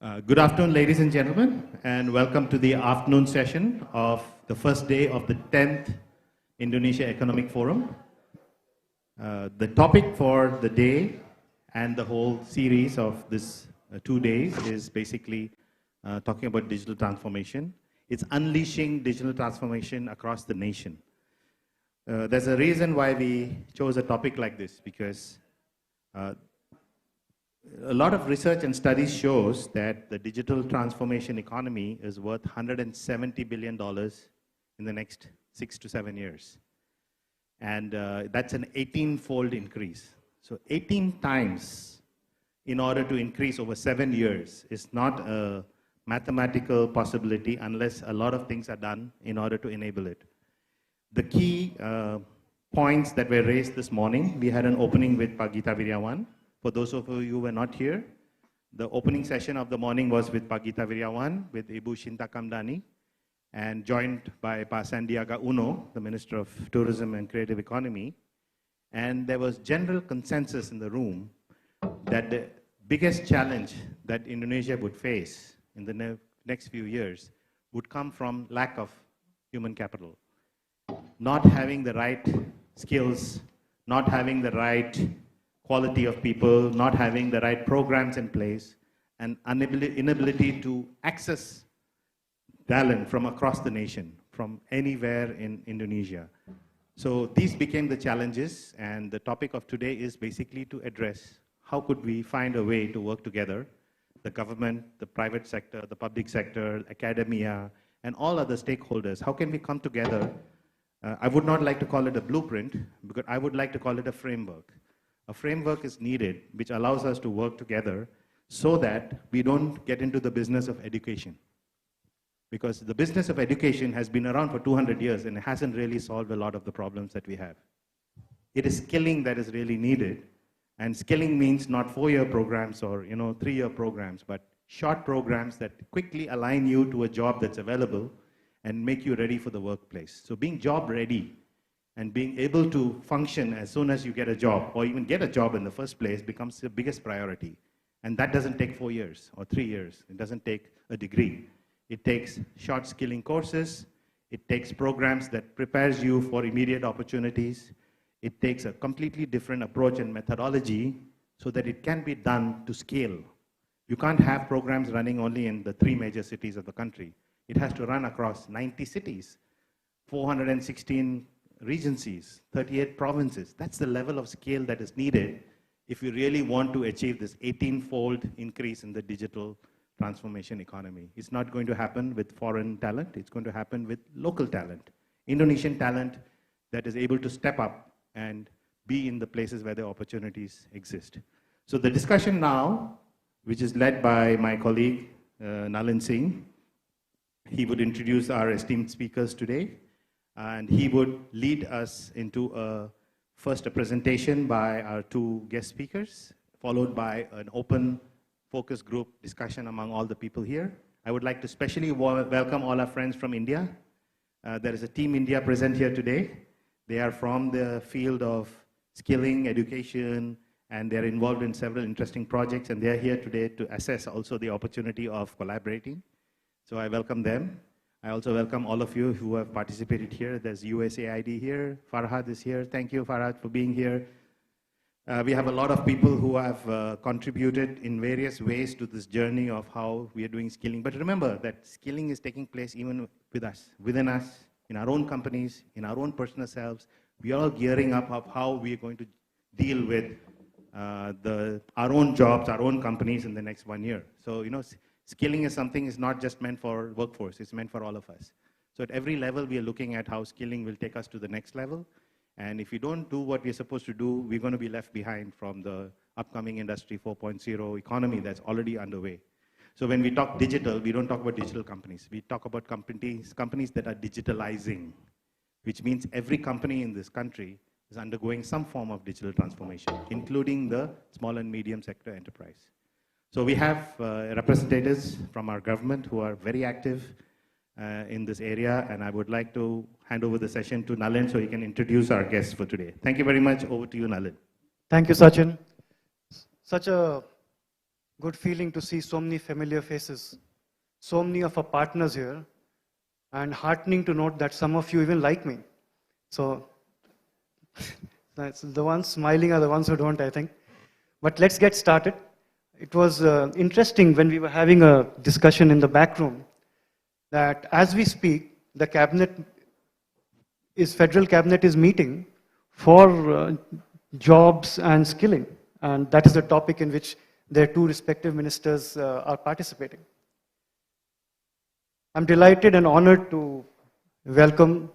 Good afternoon, ladies and gentlemen, and welcome to the afternoon session of the first day of the 10th Indonesia Economic Forum. The topic for the day and the whole series of this 2 days is basically talking about digital transformation. It's unleashing digital transformation across the nation. There's a reason why we chose a topic like this, because a lot of research and studies shows that the digital transformation economy is worth $170 billion in the next 6 to 7 years. And that's an 18-fold increase. So 18 times in order to increase over 7 years is not a mathematical possibility unless a lot of things are done in order to enable it. The key points that were raised this morning, we had an opening with Pak Gita Wiryawan. For those of you who were not here, the opening session of the morning was with Pak Gita Wiryawan, with Ibu Shinta Kamdani, and joined by Pak Sandiaga Uno, the Minister of Tourism and Creative Economy. And there was general consensus in the room that the biggest challenge that Indonesia would face in the next few years would come from lack of human capital. Not having the right skills, not having the right quality of people, not having the right programs in place, and inability to access talent from across the nation, from anywhere in Indonesia. So these became the challenges, and the topic of today is basically to address how could we find a way to work together, the government, the private sector, the public sector, academia, and all other stakeholders. How can we come together? I would not like to call it a blueprint, because I would like to call it a framework. A framework is needed which allows us to work together so that we don't get into the business of education. Because the business of education has been around for 200 years and it hasn't really solved a lot of the problems that we have. It is skilling that is really needed, and skilling means not 4-year programs or 3-year programs, but short programs that quickly align you to a job that's available and make you ready for the workplace. So being job ready and being able to function as soon as you get a job, or even get a job in the first place, becomes the biggest priority. And that doesn't take 4 years or 3 years. It doesn't take a degree. It takes short skilling courses. It takes programs that prepares you for immediate opportunities. It takes a completely different approach and methodology so that it can be done to scale. You can't have programs running only in the 3 major cities of the country. It has to run across 90 cities, 416 regencies, 38 provinces. That's the level of scale that is needed if we really want to achieve this 18-fold increase in the digital transformation economy. It's not going to happen with foreign talent. It's going to happen with local talent, Indonesian talent that is able to step up and be in the places where the opportunities exist. So the discussion now, which is led by my colleague, Nalin Singh, he would introduce our esteemed speakers today. And he would lead us into first a presentation by our 2 guest speakers, followed by an open focus group discussion among all the people here. I would like to specially welcome all our friends from India. There is a Team India present here today. They are from the field of skilling, education, and they're involved in several interesting projects, and they're here today to assess also the opportunity of collaborating. So I welcome them. I also welcome all of you who have participated here. There's USAID here. Farhad is here. Thank you, Farhad, for being here. We have a lot of people who have contributed in various ways to this journey of how we are doing skilling. But remember that skilling is taking place even with us, within us, in our own companies, in our own personal selves. We are all gearing up of how we are going to deal with our own jobs, our own companies in the next 1 year. So, skilling is something is not just meant for workforce, it's meant for all of us. So at every level, we are looking at how skilling will take us to the next level. And if we don't do what we're supposed to do, we're going to be left behind from the upcoming Industry 4.0 economy that's already underway. So when we talk digital, we don't talk about digital companies. We talk about companies that are digitalizing, which means every company in this country is undergoing some form of digital transformation, including the small and medium sector enterprise. So we have representatives from our government who are very active in this area, and I would like to hand over the session to Nalin so he can introduce our guests for today. Thank you very much. Over to you, Nalin. Thank you, Sachin. Such a good feeling to see so many familiar faces, so many of our partners here, and heartening to note that some of you even like me. So that's the ones smiling are the ones who don't, I think. But let's get started. It was interesting when we were having a discussion in the back room that as we speak, the federal cabinet is meeting for jobs and skilling. And that is the topic in which their two respective ministers are participating. I'm delighted and honored to welcome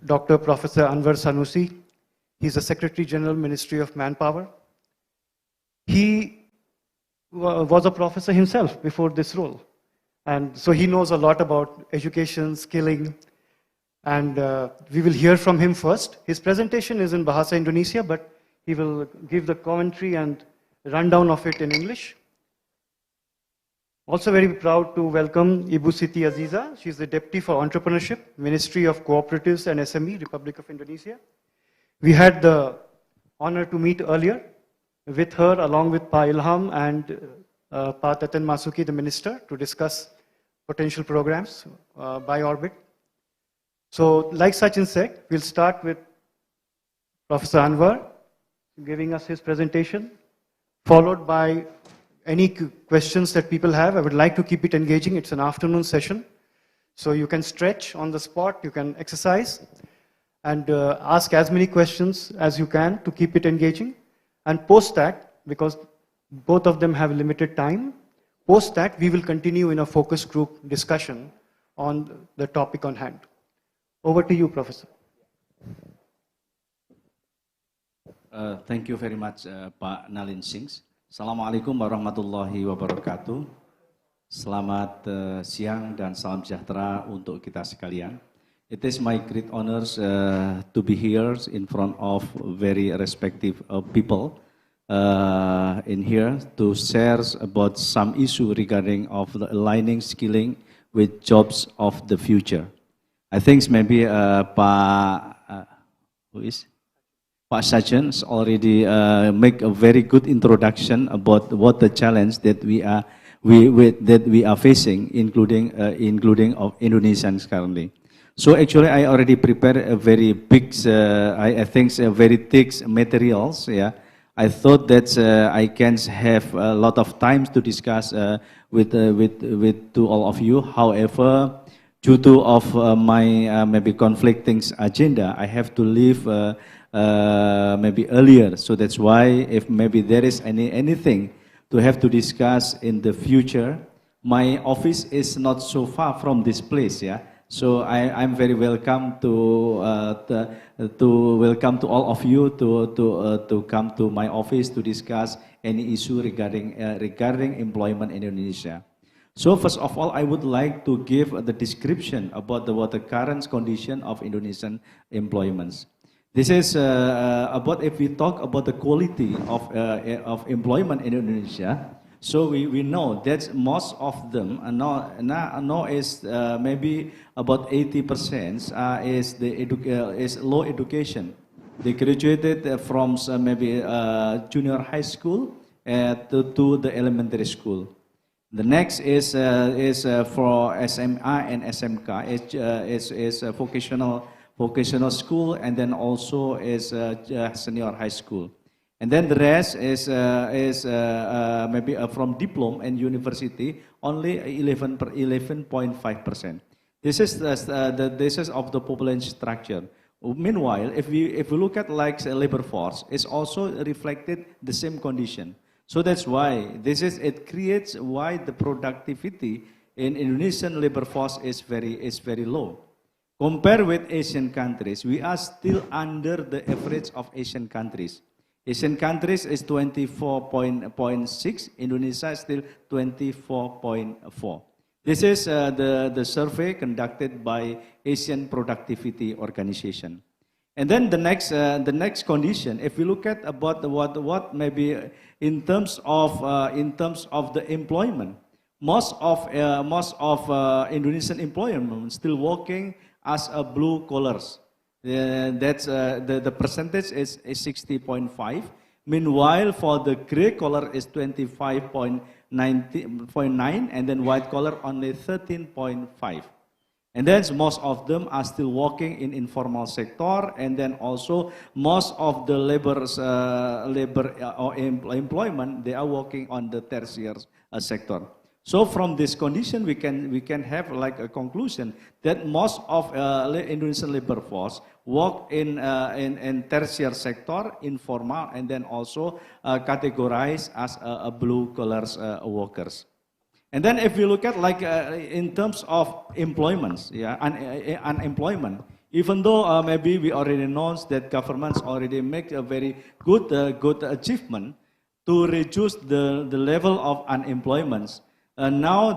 Dr. Professor Anwar Sanusi. He's the Secretary General, Ministry of Manpower. He was a professor himself before this role. And so he knows a lot about education, skilling, and we will hear from him first. His presentation is in Bahasa Indonesia, but he will give the commentary and rundown of it in English. Also very proud to welcome Ibu Siti Azizah. She's the Deputy for Entrepreneurship, Ministry of Cooperatives and SME, Republic of Indonesia. We had the honor to meet earlier with her along with Pa Ilham and Pa Teten Masuki, the Minister, to discuss potential programs by Orbit. So like Sachin said, we'll start with Professor Anwar giving us his presentation, followed by any questions that people have. I would like to keep it engaging. It's an afternoon session. So you can stretch on the spot, you can exercise, and ask as many questions as you can to keep it engaging. And post that, because both of them have limited time, post that we will continue in a focus group discussion on the topic on hand. Over to you, Professor. Thank you very much, Pak Nalin Singh. Assalamualaikum warahmatullahi wabarakatuh. Selamat siang dan salam sejahtera untuk kita sekalian. It is my great honors to be here in front of very respective people in here to share about some issue regarding of the aligning skilling with jobs of the future. I think maybe Pak Sachin already make a very good introduction about what the challenge that we are facing, including of Indonesians currently. So actually, I already prepared a very big, I think, very thick materials. Yeah, I thought that I can have a lot of time to discuss with to all of you. However, due to of my maybe conflicting agenda, I have to leave. Maybe earlier, so that's why if maybe there is anything to have to discuss in the future, my office is not so far from this place, yeah. So I'm very welcome to welcome to all of you to come to my office to discuss any issue regarding employment in Indonesia. So first of all, I would like to give the description about what the current condition of Indonesian employments. This is about if we talk about the quality of employment in Indonesia. So we know that most of them now is maybe about 80% is low education. They graduated from maybe junior high school to the elementary school. The next is for SMA and SMK is vocational school, and then also is senior high school, and then the rest is maybe from diploma and university only 11.5%. This is of the population structure. Meanwhile, if we look at like labor force, it's also reflected the same condition. So that's why it creates why the productivity in Indonesian labor force is very low. Compared with Asian countries, we are still under the average of Asian countries. Asian countries is 24.6, Indonesia is still 24.4. This is the survey conducted by Asian Productivity Organization. And then the next condition, if we look at about what maybe in terms of the employment, most of Indonesian employment still working as a blue collars. That's the percentage is 60.5, Meanwhile, for the gray collar is 25.9, and then white collar only 13.5. And then most of them are still working in informal sector, and then also most of the employment, they are working on the tertiary sector. So from this condition, we can have like a conclusion that most of Indonesian labor force work in tertiary sector, informal, and then also categorized as blue collars workers. And then if you look at like in terms of employments, unemployment, even though maybe we already know that governments already make a very good achievement to reduce the level of unemployment. Now,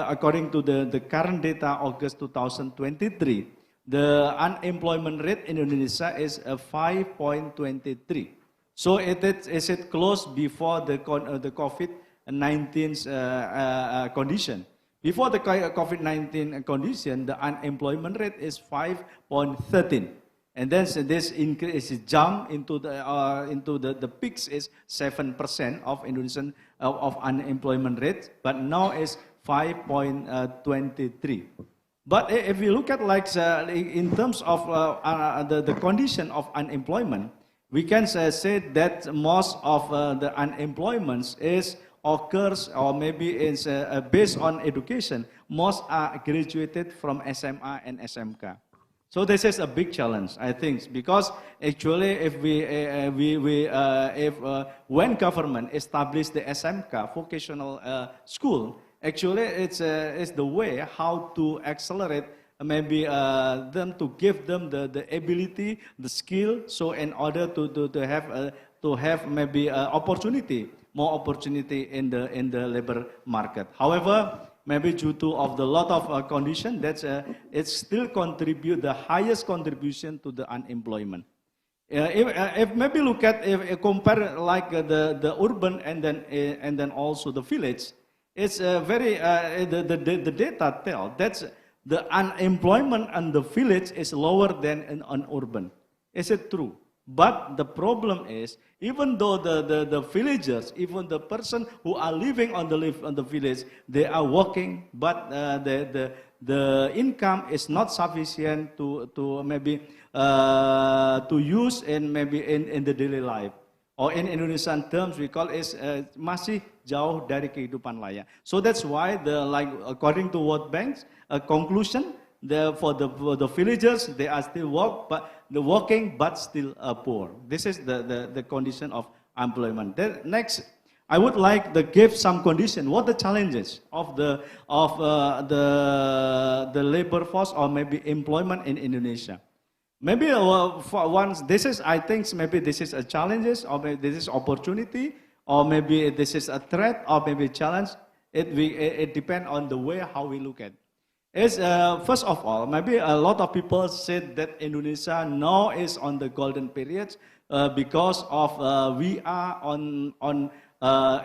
according to the current data, August 2023, the unemployment rate in Indonesia is 5.23. So is it close before the COVID-19 condition? Before the COVID-19 condition, the unemployment rate is 5.13. And then this increase jump into the peaks is 7% of Indonesian of unemployment rate, but now is 5.23. But if you look at like in terms of the condition of unemployment, we can say that most of the unemployment occurs or maybe is based on education. Most are graduated from SMA and SMK. So this is a big challenge, I think, because actually if when government established the SMK vocational school, actually it's the way how to accelerate maybe them to give them the ability, the skill, so in order to have maybe more opportunity in the labor market. However, maybe due to of the lot of condition, that's it still contribute the highest contribution to the unemployment. If maybe look at if compare like the urban and then also the village, it's very the data tell that's the unemployment in the village is lower than in urban. Is it true? But the problem is, even though the villagers, even the person who are living on the village, they are working, but the income is not sufficient to maybe to use in the daily life. Or in Indonesian terms, we call it masih jauh dari kehidupan layak. So that's why according to World Bank's conclusion, for the villagers, they are still working but still poor. This is the condition of employment. Next, I would like to give some condition. What the challenges of the labor force or maybe employment in Indonesia? Maybe for once, this is I think maybe this is a challenges or maybe this is opportunity or maybe this is a threat or maybe challenge. It depends on the way how we look at it. First of all, maybe a lot of people said that Indonesia now is on the golden period because of we are on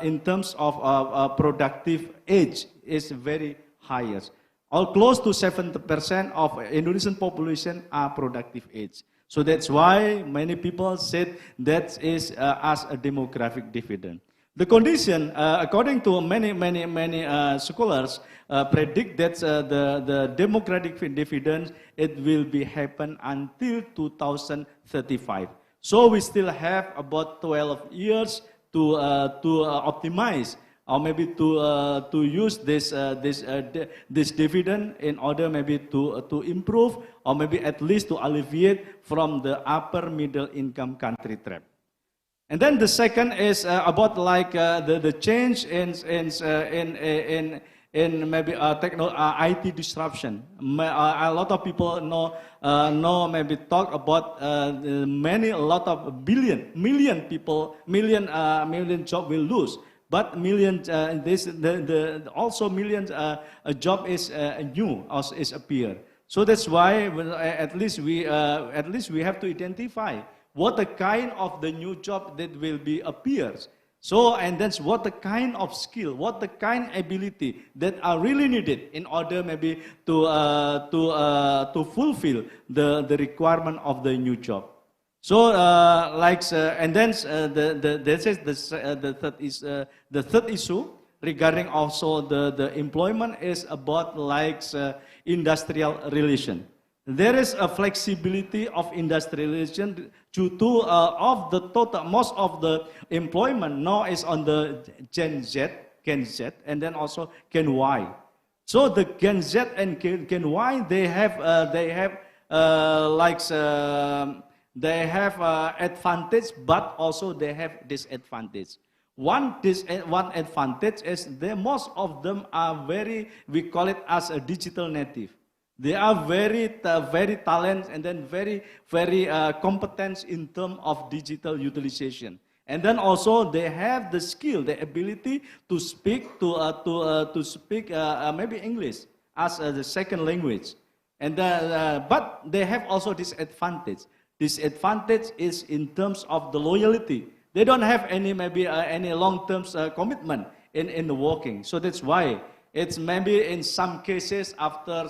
in terms of productive age is very highest. Or close to 70% of Indonesian population are productive age. So that's why many people said that is as a demographic dividend. The condition, according to many scholars, predict that the demographic dividend, it will be happen until 2035. So we still have about 12 years to optimize or maybe to use this dividend in order maybe to improve or maybe at least to alleviate from the upper middle income country trap. And then the second is about like the change in maybe IT disruption. A lot of people know maybe talk about a lot of million job will lose. But millions, also millions job is new, is appear. So that's why at least we have to identify what the kind of the new job that will be appears. So and that's what the kind of skill, what the kind ability that are really needed in order maybe to fulfill the requirement of the new job. So, and then the third issue regarding also the employment is about industrial relation. There is a flexibility of industrial relation due to most of the employment now is on the Gen Z, and then also Gen Y. So the Gen Z and Gen Y, they have advantage, but also they have disadvantage. One advantage is most of them are we call it as a digital native. They are very talented and then very competent in terms of digital utilization. And then also they have the skill, the ability to speak maybe English as the second language. And but they have also disadvantage. Disadvantage is in terms of the loyalty. They don't have any long-term commitment in the working. So that's why it's maybe in some cases after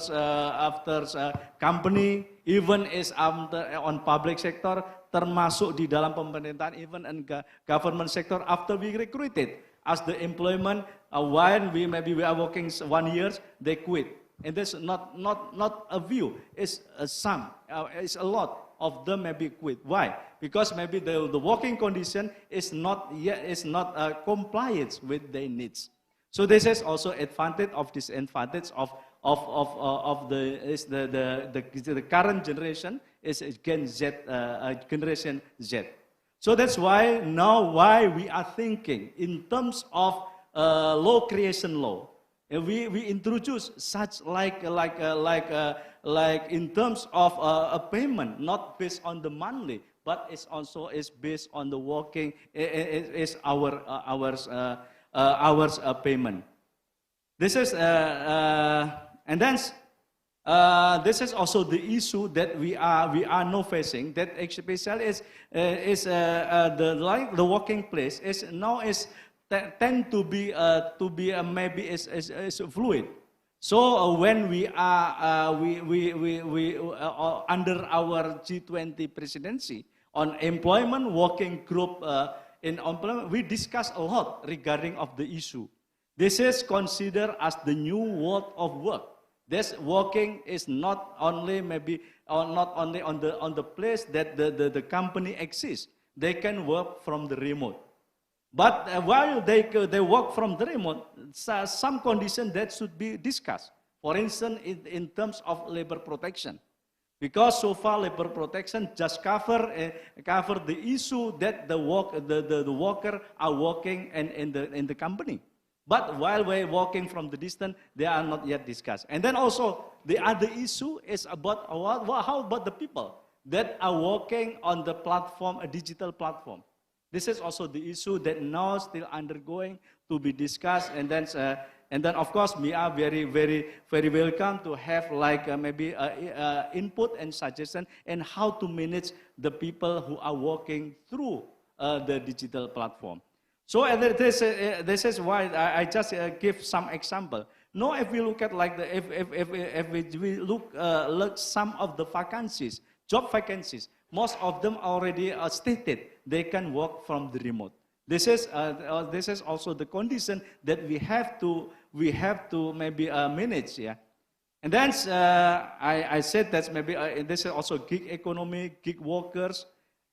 company, even is on public sector, termasuk di dalam pemerintahan, even in government sector, after we recruited as the employment, when we are working 1 year, they quit. And that's not a view, it's it's a lot of them maybe quit. Why? Because maybe the working condition is not compliant with their needs. So this is also advantage of disadvantage of the current generation is Generation Z. So that's why now we are thinking in terms of law creation law. We introduce such like in terms of a payment not based on the monthly, but it's also based on the working hours payment. This is and then this is also the issue that we are now facing. That especially is the working place is now tend to be maybe is fluid. So when we are under our G20 presidency on employment working group in employment, we discuss a lot regarding of the issue. This is considered as the new world of work. This working is not only on the place that the company exists. They can work from the remote. But while they work from the remote, some conditions that should be discussed. For instance, in terms of labor protection. Because so far labor protection just cover the issue that the worker are working in the company. But while we're working from the distance, they are not yet discussed. And then also the other issue is about how about the people that are working on the platform, a digital platform. This is also the issue that now still undergoing to be discussed, and then of course we are very welcome to have maybe input and suggestion and how to manage the people who are working through the digital platform. So this is why I just give some example. Now, if we look at if we look some of the vacancies, job vacancies, most of them already stated they can work from the remote. This is also the condition that we have to maybe manage, yeah. And then I said that maybe this is also gig economy, gig workers,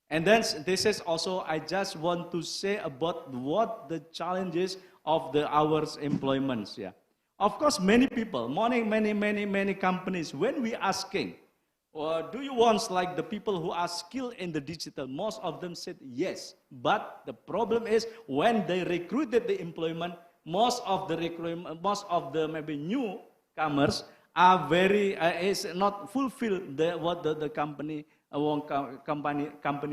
and then this is also I just want to say about what the challenges of the hours employments, yeah. Of course, many people, many companies, when we asking, do you want like the people who are skilled in the digital? Most of them said yes. But the problem is when they recruited the employment, most of the maybe newcomers are is not fulfill what the company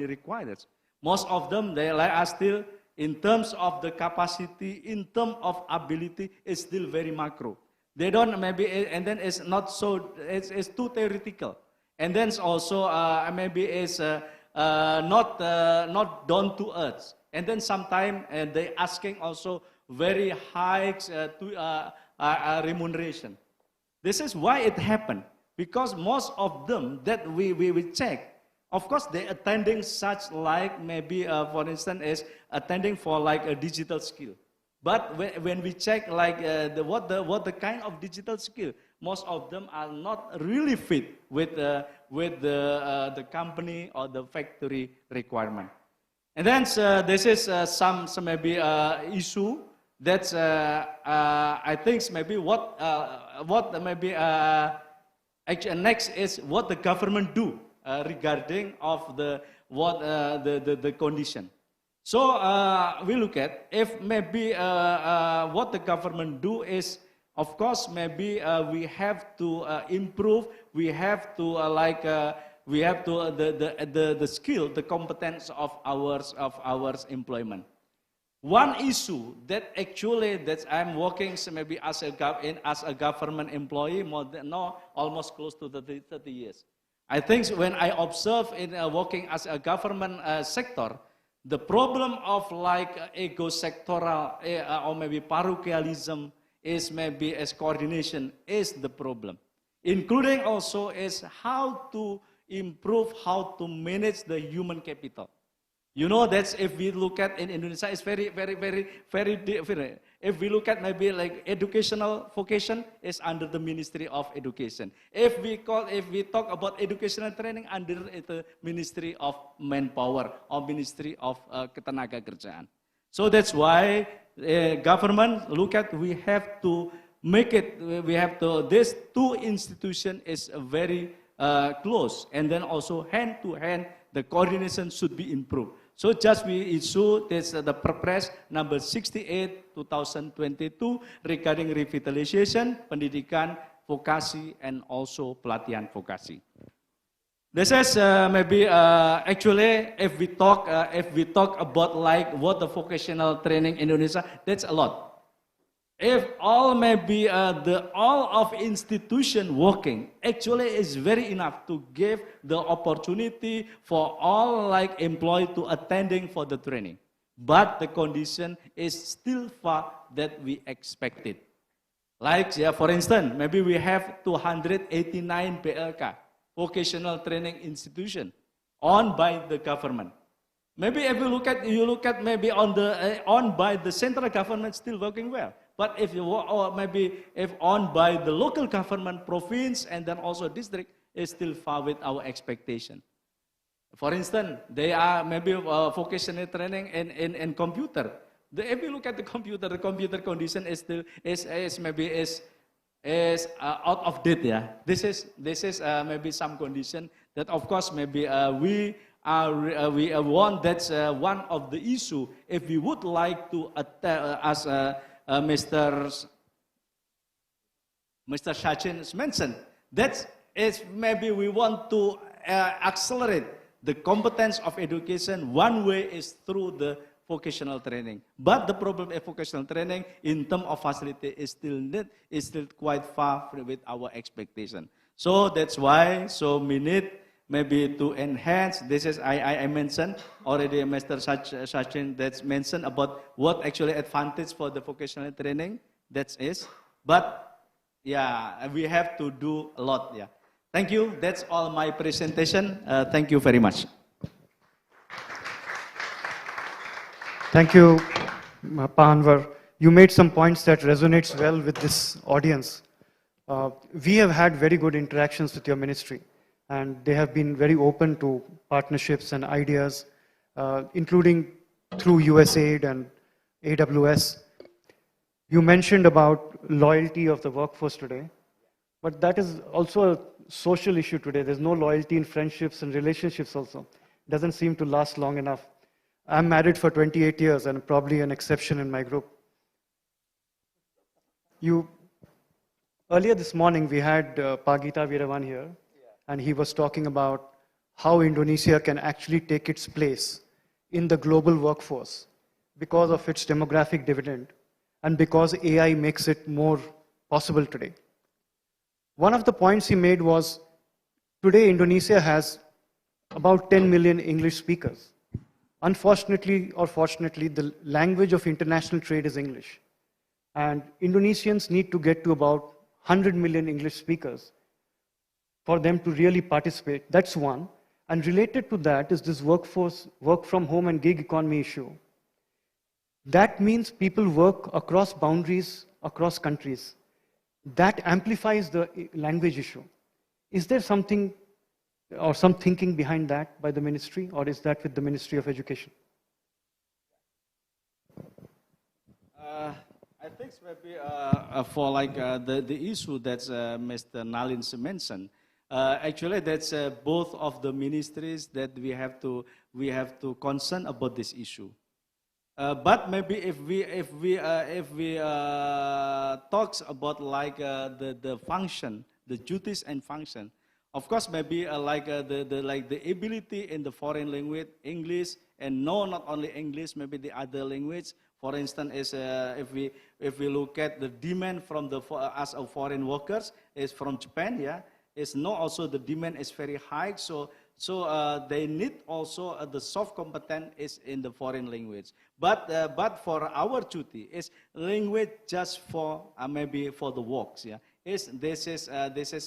requires. Most of them they are still in terms of the capacity, in terms of ability, is still very macro. They don't maybe, and then it's not so. It's too theoretical. And then also maybe is not down to earth. And then sometimes they asking also very high remuneration. This is why it happened, because most of them that we check Of course, they attending such like maybe, for instance, is attending for like a digital skill. But when we check like what the kind of digital skill, most of them are not really fit with the company or the factory requirement. And then this is some maybe issue that's I think maybe what maybe actually next is what the government do regarding of the condition. So we look at if maybe what the government do is, of course, maybe we have to improve. We have to we have to the skill, the competence of our employment. One issue that actually that I'm working maybe as a government employee more than almost close to 30 years. I think when I observe in working as a government sector, the problem of like ego sectoral or maybe parochialism is maybe as coordination is the problem. Including also is how to improve, how to manage the human capital. You know, that's if we look at in Indonesia, it's very different. If we look at maybe like educational vocation is under the Ministry of Education. If we talk about educational training under the Ministry of Manpower or Ministry of Ketenagakerjaan. So that's why government look at we have to make it. We have to this two institution is very close, and then also hand to hand the coordination should be improved. So just we issue this the Perpres number 68 2022 regarding revitalization, pendidikan, vokasi, and also pelatihan vokasi. This is maybe actually if we talk about like what the vocational training in Indonesia, that's a lot. If all maybe all of institution working actually is very enough to give the opportunity for all like employee to attending for the training, but the condition is still far that we expected. Like yeah, for instance, maybe we have 289 BLK vocational training institution owned by the government. Maybe if you look at maybe on the owned by the central government still working well. But if you or maybe if owned by the local government, province, and then also district, is still far with our expectation. For instance, they are maybe vocational training in computer. If you look at the computer condition is still is out of date. Yeah, this is maybe some condition that of course maybe we want. That's one of the issue. If we would like to as Mr. Sachin mentioned, that is maybe we want to accelerate the competence of education. One way is through the vocational training. But the problem of vocational training in terms of facility is still quite far with our expectation. So that's why we need maybe to enhance. This is I mentioned already, Mr. Sachin, that's mentioned about what actually advantage for the vocational training that is. But yeah, we have to do a lot. Yeah, thank you. That's all my presentation. Thank you very much. Thank you, Anwar. You made some points that resonates well with this audience. We have had very good interactions with your ministry, and they have been very open to partnerships and ideas, including through USAID and AWS. You mentioned about loyalty of the workforce today, but that is also a social issue today. There's no loyalty in friendships and relationships also. It doesn't seem to last long enough. I'm married for 28 years and probably an exception in my group. Earlier this morning, we had Pagita Viravan here, and he was talking about how Indonesia can actually take its place in the global workforce because of its demographic dividend and because AI makes it more possible today. One of the points he made was, today Indonesia has about 10 million English speakers. Unfortunately or fortunately, the language of international trade is English. And Indonesians need to get to about 100 million English speakers for them to really participate. That's one. And related to that is this workforce, work from home and gig economy issue. That means people work across boundaries, across countries. That amplifies the language issue. Is there something or some thinking behind that by the ministry, or is that with the Ministry of Education? I think maybe for like the issue that Mr. Nalin mentioned, actually that's both of the ministries that we have to concern about this issue. But maybe if we talks about like the function, the duties and function, of course maybe like the ability in the foreign language, English, and no, not only English, maybe the other language. For instance, is if we look at the demand from the as of foreign workers is from Japan, yeah, is no also the demand is very high, so they need also the soft competence is in the foreign language. But for our duty is language just for maybe for the works, yeah. This is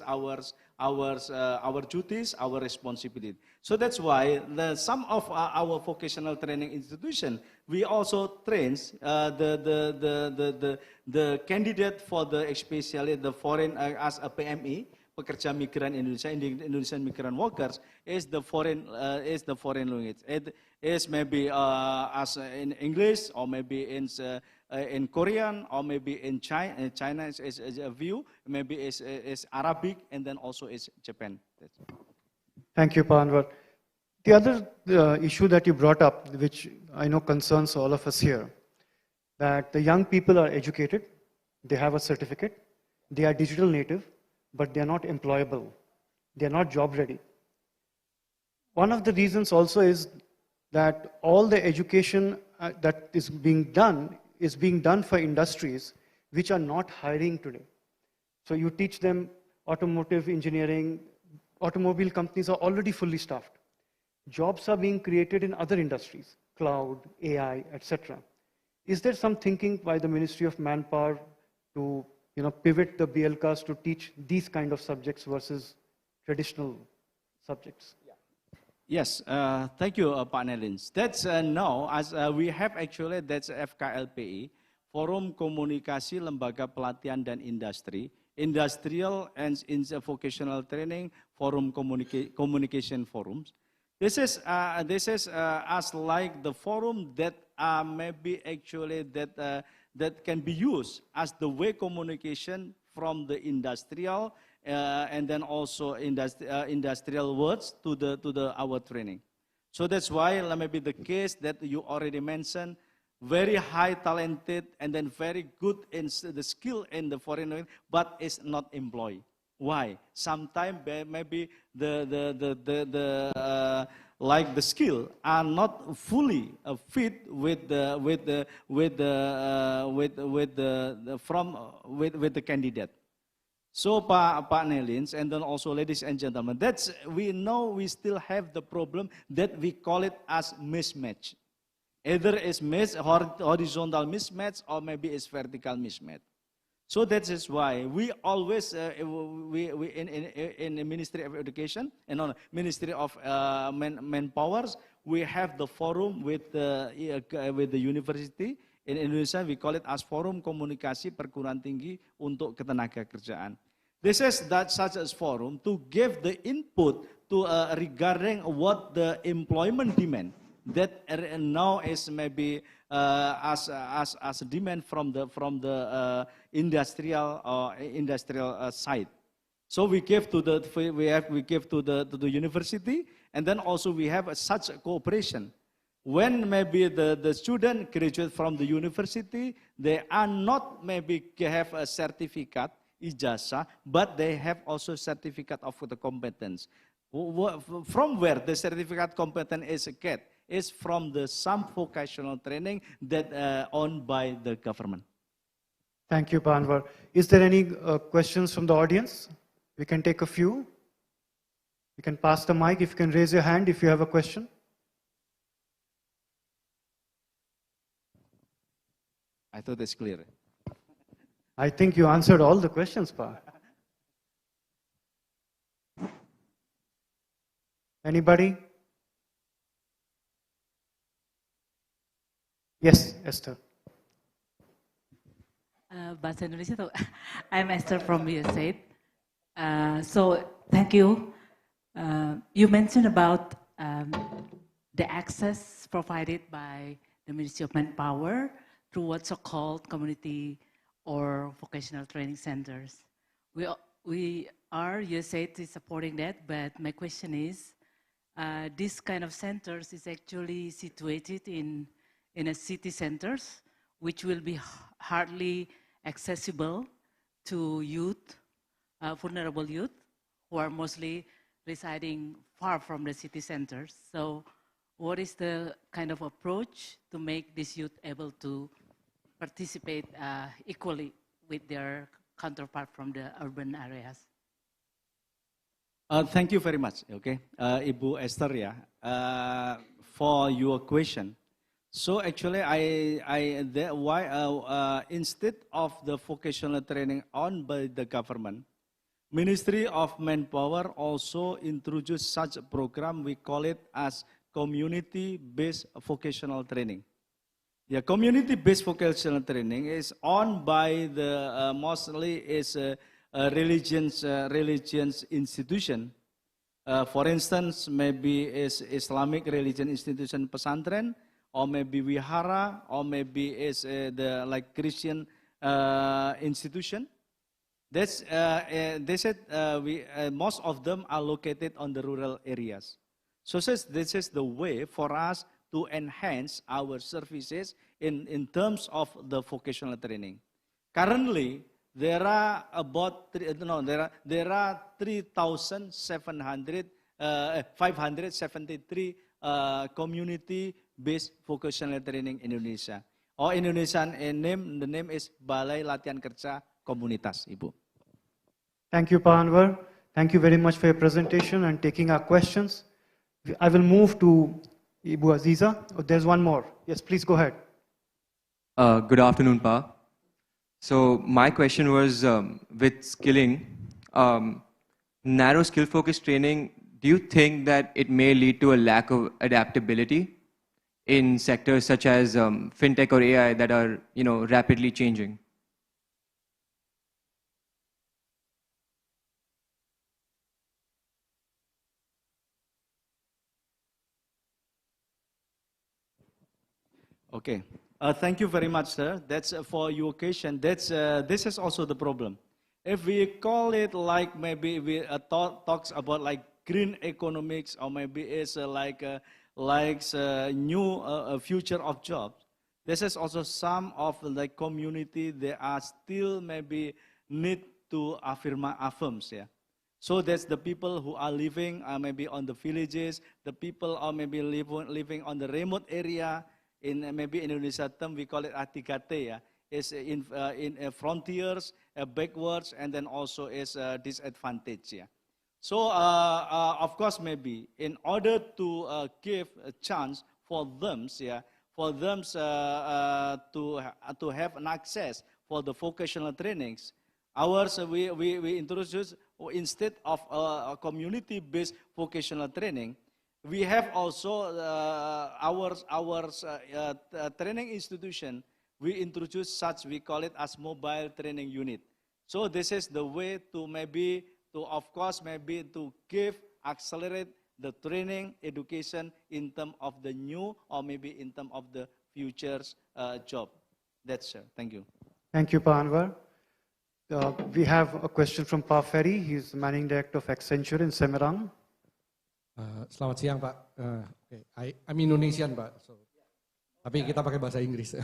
our duties, our responsibility. So that's why some of our vocational training institution we also trains the candidate for the especially the foreign as a PMI, pekerja migran Indonesia, Indonesian migrant workers is the foreign language. It is maybe as in English or maybe in Korean or maybe in China. China is a view, maybe is Arabic, and then also is Japan. Thank you, Pa Anwar. The other issue that you brought up, which I know concerns all of us here, that the young people are educated, they have a certificate, they are digital native, but they are not employable. They are not job ready. One of the reasons also is that all the education that is being done for industries which are not hiring today. So you teach them automotive engineering, automobile companies are already fully staffed. Jobs are being created in other industries, cloud, AI, etc. Is there some thinking by the Ministry of Manpower to pivot the BLCAs to teach these kind of subjects versus traditional subjects? Yes, thank you, Pak Nelins. That's now, as we have actually, that's FKLPI, Forum Komunikasi Lembaga Pelatihan dan Industri, Industrial and Vocational Training Forum Communication Forums. This is as like the forum that maybe actually that can be used as the way communication from the industrial and then also industrial words to our training. So that's why maybe the case that you already mentioned, very high talented and then very good in the skill in the foreign language, but is not employed. Why? Sometimes maybe like the skill are not fully fit with the candidate. So Pak Nelins, and then also ladies and gentlemen, that's we know we still have the problem that we call it as mismatch. Either is horizontal mismatch or maybe it's vertical mismatch. So that is why we always we in the Ministry of Education and on Ministry of Manpower, we have the forum with the university in Indonesia. We call it as Forum Komunikasi Perguruan Tinggi untuk Ketenagakerjaan. This is such as forum to give the input to regarding what the employment demand that now is maybe as a demand from the industrial side. So we give to the university, and then also we have such a cooperation. When maybe the student graduate from the university, they are not maybe have a certificate ijazah, but they have also certificate of the competence. From where the certificate competence is get? Is from the some vocational training that owned by the government. Thank you, Pa Anwar. Is there any questions from the audience? We can take a few. You can pass the mic. If you can raise your hand if you have a question. I thought it's clear. I think you answered all the questions, Pa. Anybody? Yes, Esther. Bahasa Indonesia tuh. I'm Esther from USA. So thank you. You mentioned about the access provided by the Ministry of Manpower through what's so-called community or vocational training centers. We are USAID is supporting that, but my question is, this kind of centers is actually situated in a city centers, which will be hardly accessible to youth, vulnerable youth, who are mostly residing far from the city centers. So what is the kind of approach to make these youth able to participate equally with their counterpart from the urban areas? Thank you very much, okay, Ibu Esther ya, for your question. So actually, instead of the vocational training owned by the government, Ministry of Manpower also introduced such a program. We call it as community-based vocational training. Yeah, community-based vocational training is owned by the mostly is religions institution. For instance, maybe is Islamic religion institution pesantren, or maybe wihara, or maybe is the like Christian institution. That's they said most of them are located on the rural areas. So this is the way for us to enhance our services in terms of the vocational training. Currently, there are about 573 community-based vocational training in Indonesia. Or Indonesian name, the name is Balai Latihan Kerja Komunitas, Ibu. Thank you, Pak Anwar. Thank you very much for your presentation and taking our questions. I will move to Ibu Azizah. Oh, there's one more. Yes, please go ahead. Good afternoon, Pa. So my question was with skilling, narrow skill-focused training, do you think that it may lead to a lack of adaptability in sectors such as fintech or AI that are, rapidly changing? Okay. Thank you very much, sir. That's for your question. This is also the problem. If we call it like maybe we talks about like green economics, or maybe it's like new future of jobs. This is also some of the community they are still maybe need to affirms, yeah. So that's the people who are living maybe on the villages, the people are maybe living on the remote area. In maybe in Indonesia term we call it A3T, yeah. Is in frontiers, backwards, and then also is disadvantage, yeah. So of course maybe in order to give a chance for them, yeah, for them to have an access for the vocational trainings, ours we introduce instead of a community-based vocational training. We have also our training institution. We introduce such, we call it as mobile training unit. So this is the way to maybe to give, accelerate the training education in terms of the new or maybe in terms of the future's job. That's it. Thank you. Thank you, Pak Anwar. We have a question from Pak Ferry. He's the Managing Director of Accenture in Semarang. Selamat siang, Pak. Okay. I'm Indonesian, Pak. So, tapi kita pakai bahasa Inggris.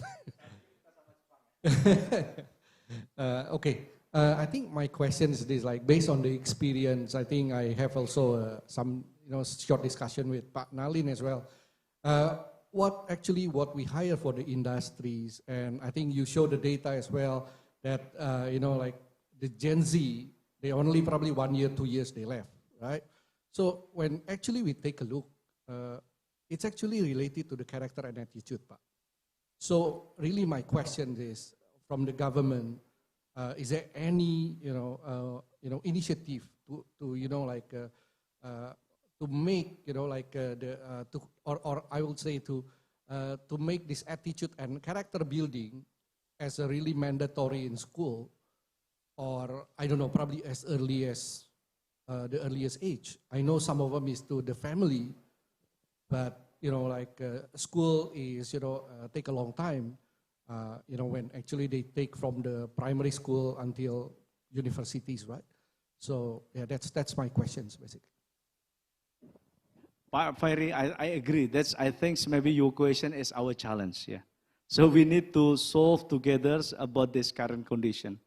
Okay. I think my question is this: like based on the experience, I think I have also some short discussion with Pak Nalin as well. What we hire for the industries, and I think you show the data as well that like the Gen Z, they only probably 1 year, 2 years they left, right? So when actually we take a look, it's actually related to the character and attitude, Pak. So really my question is, from the government, is there any initiative to make, or I would say to make this attitude and character building as a really mandatory in school, or I don't know, probably as early as the earliest age. I know some of them is to the family, but school is take a long time. When actually they take from the primary school until universities, right? So yeah, that's my questions basically. Fairy, I agree. I think maybe your question is our challenge. Yeah. So we need to solve together about this current condition.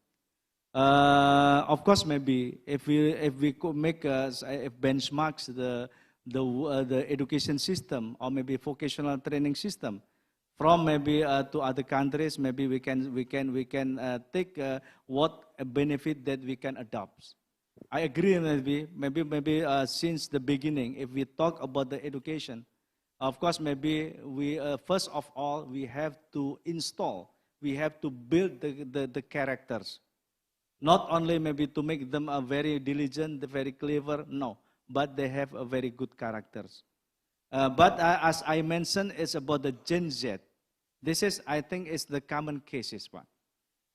Of course, maybe if we could make benchmarks the education system or maybe vocational training system from maybe to other countries, maybe we can take what a benefit that we can adopt. I agree. Maybe since the beginning, if we talk about the education, of course, maybe we first of all we have to build the characters. Not only maybe to make them very diligent, very clever, no, but they have a very good characters. But as I mentioned, it's about the Gen Z. This is, I think, is the common cases one.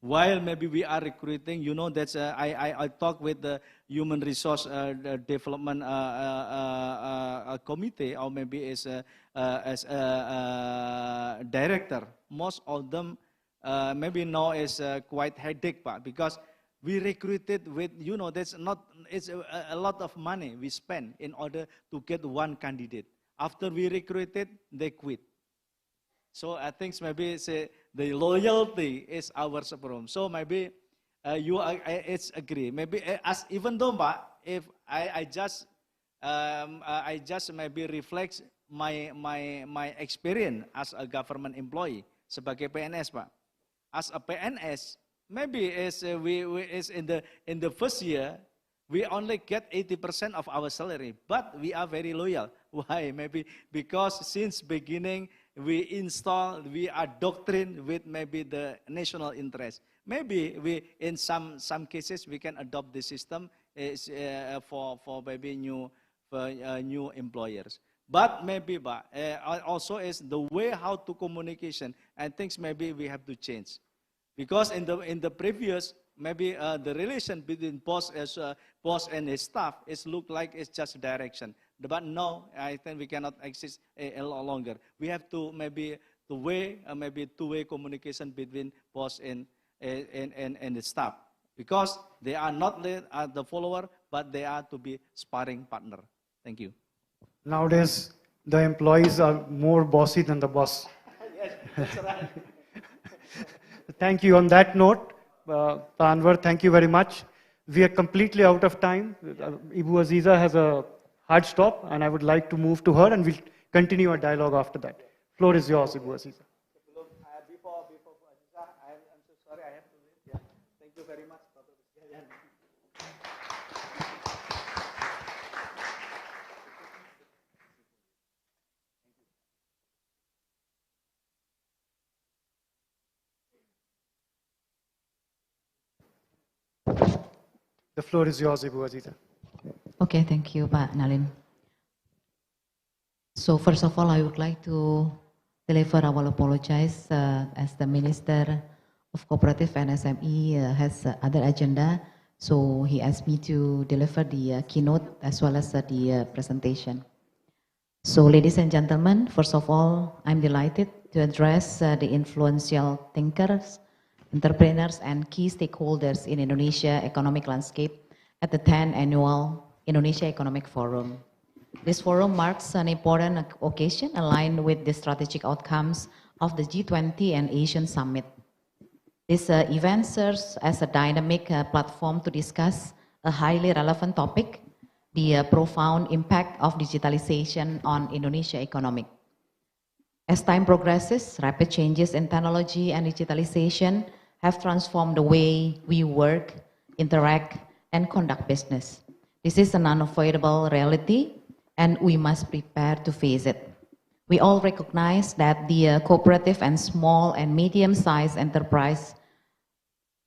While maybe we are recruiting, that's I talk with the human resource development committee, or maybe as a director. Most of them maybe now is quite headache, because we recruited with, it's a lot of money we spend in order to get one candidate. After we recruited, they quit. So I think maybe the loyalty is our problem. So maybe it's agree. Maybe as even though, if I just maybe reflect my experience as a government employee sebagai PNS, Pak. As a PNS, maybe is in the first year we only get 80% of our salary, but we are very loyal. Why? Maybe because since beginning we are doctrined with maybe the national interest. Maybe in some cases we can adopt the system for maybe new employers. But maybe also is the way how to communication. I think maybe we have to change, because in the previous maybe the relation between boss and his staff is look like it's just direction. But now I think we cannot exist a lot longer. We have to maybe two-way communication between boss and the staff, because they are not the follower, but they are to be sparring partner. Thank you. Nowadays, the employees are more bossy than the boss. Yes, that's right. Thank you. On that note, Anwar, thank you very much. We are completely out of time. Ibu Azizah has a hard stop, and I would like to move to her, and we'll continue our dialogue after that. Floor is yours, Ibu Azizah. Before Azizah, I'm so sorry I have to leave. Yeah. Thank you very much. The floor is yours, Ibu Azizah. Okay, thank you, Pak Nalin. So first of all, I would like to deliver our apologies as the Minister of Cooperative and SME has other agenda. So he asked me to deliver the keynote as well as the presentation. So ladies and gentlemen, first of all, I'm delighted to address the influential thinkers, entrepreneurs, and key stakeholders in Indonesia economic landscape at the 10th Annual Indonesia Economic Forum. This forum marks an important occasion aligned with the strategic outcomes of the G20 and Asian Summit. This event serves as a dynamic platform to discuss a highly relevant topic, the profound impact of digitalization on Indonesia economy. As time progresses, rapid changes in technology and digitalization have transformed the way we work, interact, and conduct business. This is an unavoidable reality, and we must prepare to face it. We all recognize that the cooperative and small and medium-sized enterprise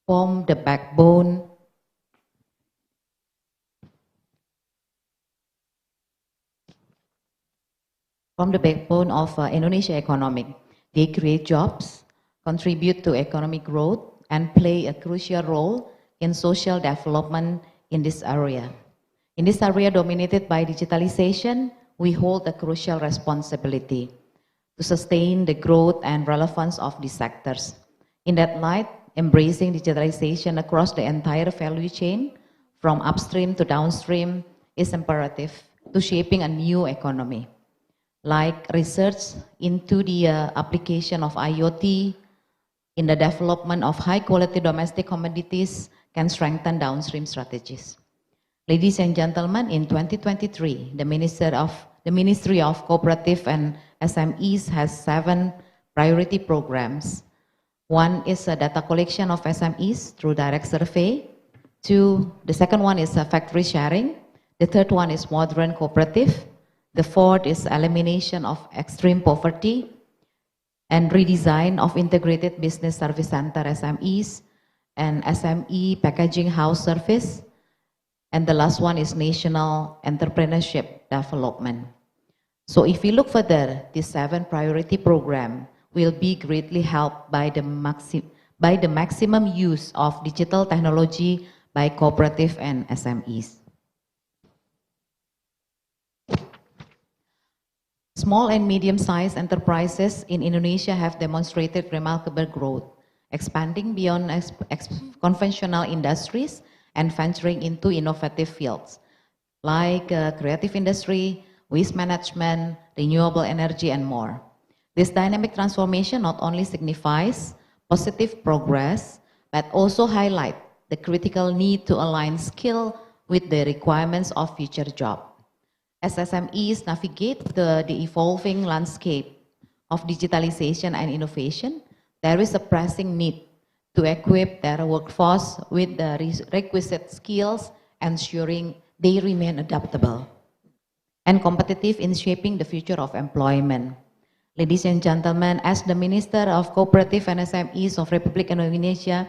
form the backbone from the backbone of Indonesia economy. They create jobs, contribute to economic growth, and play a crucial role in social development in this area. In this area dominated by digitalization, we hold a crucial responsibility to sustain the growth and relevance of these sectors. In that light, embracing digitalization across the entire value chain, from upstream to downstream, is imperative to shaping a new economy. Like research into the application of IoT in the development of high-quality domestic commodities can strengthen downstream strategies. Ladies and gentlemen, in 2023, the Ministry of Cooperative and SMEs has 7 priority programs. One is a data collection of SMEs through direct survey. The second one is factory sharing. The third one is modern cooperative. The fourth is elimination of extreme poverty and redesign of integrated business service center SMEs and SME packaging house service. And the last one is national entrepreneurship development. So if we look further, this 7 priority program will be greatly helped by the maximum use of digital technology by cooperative and SMEs. Small and medium-sized enterprises in Indonesia have demonstrated remarkable growth, expanding beyond conventional industries and venturing into innovative fields like creative industry, waste management, renewable energy, and more. This dynamic transformation not only signifies positive progress, but also highlights the critical need to align skill with the requirements of future jobs. As SMEs navigate the evolving landscape of digitalization and innovation, there is a pressing need to equip their workforce with the requisite skills, ensuring they remain adaptable and competitive in shaping the future of employment. Ladies and gentlemen, as the Minister of Cooperative and SMEs of Republic Indonesia,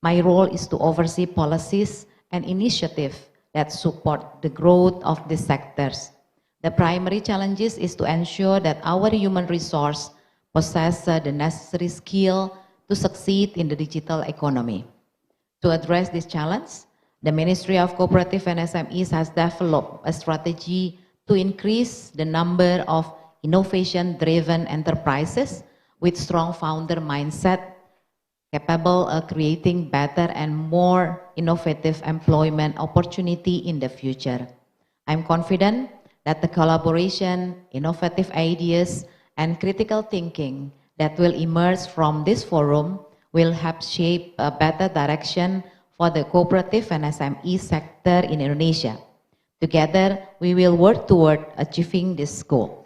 my role is to oversee policies and initiatives that support the growth of these sectors. The primary challenges is to ensure that our human resource possess the necessary skill to succeed in the digital economy. To address this challenge, the Ministry of Cooperative and SMEs has developed a strategy to increase the number of innovation-driven enterprises with strong founder mindset, capable of creating better and more innovative employment opportunity in the future. I'm confident that the collaboration, innovative ideas, and critical thinking that will emerge from this forum will help shape a better direction for the cooperative and SME sector in Indonesia. Together, we will work toward achieving this goal.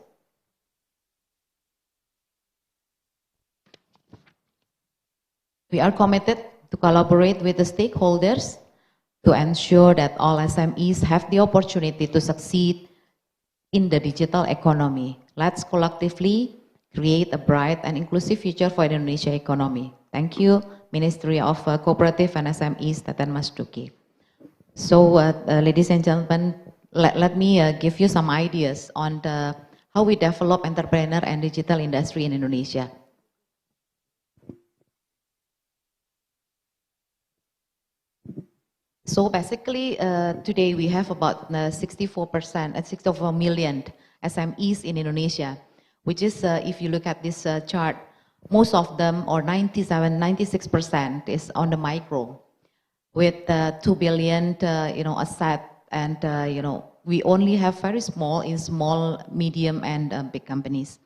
We are committed to collaborate with the stakeholders to ensure that all SMEs have the opportunity to succeed in the digital economy. Let's collectively create a bright and inclusive future for Indonesia economy. Thank you, Ministry of Cooperative and SMEs, Teten Mas Duki. So, ladies and gentlemen, let me give you some ideas on how we develop entrepreneur and digital industry in Indonesia. So basically, today we have about 64 million SMEs in Indonesia, which is, if you look at this chart, most of them, or 96% is on the micro, with 2 billion, asset, and we only have very small in small, medium, and big companies.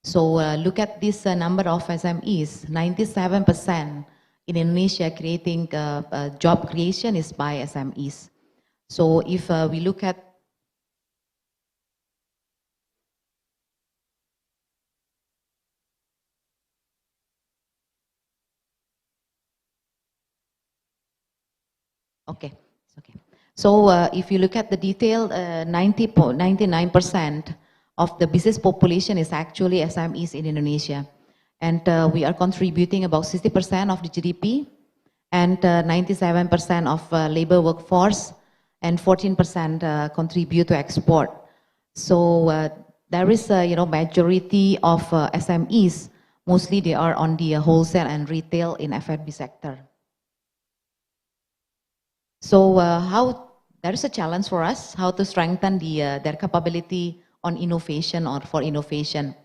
So look at this number of SMEs, 97%. In Indonesia, creating job creation is by SMEs. So if we look at okay, it's okay. So if you look at the detail, 99% of the business population is actually SMEs in Indonesia. And we are contributing about 60% of the GDP and 97% of labor workforce and 14% contribute to export. So there is a majority of SMEs, mostly they are on the wholesale and retail in F&B sector. So there is a challenge for us, how to strengthen their capability on innovation or for innovation.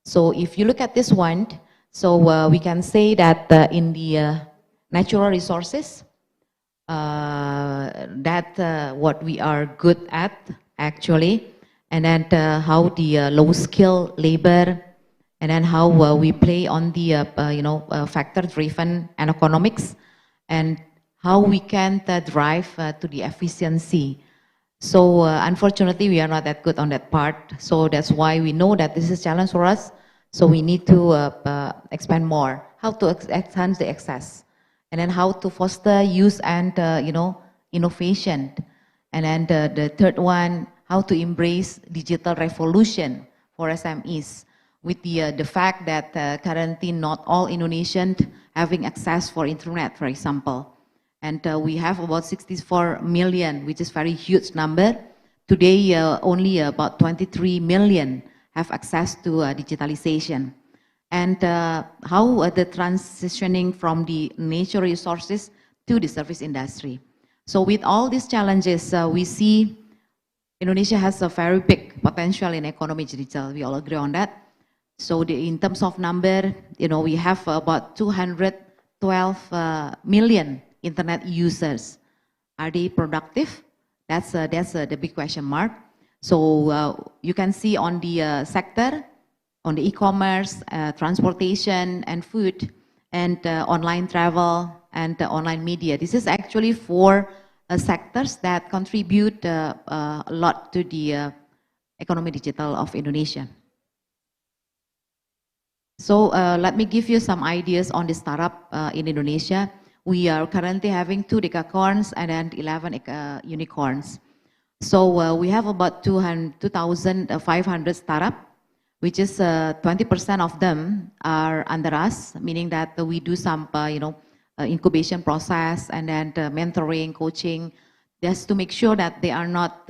So if you look at this one, so we can say that in the natural resources, that what we are good at actually, and then how the low skill labor, and then how we play on the factor driven and economics, and how we can drive to the efficiency. So unfortunately, we are not that good on that part. So that's why we know that this is a challenge for us. So we need to expand more. How to enhance the access, and then how to foster use and innovation. And then the third one, how to embrace digital revolution for SMEs. With the fact that currently not all Indonesians having access for internet, for example. And we have about 64 million, which is very huge number. Today, only about 23 million have access to digitalization. And how the transitioning from the natural resources to the service industry. So with all these challenges, we see Indonesia has a very big potential in economy digital. We all agree on that. So in terms of number, we have about 212 million internet users. Are they productive? That's the big question mark. So you can see on the sector, on the e-commerce, transportation and food, and online travel and online media. This is actually 4 sectors that contribute a lot to the economy digital of Indonesia. So let me give you some ideas on the startup in Indonesia. We are currently having 2 decacorns and then 11 unicorns. So we have about 2,500 startup, which is 20% of them are under us, meaning that we do some incubation process and then mentoring, coaching, just to make sure that they are not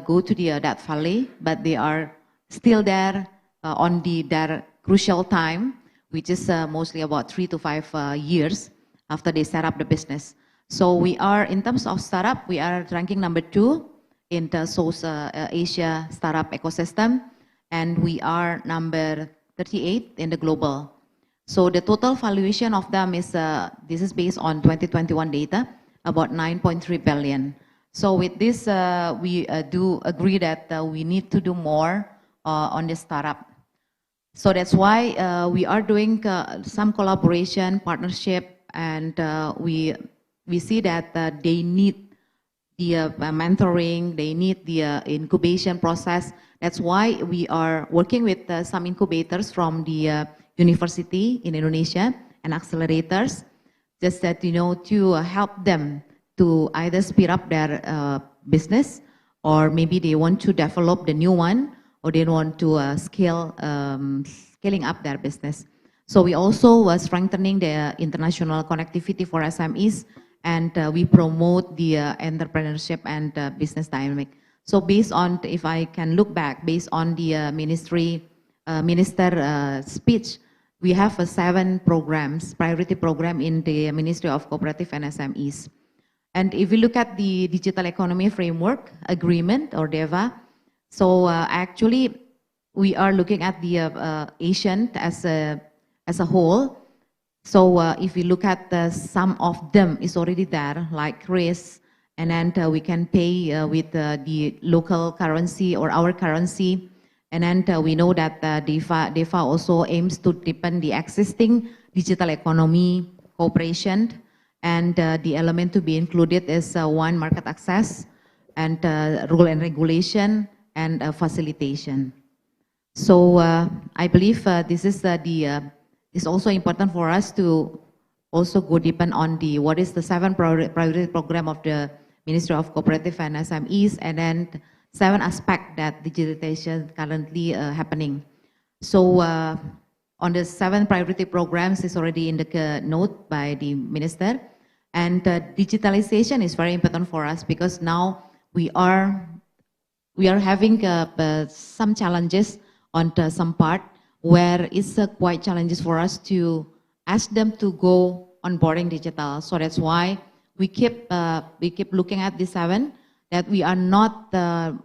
go to the that valley, but they are still there on their crucial time, which is mostly about 3 to 5 years after they set up the business. So we are, in terms of startup, we are ranking number 2 in the South Asia startup ecosystem, and we are number 38 in the global. So the total valuation of them is, this is based on 2021 data, about 9.3 billion. So with this, we do agree that we need to do more on the startup. So that's why we are doing some collaboration, partnership, and we see that they need the mentoring, they need the incubation process. That's why we are working with some incubators from the university in Indonesia and accelerators, just that, to help them to either speed up their business, or maybe they want to develop the new one, or they want to scaling up their business. So we also strengthening the international connectivity for SMEs, and we promote the entrepreneurship and business dynamic. So based on, if I can look back, based on the minister speech, we have 7 programs, priority program in the Ministry of Cooperative and SMEs. And if we look at the Digital Economy Framework Agreement, or DEVA, so actually we are looking at the Asian as a whole. So if we look at some of them is already there, like RIS, and then we can pay with the local currency or our currency. And then we know that DEFA also aims to deepen the existing digital economy cooperation, and the element to be included is 1, market access, and rule and regulation, and facilitation. So I believe this is it's also important for us to also go deepen on what is the 7 priority program of the Ministry of Cooperative and SMEs, and then 7 aspects that digitalization currently happening. So on the 7 priority programs is already in the note by the minister, and digitalization is very important for us, because now we are we are having some challenges on some part where it's quite challenges for us to ask them to go onboarding digital. So that's why we keep looking at this 7 that we are not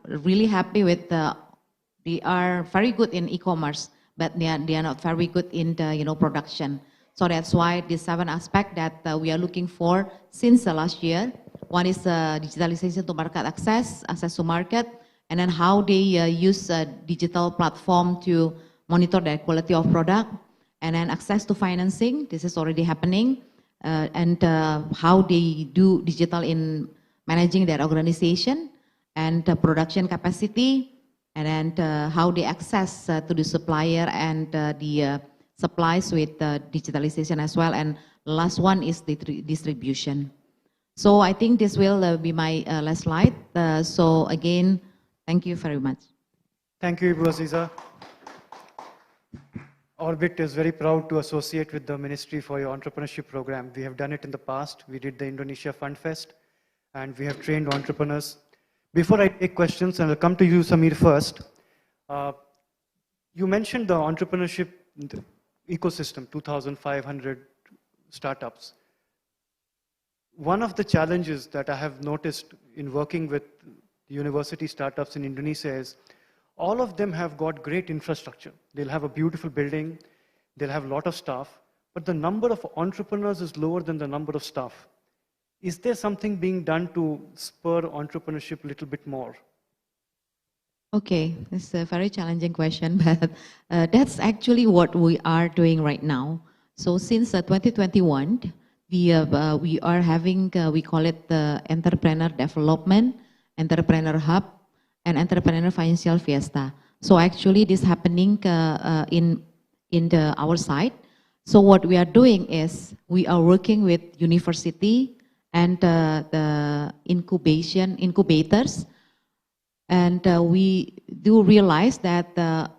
really happy with. They are very good in e-commerce, but they are not very good in the production. So that's why the 7 aspect that we are looking for since the last year. One is digitalization to market access to market, and then how they use a digital platform to monitor the quality of product, and then access to financing. This is already happening, and how they do digital in managing their organization and production capacity, and then how they access to the supplier and the supplies with digitalization as well. And last one is the distribution. So I think this will be my last slide. So again, thank you very much. Thank you, Ibu Azizah. Orbit is very proud to associate with the Ministry for your entrepreneurship program. We have done it in the past. We did the Indonesia Fund Fest, and we have trained entrepreneurs. Before I take questions, and I'll come to you, Samir, first. You mentioned the entrepreneurship ecosystem, 2,500 startups. One of the challenges that I have noticed in working with university startups in Indonesia is all of them have got great infrastructure. They'll have a beautiful building, they'll have a lot of staff, but the number of entrepreneurs is lower than the number of staff. Is there something being done to spur entrepreneurship a little bit more? Okay, it's a very challenging question, but that's actually what we are doing right now. So since 2021, we are having, we call it the Entrepreneur Development, Entrepreneur Hub, and Entrepreneur Financial Fiesta. So actually this happening in our side. So what we are doing is we are working with university and the incubators. And we do realize that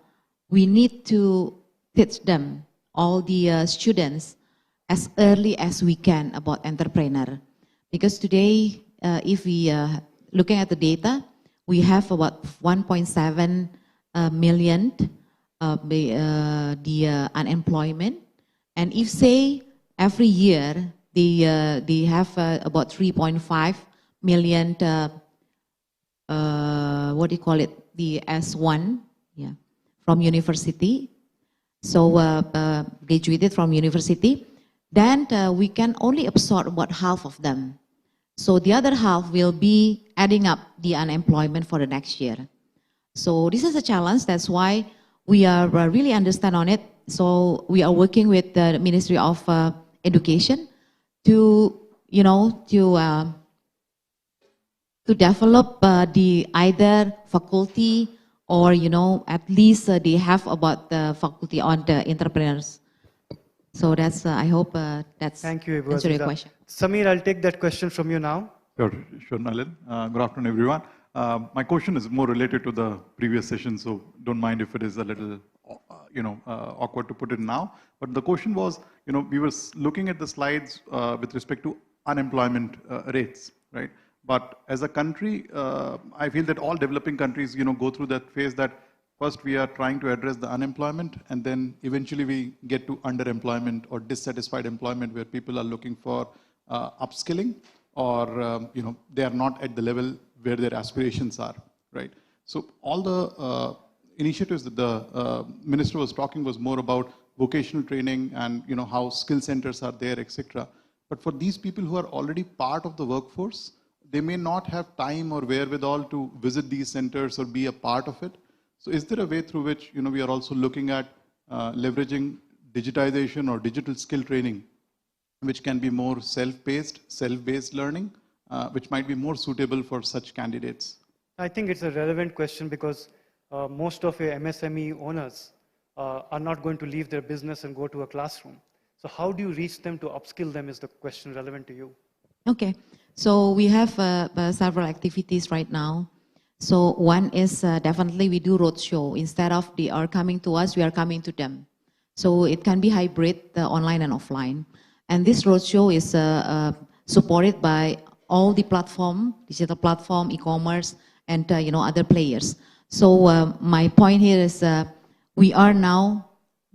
we need to teach them, all the students, as early as we can about entrepreneur. Because today, if we looking at the data, we have about 1.7 million the unemployment. And if say every year they have about 3.5 million what do you call it, the S1, yeah, from university. So graduated from university, then we can only absorb about half of them. So the other half will be adding up the unemployment for the next year. So this is a challenge. That's why we are really understand on it. So we are working with the Ministry of Education to, you know, to develop the either faculty or, you know, at least they have about the faculty on the entrepreneurs. So that's, I hope that's Thank you, answer your question. Samir, I'll take that question from you now. Sure, Nalin. Good afternoon, everyone. My question is more related to the previous session, so don't mind if it is a little, awkward to put it now. But the question was, we were looking at the slides with respect to unemployment rates, right? But as a country, I feel that all developing countries, go through that phase that first we are trying to address the unemployment, and then eventually we get to underemployment or dissatisfied employment, where people are looking for upskilling, or they are not at the level where their aspirations are, right? So all the initiatives that the minister was talking was more about vocational training and how skill centers are there, etc. But for these people who are already part of the workforce, they may not have time or wherewithal to visit these centers or be a part of it. So is there a way through which we are also looking at leveraging digitization or digital skill training, which can be more self-based learning, which might be more suitable for such candidates? I think it's a relevant question because most of your MSME owners are not going to leave their business and go to a classroom. So how do you reach them to upskill them is the question relevant to you. Okay, so we have several activities right now. So one is definitely we do roadshow. Instead of they are coming to us, we are coming to them. So it can be hybrid, online and offline. And this roadshow is supported by all the platform, digital platform, e-commerce, and other players. So my point here is we are now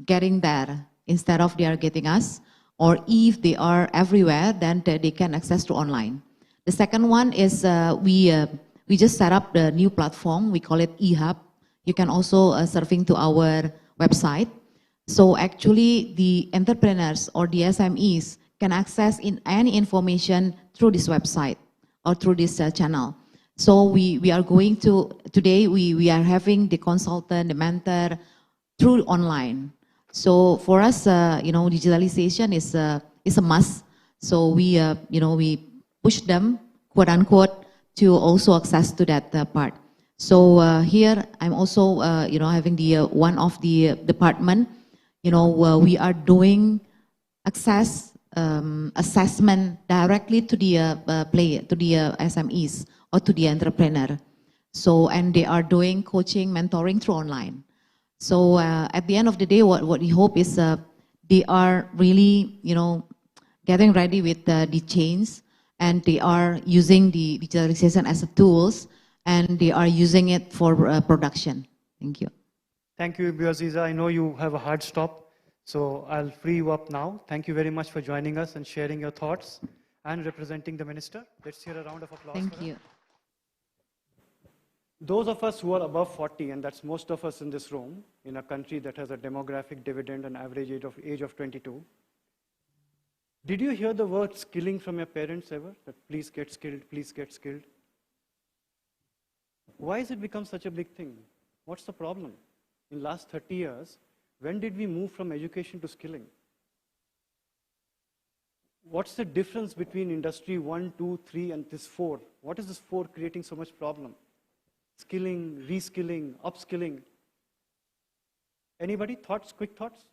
getting there instead of they are getting us, or if they are everywhere, then they can access to online. The second one is we just set up the new platform, we call it eHub. You can also surfing to our website. So actually the entrepreneurs or the SMEs can access in any information through this website or through this channel. So we are going to, today we are having the consultant, the mentor through online. So for us, digitalization is a must. So we push them, quote unquote, to also access to that part. So here I'm also, having the one of the department, we are doing access assessment directly to the player, to the SMEs or to the entrepreneur. So, and they are doing coaching, mentoring through online. So at the end of the day, what we hope is they are really, getting ready with the change, and they are using the digitalization as a tools, and they are using it for production. Thank you. Thank you, Ibu Azizah. I know you have a hard stop, so I'll free you up now. Thank you very much for joining us and sharing your thoughts and representing the minister. Let's hear a round of applause. Thank you. Those of us who are above 40, and that's most of us in this room, in a country that has a demographic dividend and average age of 22, did you hear the word skilling from your parents ever? That please get skilled, please get skilled. Why has it become such a big thing? What's the problem? In the last 30 years, when did we move from education to skilling? What's the difference between industry 1, 2, 3 and this 4? What is this 4 creating so much problem? Skilling, reskilling, upskilling. Anybody? Thoughts, quick thoughts?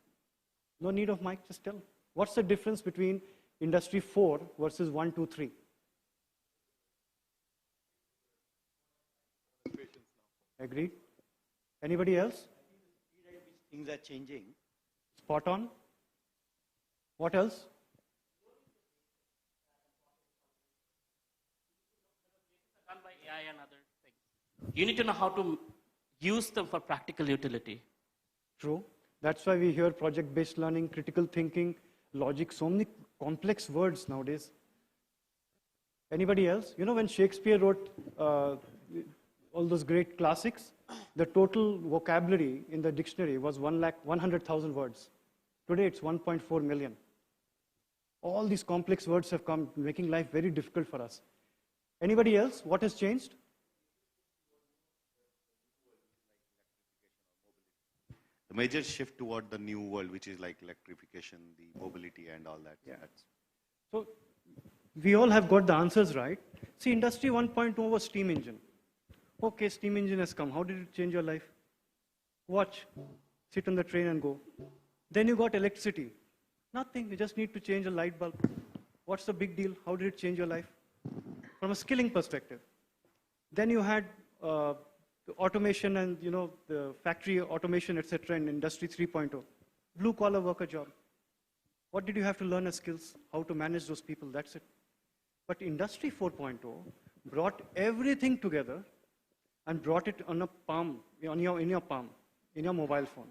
No need of mic, just tell. What's the difference between industry 4 versus 1, 2, 3? Agreed? Anybody else? Things are changing. Spot on. What else? Done by AI and other things. You need to know how to use them for practical utility. True. That's why we hear project-based learning, critical thinking, logic, so many complex words nowadays. Anybody else? You know, when Shakespeare wrote all those great classics, the total vocabulary in the dictionary was 100,000 words. Today it's 1.4 million. All these complex words have come, making life very difficult for us. Anybody else? What has changed? The major shift toward the new world, which is like electrification, the mobility and all that. Yeah. So we all have got the answers right. See, industry 1.0 was steam engine. Okay, steam engine has come. How did it change your life? Watch, sit on the train and go. Then you got electricity. Nothing, you just need to change a light bulb. What's the big deal? How did it change your life? From a skilling perspective. Then you had automation and the factory automation, etc. in industry 3.0. Blue collar worker job. What did you have to learn as skills? How to manage those people, that's it. But industry 4.0 brought everything together and brought it on a palm, in your palm, in your mobile phone.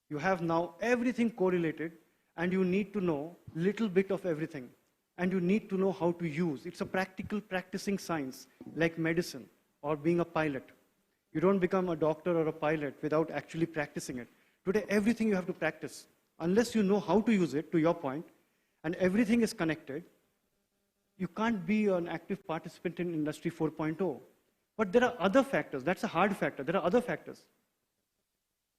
You have now everything correlated, and you need to know little bit of everything. And you need to know how to use. It's a practical practicing science, like medicine or being a pilot. You don't become a doctor or a pilot without actually practicing it. Today, everything you have to practice. Unless you know how to use it, to your point, and everything is connected, you can't be an active participant in industry 4.0. But there are other factors. That's a hard factor. There are other factors.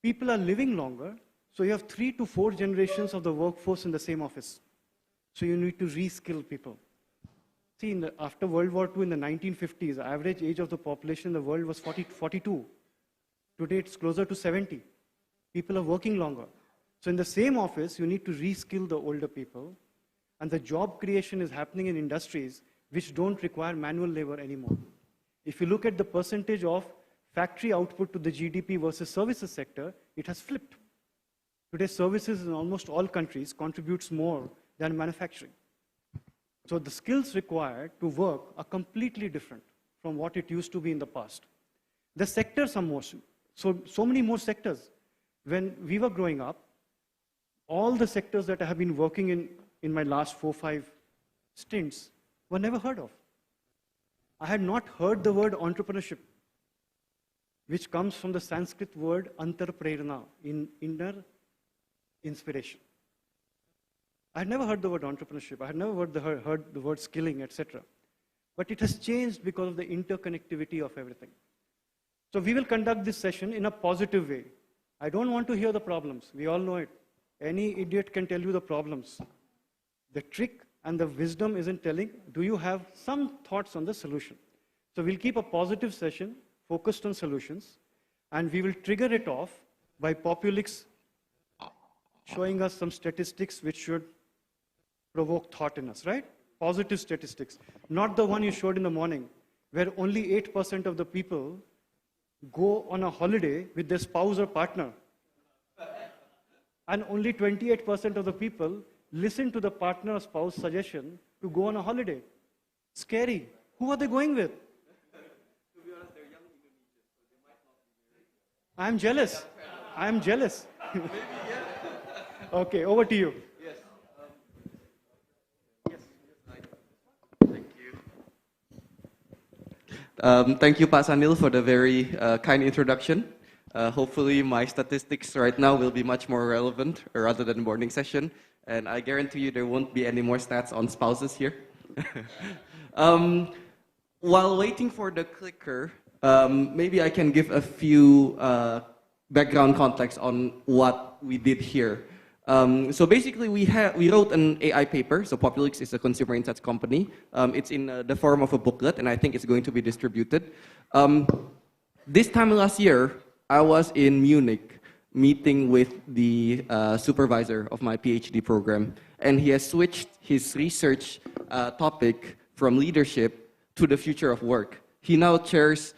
People are living longer, so you have 3 to 4 generations of the workforce in the same office. So you need to reskill people. See, after World War II in the 1950s, the average age of the population in the world was 42. Today it's closer to 70. People are working longer. So in the same office, you need to reskill the older people. And the job creation is happening in industries which don't require manual labor anymore. If you look at the percentage of factory output to the GDP versus services sector, it has flipped. Today, services in almost all countries contributes more than manufacturing. So the skills required to work are completely different from what it used to be in the past. The sectors are more, so many more sectors. When we were growing up, all the sectors that I have been working in my last 4-5 stints were never heard of. I had not heard the word entrepreneurship, which comes from the Sanskrit word antarprerna, in inner inspiration. I had never heard the word entrepreneurship. I had never heard the word skilling, etc. But it has changed because of the interconnectivity of everything. So we will conduct this session in a positive way. I don't want to hear the problems. We all know it. Any idiot can tell you the problems. The trick and the wisdom is in telling, do you have some thoughts on the solution? So we'll keep a positive session focused on solutions, and we will trigger it off by Populix showing us some statistics which should provoke thought in us, right? Positive statistics. Not the one you showed in the morning, where only 8% of the people go on a holiday with their spouse or partner. And only 28% of the people listen to the partner or spouse suggestion to go on a holiday. Scary. Who are they going with? To be honest, they're young Indonesians, so they might not be married. I'm jealous. I'm jealous. Maybe, yeah. Okay, over to you. Yes. Thank you. Thank you, Pak Sanil, for the very kind introduction. Hopefully my statistics right now will be much more relevant rather than morning session. And I guarantee you there won't be any more stats on spouses here. While waiting for the clicker, maybe I can give a few background context on what we did here. So basically we wrote an AI paper. So Populix is a consumer insights company. It's in the form of a booklet, and I think it's going to be distributed. This time last year, I was in Munich meeting with the supervisor of my PhD program, and he has switched his research topic from leadership to the future of work. He now chairs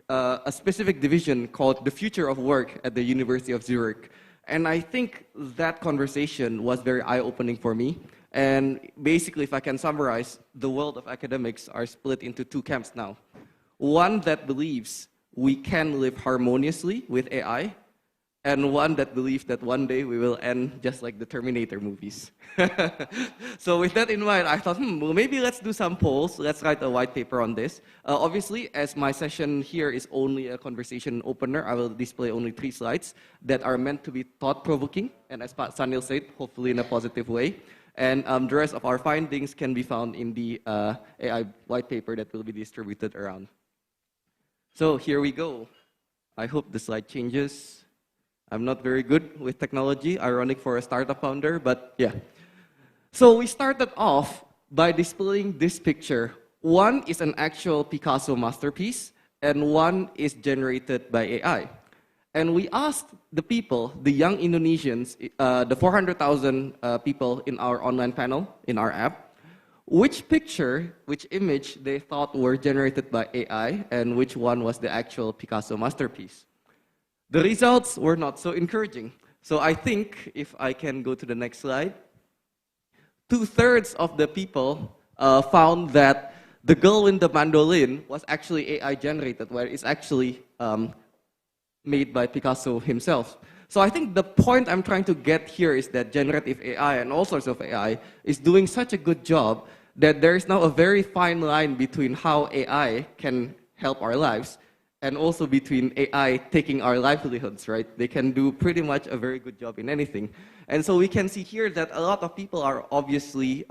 a specific division called the Future of Work at the University of Zurich. And I think that conversation was very eye-opening for me. And basically, if I can summarize, the world of academics are split into two camps now. One that believes we can live harmoniously with AI, and one that believes that one day we will end just like the Terminator movies. So with that in mind, I thought, well, maybe let's do some polls. Let's write a white paper on this. Obviously, as my session here is only a conversation opener, I will display only 3 slides that are meant to be thought-provoking, and as Pak Sanil said, hopefully in a positive way. And the rest of our findings can be found in the AI white paper that will be distributed around. So here we go. I hope the slide changes. I'm not very good with technology, ironic for a startup founder, but yeah. So we started off by displaying this picture. One is an actual Picasso masterpiece, and one is generated by AI. And we asked the people, the young Indonesians, the 400,000 people in our online panel, in our app, which picture, which image they thought were generated by AI, and which one was the actual Picasso masterpiece. The results were not so encouraging. So I think, if I can go to the next slide, 2/3 of the people found that the girl in the mandolin was actually AI generated, where it's actually made by Picasso himself. So I think the point I'm trying to get here is that generative AI and all sorts of AI is doing such a good job that there is now a very fine line between how AI can help our lives and also between AI taking our livelihoods, right? They can do pretty much a very good job in anything. And so we can see here that a lot of people are obviously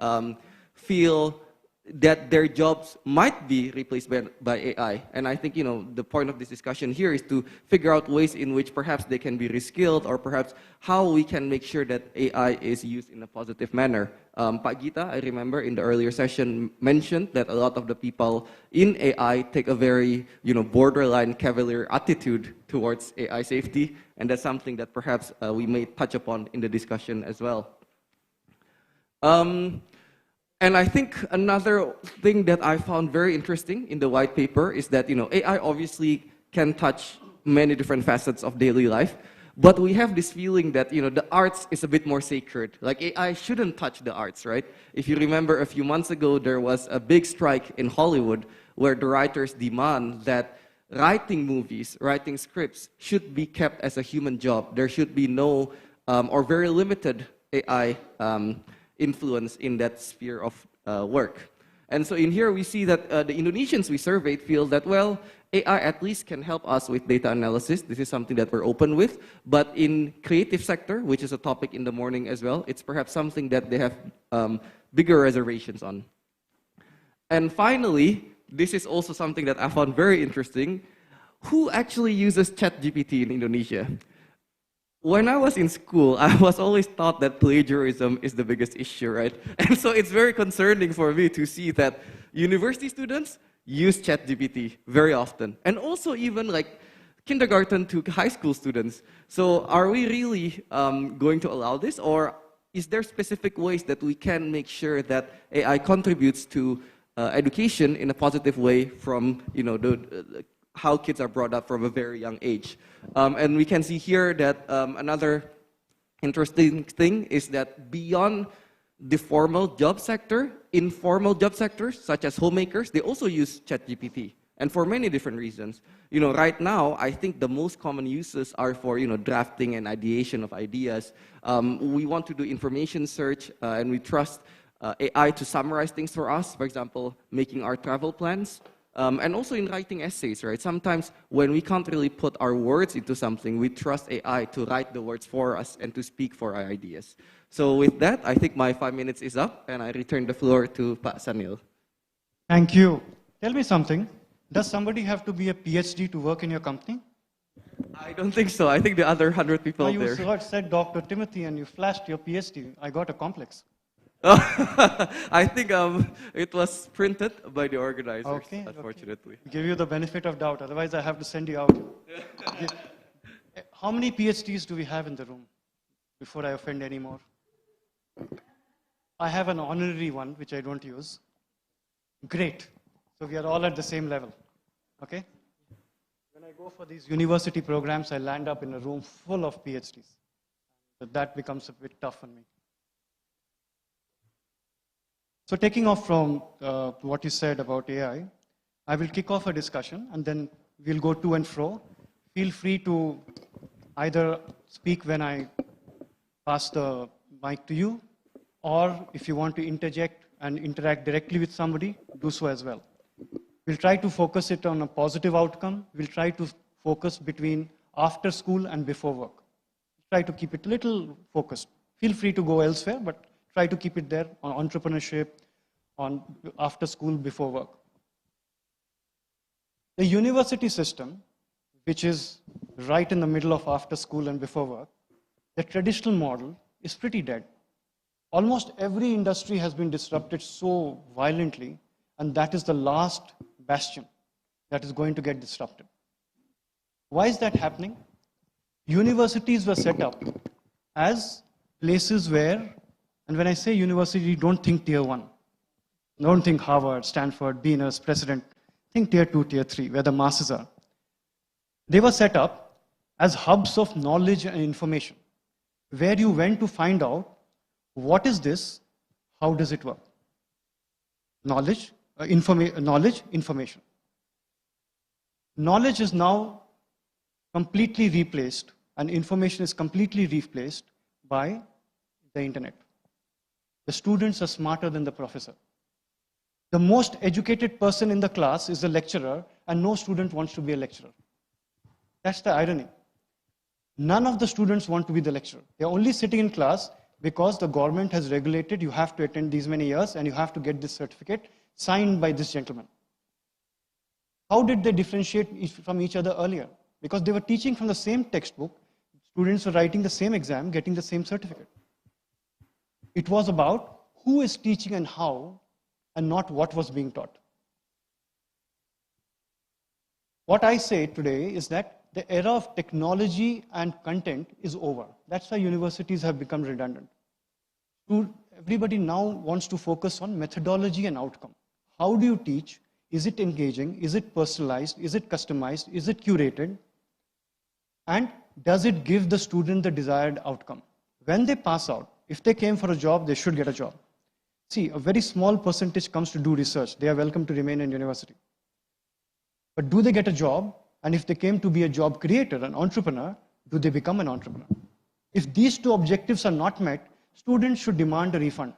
feel that their jobs might be replaced by AI. And I think, the point of this discussion here is to figure out ways in which perhaps they can be reskilled, or perhaps how we can make sure that AI is used in a positive manner. Pak Gita, I remember in the earlier session, mentioned that a lot of the people in AI take a very, borderline cavalier attitude towards AI safety, and that's something that perhaps we may touch upon in the discussion as well. And I think another thing that I found very interesting in the white paper is that, AI obviously can touch many different facets of daily life, But we have this feeling that, you know, the arts is a bit more sacred. Like AI shouldn't touch the arts, right? If you remember a few months ago, there was a big strike in Hollywood where the writers demand that writing movies, writing scripts should be kept as a human job. There should be no or very limited AI influence in that sphere of work. And so in here we see that the Indonesians we surveyed feel that, well, AI at least can help us with data analysis. This is something that we're open with. But in creative sector, which is a topic in the morning as well, it's perhaps something that they have bigger reservations on. And finally, this is also something that I found very interesting. Who actually uses ChatGPT in Indonesia? When I was in school, I was always taught that plagiarism is the biggest issue, right? And so it's very concerning for me to see that university students use ChatGPT very often. And also even like kindergarten to high school students. So are we really going to allow this? Or is there specific ways that we can make sure that AI contributes to education in a positive way from, you know, how kids are brought up from a very young age? And we can see here that another interesting thing is that beyond the formal job sector, informal job sectors, such as homemakers, they also use ChatGPT, and for many different reasons. You know, right now, I think the most common uses are for, you know, drafting and ideation of ideas. We want to do information search, and we trust AI to summarize things for us, for example, making our travel plans. And also in writing essays, right? Sometimes when we can't really put our words into something, we trust AI to write the words for us and to speak for our ideas. So with that, I think my 5 minutes is up, and I return the floor to Pak Sanil. Thank you. Tell me something. Does somebody have to be a PhD to work in your company? I don't think so. I think the other 100 people there. You said Dr. Timothy and you flashed your PhD. I got a complex. I think it was printed by the organizers, unfortunately. Okay. Give you the benefit of doubt, otherwise I have to send you out. How many PhDs do we have in the room, before I offend any more? I have an honorary one, which I don't use. Great. So we are all at the same level, okay? When I go for these university programs, I land up in a room full of PhDs. But that becomes a bit tough on me. So taking off from what you said about AI, I will kick off a discussion and then we'll go to and fro. Feel free to either speak when I pass the mic to you, or if you want to interject and interact directly with somebody, do so as well. We'll try to focus it on a positive outcome. We'll try to focus between after school and before work. Try to keep it a little focused. Feel free to go elsewhere, but try to keep it there on entrepreneurship, on after school, before work. The university system, which is right in the middle of after school and before work, the traditional model is pretty dead. Almost every industry has been disrupted so violently, and that is the last bastion that is going to get disrupted. Why is that happening? Universities were set up as places where, and when I say university, don't think tier 1. Don't think Harvard, Stanford, Beaners, President. Think tier 2, tier 3, where the masses are. They were set up as hubs of knowledge and information, where you went to find out what is this, how does it work. Knowledge, information. Knowledge is now completely replaced, and information is completely replaced by the internet. The students are smarter than the professor. The most educated person in the class is the lecturer, and no student wants to be a lecturer. That's the irony. None of the students want to be the lecturer. They're only sitting in class because the government has regulated you have to attend these many years and you have to get this certificate signed by this gentleman. How did they differentiate from each other earlier? Because they were teaching from the same textbook, students were writing the same exam, getting the same certificate. It was about who is teaching and how, and not what was being taught. What I say today is that the era of technology and content is over. That's why universities have become redundant. Everybody now wants to focus on methodology and outcome. How do you teach? Is it engaging? Is it personalized? Is it customized? Is it curated? And does it give the student the desired outcome? When they pass out, if they came for a job, they should get a job. See, a very small percentage comes to do research. They are welcome to remain in university. But do they get a job? And if they came to be a job creator, an entrepreneur, do they become an entrepreneur? If these two objectives are not met, students should demand a refund.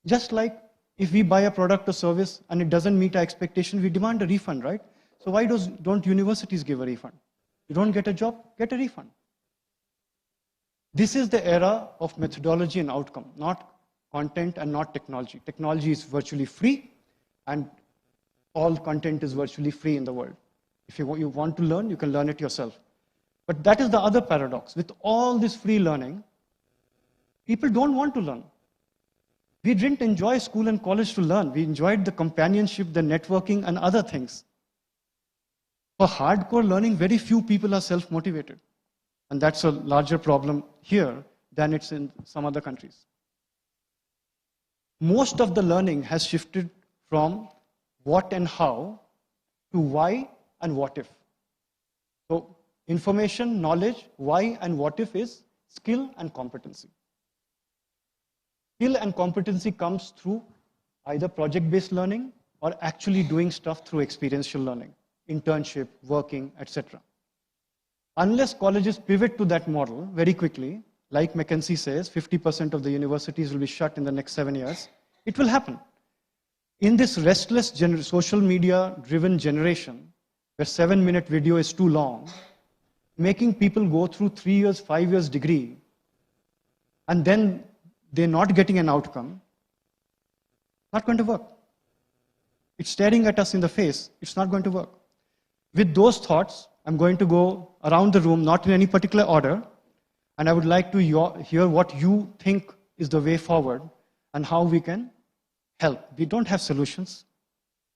Just like if we buy a product or service and it doesn't meet our expectation, we demand a refund, right? So why don't universities give a refund? You don't get a job, get a refund. This is the era of methodology and outcome, not content and not technology. Technology is virtually free, and all content is virtually free in the world. If you want to learn, you can learn it yourself. But that is the other paradox. With all this free learning, people don't want to learn. We didn't enjoy school and college to learn. We enjoyed the companionship, the networking, and other things. For hardcore learning, very few people are self-motivated. And that's a larger problem here than it's in some other countries. Most of the learning has shifted from what and how to why and what if. So information, knowledge, why and what if is skill and competency. Skill and competency comes through either project-based learning or actually doing stuff through experiential learning, internship, working, etc. Unless colleges pivot to that model very quickly, like McKinsey says, 50% of the universities will be shut in the next 7 years, it will happen. In this restless social media-driven generation, where 7-minute video is too long, making people go through 3 years, 5 years degree, and then they're not getting an outcome, not going to work. It's staring at us in the face. It's not going to work. With those thoughts, I'm going to go around the room, not in any particular order, and I would like to hear what you think is the way forward and how we can help. We don't have solutions,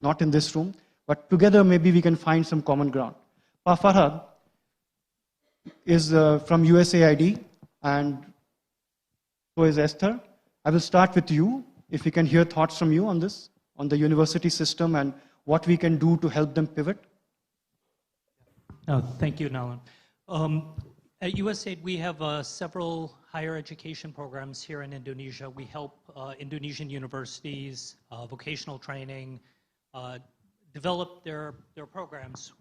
not in this room, but together maybe we can find some common ground. Farhad is from USAID, and so is Esther. I will start with you, if we can hear thoughts from you on this, on the university system and what we can do to help them pivot. Thank you, Nalan. At USAID, we have several higher education programs here in Indonesia. We help Indonesian universities, vocational training, develop their programs,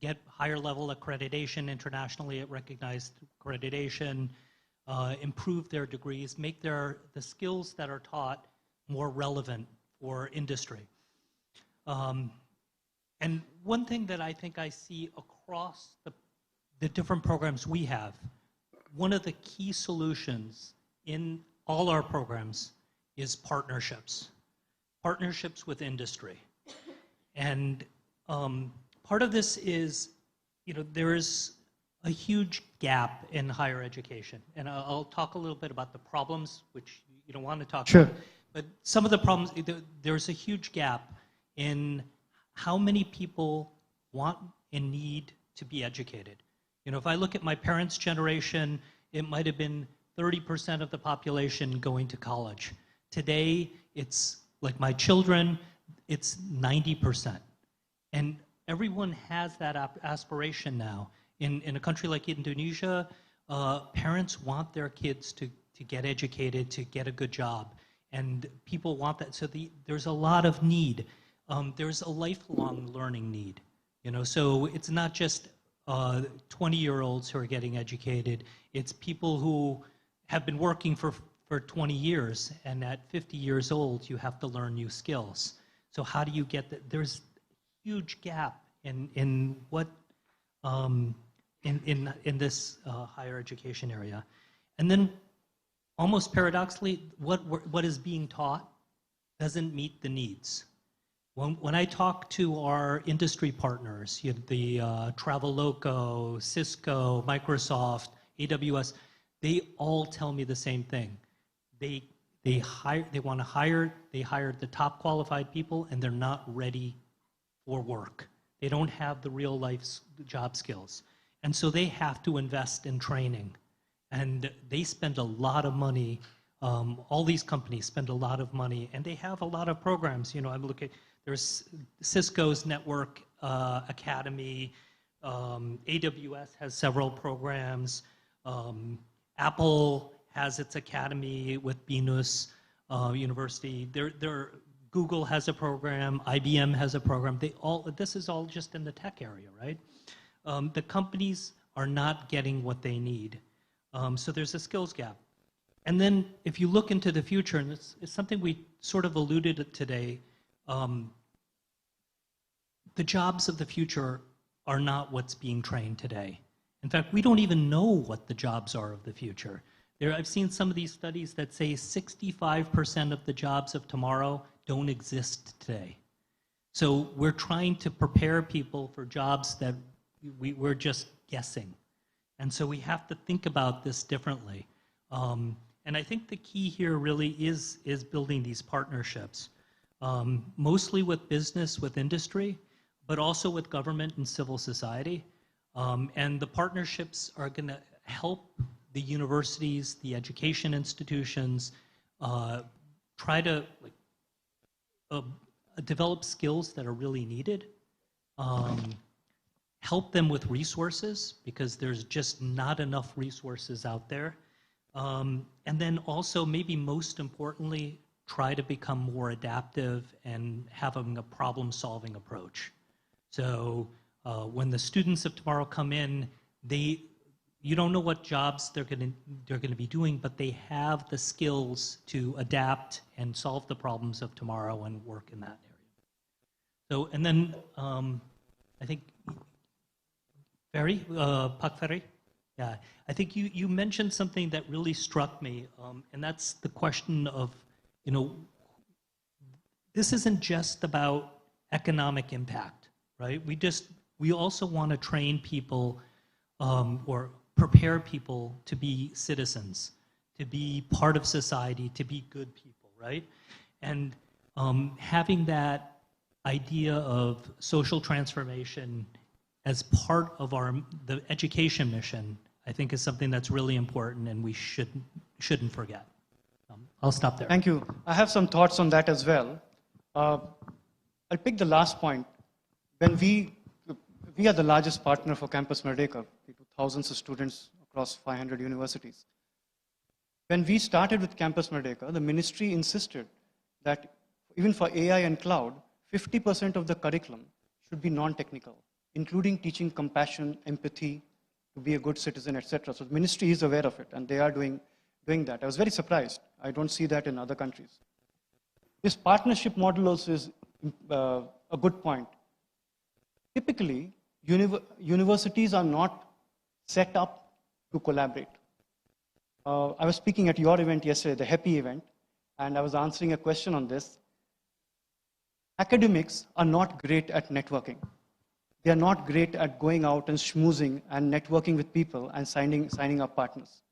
get higher level accreditation, internationally recognized accreditation, improve their degrees, make the skills that are taught more relevant for industry. And one thing that I think I see across the different programs we have, one of the key solutions in all our programs is partnerships. Partnerships with industry. And part of this is, there is a huge gap in higher education. And I'll talk a little bit about the problems, which you don't want to talk about. But some of the problems, there's a huge gap in how many people want and need to be educated. If I look at my parents' generation, it might have been 30% of the population going to college. Today, it's like my children, it's 90%. And everyone has that aspiration now. In a country like Indonesia, parents want their kids to get educated, to get a good job. And people want that. So there's a lot of need. There's a lifelong learning need. So it's not just 20-year-olds who are getting educated. It's people who have been working for 20 years, and at 50 years old, you have to learn new skills. So how do you get that? There's a huge gap in what in this higher education area. And then, almost paradoxically, what is being taught doesn't meet the needs. When I talk to our industry partners, the Traveloka, Cisco, Microsoft, AWS, they all tell me the same thing. They want to hire, they hired the top qualified people, and they're not ready for work. They don't have the real life job skills. And so they have to invest in training. And they spend a lot of money. All these companies spend a lot of money, and they have a lot of programs. I'm looking, there's Cisco's Network Academy, AWS has several programs. Apple has its academy with Binus University. Google has a program. IBM has a program. This is all just in the tech area, right? The companies are not getting what they need. So there's a skills gap. And then if you look into the future, and it's something we sort of alluded to today, the jobs of the future are not what's being trained today. In fact, we don't even know what the jobs are of the future. I've seen some of these studies that say 65% of the jobs of tomorrow don't exist today. So we're trying to prepare people for jobs that we're just guessing. And so we have to think about this differently. And I think the key here really is building these partnerships, mostly with business, with industry, but also with government and civil society. And the partnerships are going to help the universities, the education institutions, try to develop skills that are really needed, help them with resources, because there's just not enough resources out there. And then also, maybe most importantly, try to become more adaptive and having a problem-solving approach. So when the students of tomorrow come in, you don't know what jobs they're going to be doing, but they have the skills to adapt and solve the problems of tomorrow and work in that area. So, and then I think Pak Ferry, yeah, I think you mentioned something that really struck me, and that's the question of, this isn't just about economic impact, right? We also want to train people or prepare people to be citizens, to be part of society, to be good people, right? And having that idea of social transformation as part of the education mission, I think is something that's really important and we shouldn't forget. I'll stop there. Thank you. I have some thoughts on that as well. I'll pick the last point. When we are the largest partner for Campus Merdeka. We do thousands of students across 500 universities. When we started with Campus Merdeka, the ministry insisted that even for AI and cloud, 50% of the curriculum should be non-technical, including teaching compassion, empathy, to be a good citizen, etc. So the ministry is aware of it, and they are doing that. I was very surprised. I don't see that in other countries. This partnership model also is a good point. Typically, universities are not set up to collaborate. I was speaking at your event yesterday, the Happy event, and I was answering a question on this. Academics are not great at networking. They are not great at going out and schmoozing and networking with people and signing up partners.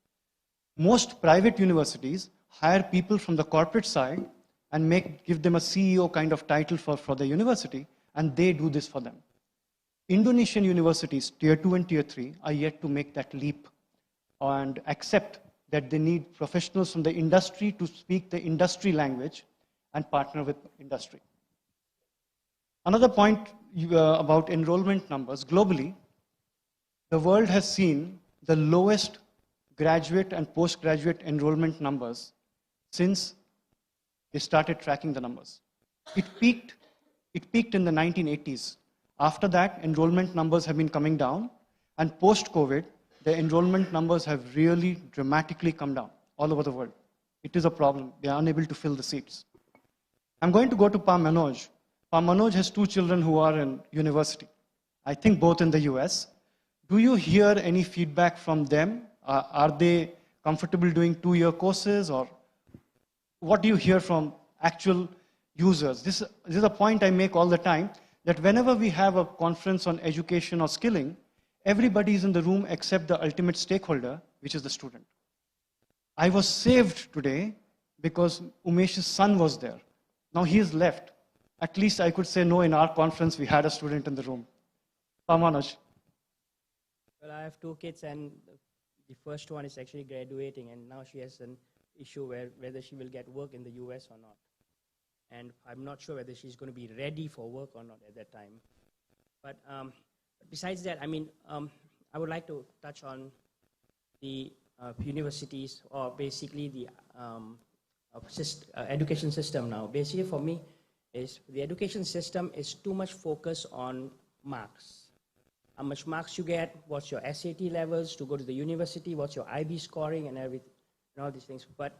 Most private universities hire people from the corporate side and give them a CEO kind of title for the university, and they do this for them. Indonesian universities, tier 2 and tier 3, are yet to make that leap and accept that they need professionals from the industry to speak the industry language and partner with industry. Another point about enrollment numbers, globally, the world has seen the lowest graduate and postgraduate enrollment numbers since they started tracking the numbers. It peaked in the 1980s. After that, enrollment numbers have been coming down, and post-COVID, the enrollment numbers have really dramatically come down all over the world. It is a problem. They are unable to fill the seats. I'm going to go to Pa Manoj. Pa Manoj has 2 children who are in university, I think both in the US. Do you hear any feedback from them? Are they comfortable doing 2-year courses, or what do you hear from actual users? This is a point I make all the time, that whenever we have a conference on education or skilling, everybody is in the room except the ultimate stakeholder, which is the student. I was saved today because Umesh's son was there. Now he is left. At least I could say no, in our conference we had a student in the room. Manoj. Well, I have 2 kids, and the first one is actually graduating, and now she has an issue whether she will get work in the US or not. And I'm not sure whether she's going to be ready for work or not at that time. But Besides that, I mean, I would like to touch on the universities, or basically the education system now. Basically for me, is the education system is too much focused on marks. How much marks you get, what's your SAT levels to go to the university, what's your IB scoring and everything, and all these things. But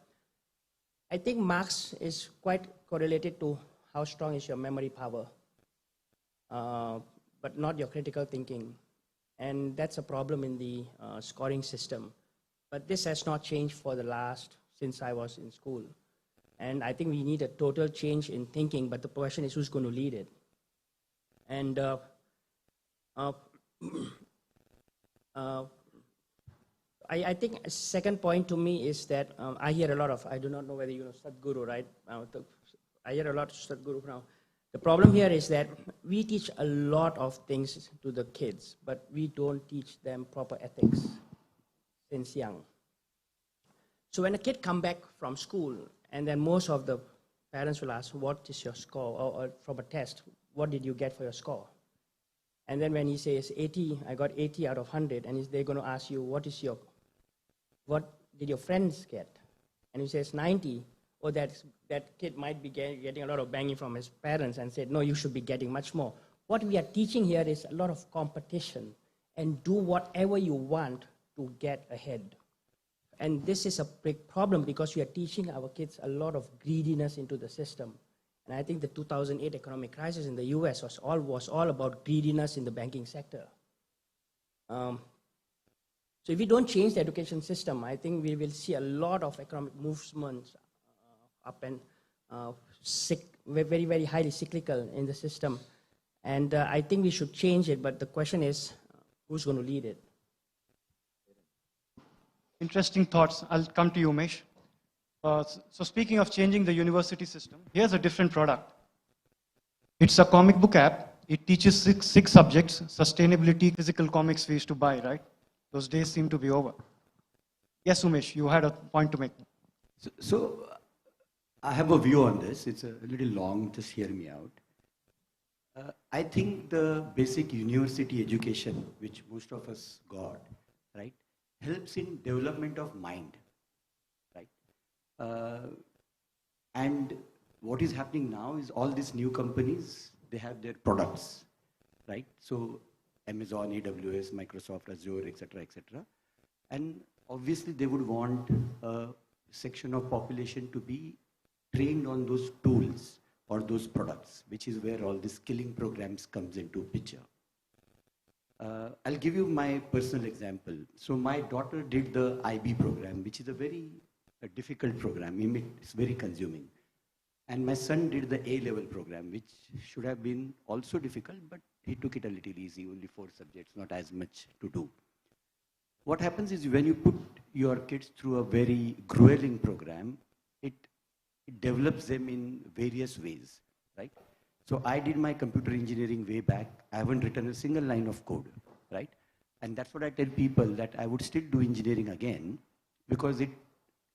I think marks is quite correlated to how strong is your memory power, but not your critical thinking. And that's a problem in the scoring system. But this has not changed for the last, since I was in school. And I think we need a total change in thinking, but the question is who's going to lead it. And I think a second point to me is that I hear a lot of, I do not know whether you know Sadhguru, right? I hear a lot of Sadhguru now. The problem here is that we teach a lot of things to the kids, but we don't teach them proper ethics since young. So when a kid come back from school, and then most of the parents will ask, what is your score? Or from a test, what did you get for your score? And then when he says 80, I got 80 out of 100, and they're going to ask you, what did your friends get? And he says 90, or that kid might be getting a lot of banging from his parents and said, no, you should be getting much more. What we are teaching here is a lot of competition, and do whatever you want to get ahead. And this is a big problem because we are teaching our kids a lot of greediness into the system. And I think the 2008 economic crisis in the US was all about greediness in the banking sector. So if we don't change the education system, I think we will see a lot of economic movements up and very, very highly cyclical in the system. And I think we should change it, but the question is, who's going to lead it? Interesting thoughts. I'll come to you, Umesh. So speaking of changing the university system, here's a different product. It's a comic book app. It teaches six subjects: sustainability, physical comics we used to buy, right? Those days seem to be over. Yes, Umesh, you had a point to make. So I have a view on this. It's a little long, just hear me out. I think the basic university education, which most of us got, right, helps in development of mind, right? And what is happening now is all these new companies, they have their products, right? So Amazon, AWS, Microsoft, Azure, etc., etc. And obviously they would want a section of population to be trained on those tools or those products, which is where all the skilling programs comes into picture. I'll give you my personal example. So my daughter did the IB program, which is a very difficult program. It's very consuming. And my son did the A-level program, which should have been also difficult, but he took it a little easy, only 4 subjects, not as much to do. What happens is when you put your kids through a very grueling program, it develops them in various ways, right? So I did my computer engineering way back. I haven't written a single line of code, right? And that's what I tell people, that I would still do engineering again, because it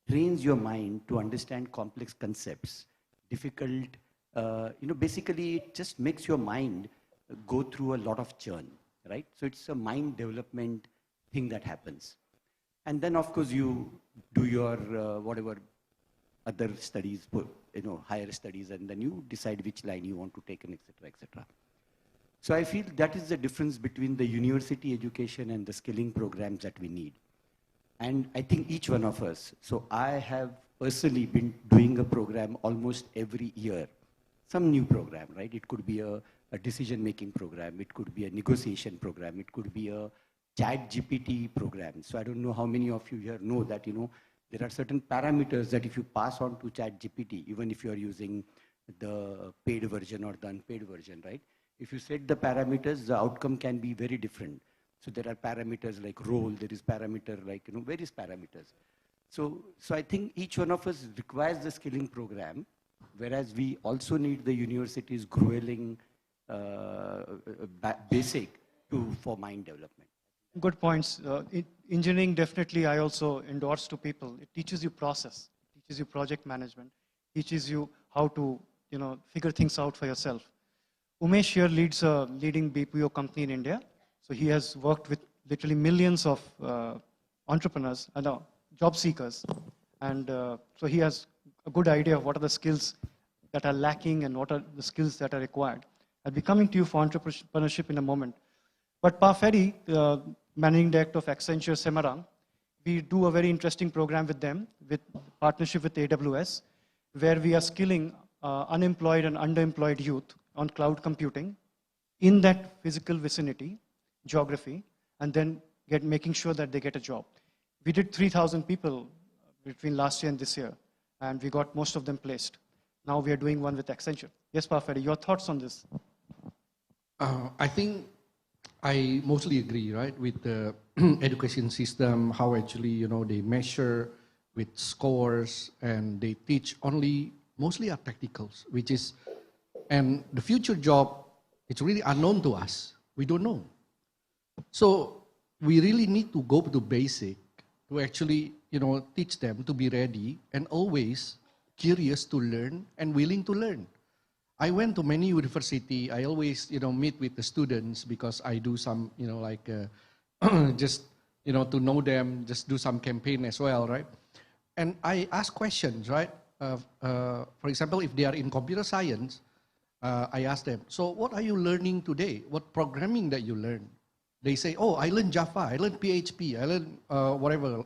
trains your mind to understand complex concepts, difficult, basically it just makes your mind go through a lot of churn, right? So it's a mind development thing that happens. And then of course you do your whatever other studies, higher studies, and then you decide which line you want to take, and etc., etc. So I feel that is the difference between the university education and the skilling programs that we need. And I think each one of us, so I have personally been doing a program almost every year, some new program, right? It could be a decision-making program, it could be a negotiation program, it could be a ChatGPT program. So I don't know how many of you here know that, there are certain parameters that if you pass on to ChatGPT, even if you are using the paid version or the unpaid version, right? If you set the parameters, the outcome can be very different. So there are parameters like role, there is parameter like, various parameters. So I think each one of us requires the skilling program, whereas we also need the university's grueling basic for mind development. Good points. Engineering, definitely, I also endorse to people. It teaches you process, it teaches you project management, teaches you how to, figure things out for yourself. Umesh here leads a leading BPO company in India. So he has worked with literally millions of entrepreneurs, job seekers. And so he has a good idea of what are the skills that are lacking and what are the skills that are required. I'll be coming to you for entrepreneurship in a moment. But Pa Ferry, Managing Director of Accenture Semarang, we do a very interesting program with them, with partnership with AWS, where we are skilling unemployed and underemployed youth on cloud computing in that physical vicinity, geography, and then making sure that they get a job. We did 3,000 people between last year and this year, and we got most of them placed. Now we are doing one with Accenture. Yes, Pa Ferry, your thoughts on this? I think I mostly agree, right, with the education system, how actually, they measure with scores and they teach only, mostly are technicals, which is, and the future job, it's really unknown to us. We don't know. So we really need to go to basic to actually, teach them to be ready and always curious to learn and willing to learn. I went to many university. I always, meet with the students because I do some, just, to know them, just do some campaign as well, right? And I ask questions, right? For example, if they are in computer science, I ask them, so what are you learning today? What programming that you learn? They say, oh, I learned Java, I learned PHP, I learned whatever,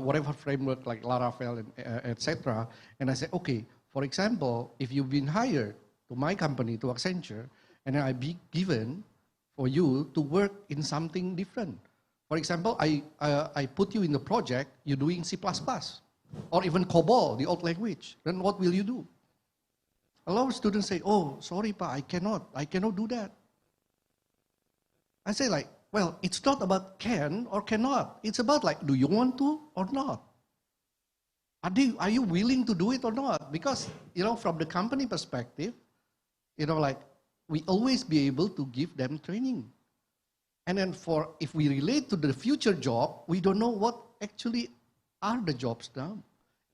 whatever framework like Laravel, etc. And I say, okay, for example, if you've been hired to my company, to Accenture, and I be given for you to work in something different. For example, I put you in the project, you're doing C++, or even COBOL, the old language. Then what will you do? A lot of students say, oh, sorry, Pa, I cannot do that. I say like, well, it's not about can or cannot. It's about like, do you want to or not? Are you willing to do it or not? Because, from the company perspective, like we always be able to give them training. And then if we relate to the future job, we don't know what actually are the jobs now.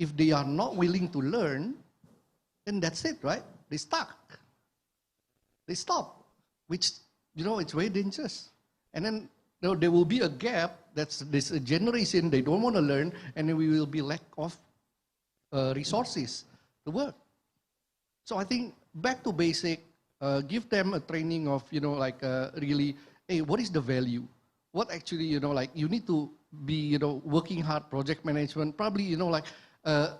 If they are not willing to learn, then that's it, right? They stuck. They stop, which, it's very dangerous. And then there will be a gap, that's this generation, they don't want to learn, and then we will be lack of resources to work. So I think back to basic, give them a training of, really, hey, what is the value? What actually, you need to be, working hard, project management, probably,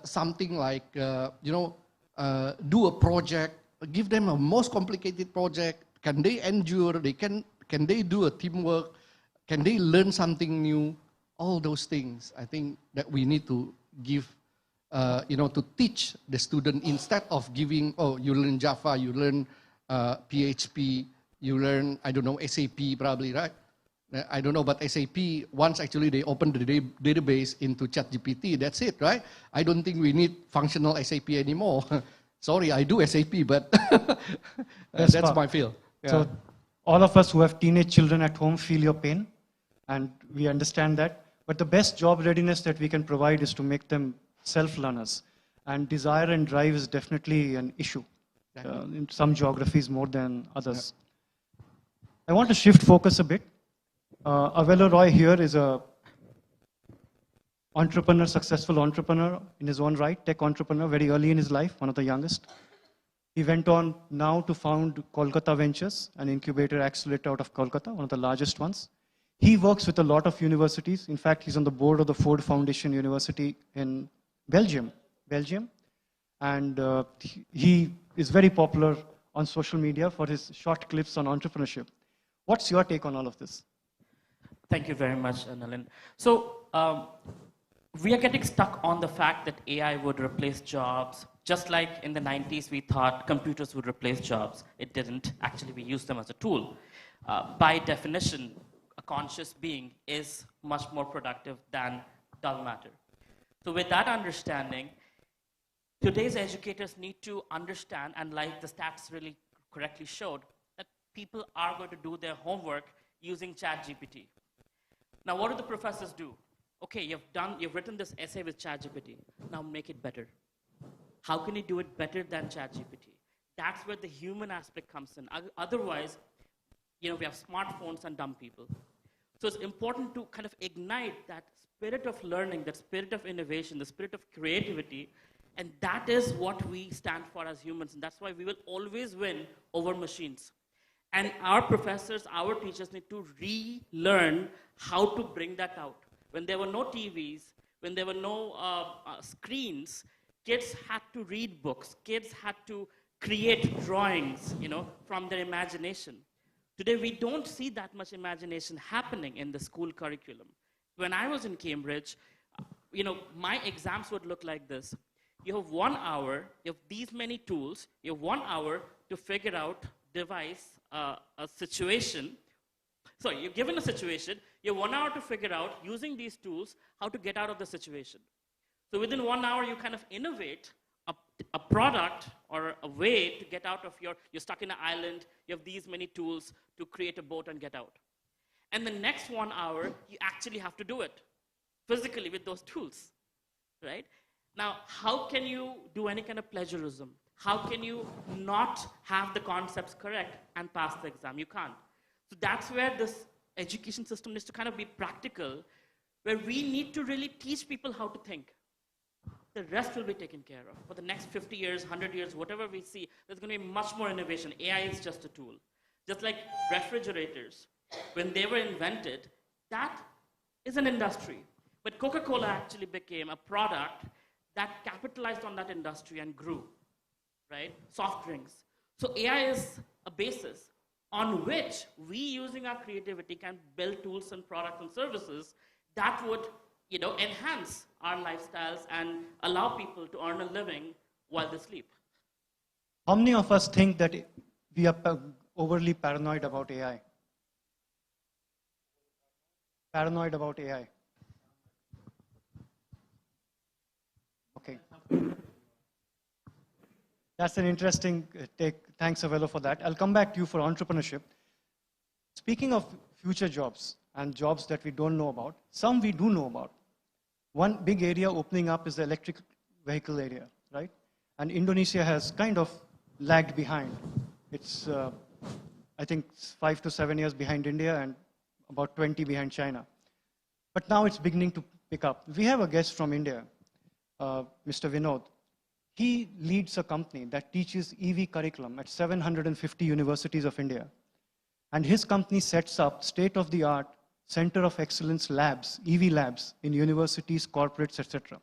something like, do a project, give them a most complicated project. Can they endure? Can they do a teamwork? Can they learn something new? All those things, I think that we need to give, to teach the student instead of giving, oh, you learn Java, you learn PHP, you learn, I don't know, SAP probably, right? I don't know, but SAP, once actually they open the database into ChatGPT, that's it, right? I don't think we need functional SAP anymore. Sorry, I do SAP, but that's my field. Yeah. So all of us who have teenage children at home feel your pain, and we understand that. But the best job readiness that we can provide is to make them self-learners. And desire and drive is definitely an issue in some geographies more than others. Yeah. I want to shift focus a bit. Avelo Roy here is a entrepreneur, successful entrepreneur in his own right, tech entrepreneur, very early in his life, one of the youngest. He went on now to found Kolkata Ventures, an incubator accelerator out of Kolkata, one of the largest ones. He works with a lot of universities. In fact, he's on the board of the Ford Foundation University in Belgium. And he is very popular on social media for his short clips on entrepreneurship. What's your take on all of this? Thank you very much, Nalin. So we are getting stuck on the fact that AI would replace jobs. Just like in the 90s, we thought computers would replace jobs. It didn't. Actually, we used them as a tool. By definition, a conscious being is much more productive than dull matter. So with that understanding, today's educators need to understand, and like the stats really correctly showed, that people are going to do their homework using ChatGPT. Now, what do the professors do? Okay, you've written this essay with ChatGPT. Now make it better. How can you do it better than ChatGPT? That's where the human aspect comes in. Otherwise, we have smartphones and dumb people. So it's important to kind of ignite that spirit of learning, that spirit of innovation, the spirit of creativity, and that is what we stand for as humans, and that's why we will always win over machines. And our professors, our teachers need to relearn how to bring that out. When there were no TVs, when there were no screens, kids had to read books. Kids had to create drawings, from their imagination. Today, we don't see that much imagination happening in the school curriculum. When I was in Cambridge, my exams would look like this. You have 1 hour, you have these many tools, you have 1 hour to figure out, devise a situation. So you're given a situation, you have 1 hour to figure out, using these tools, how to get out of the situation. So within 1 hour, you kind of innovate a product or a way to get out of you're stuck in an island, you have these many tools to create a boat and get out. And the next 1 hour, you actually have to do it physically with those tools, right? Now, how can you do any kind of plagiarism? How can you not have the concepts correct and pass the exam? You can't. So that's where this education system needs to kind of be practical, where we need to really teach people how to think. The rest will be taken care of. For the next 50 years, 100 years, whatever we see, there's going to be much more innovation. AI is just a tool. Just like refrigerators, when they were invented, that is an industry. But Coca-Cola actually became a product that capitalized on that industry and grew, right? Soft drinks. So AI is a basis on which we, using our creativity, can build tools and products and services that would, enhance our lifestyles and allow people to earn a living while they sleep. How many of us think that we are overly paranoid about AI? Paranoid about AI. Okay. That's an interesting take. Thanks, Avelo, for that. I'll come back to you for entrepreneurship. Speaking of future jobs and jobs that we don't know about, some we do know about. One big area opening up is the electric vehicle area, right? And Indonesia has kind of lagged behind. It's, I think, 5 to 7 years behind India and about 20 behind China. But now it's beginning to pick up. We have a guest from India, Mr. Vinod. He leads a company that teaches EV curriculum at 750 universities of India. And his company sets up state-of-the-art Center of Excellence labs, EV labs, in universities, corporates, etc.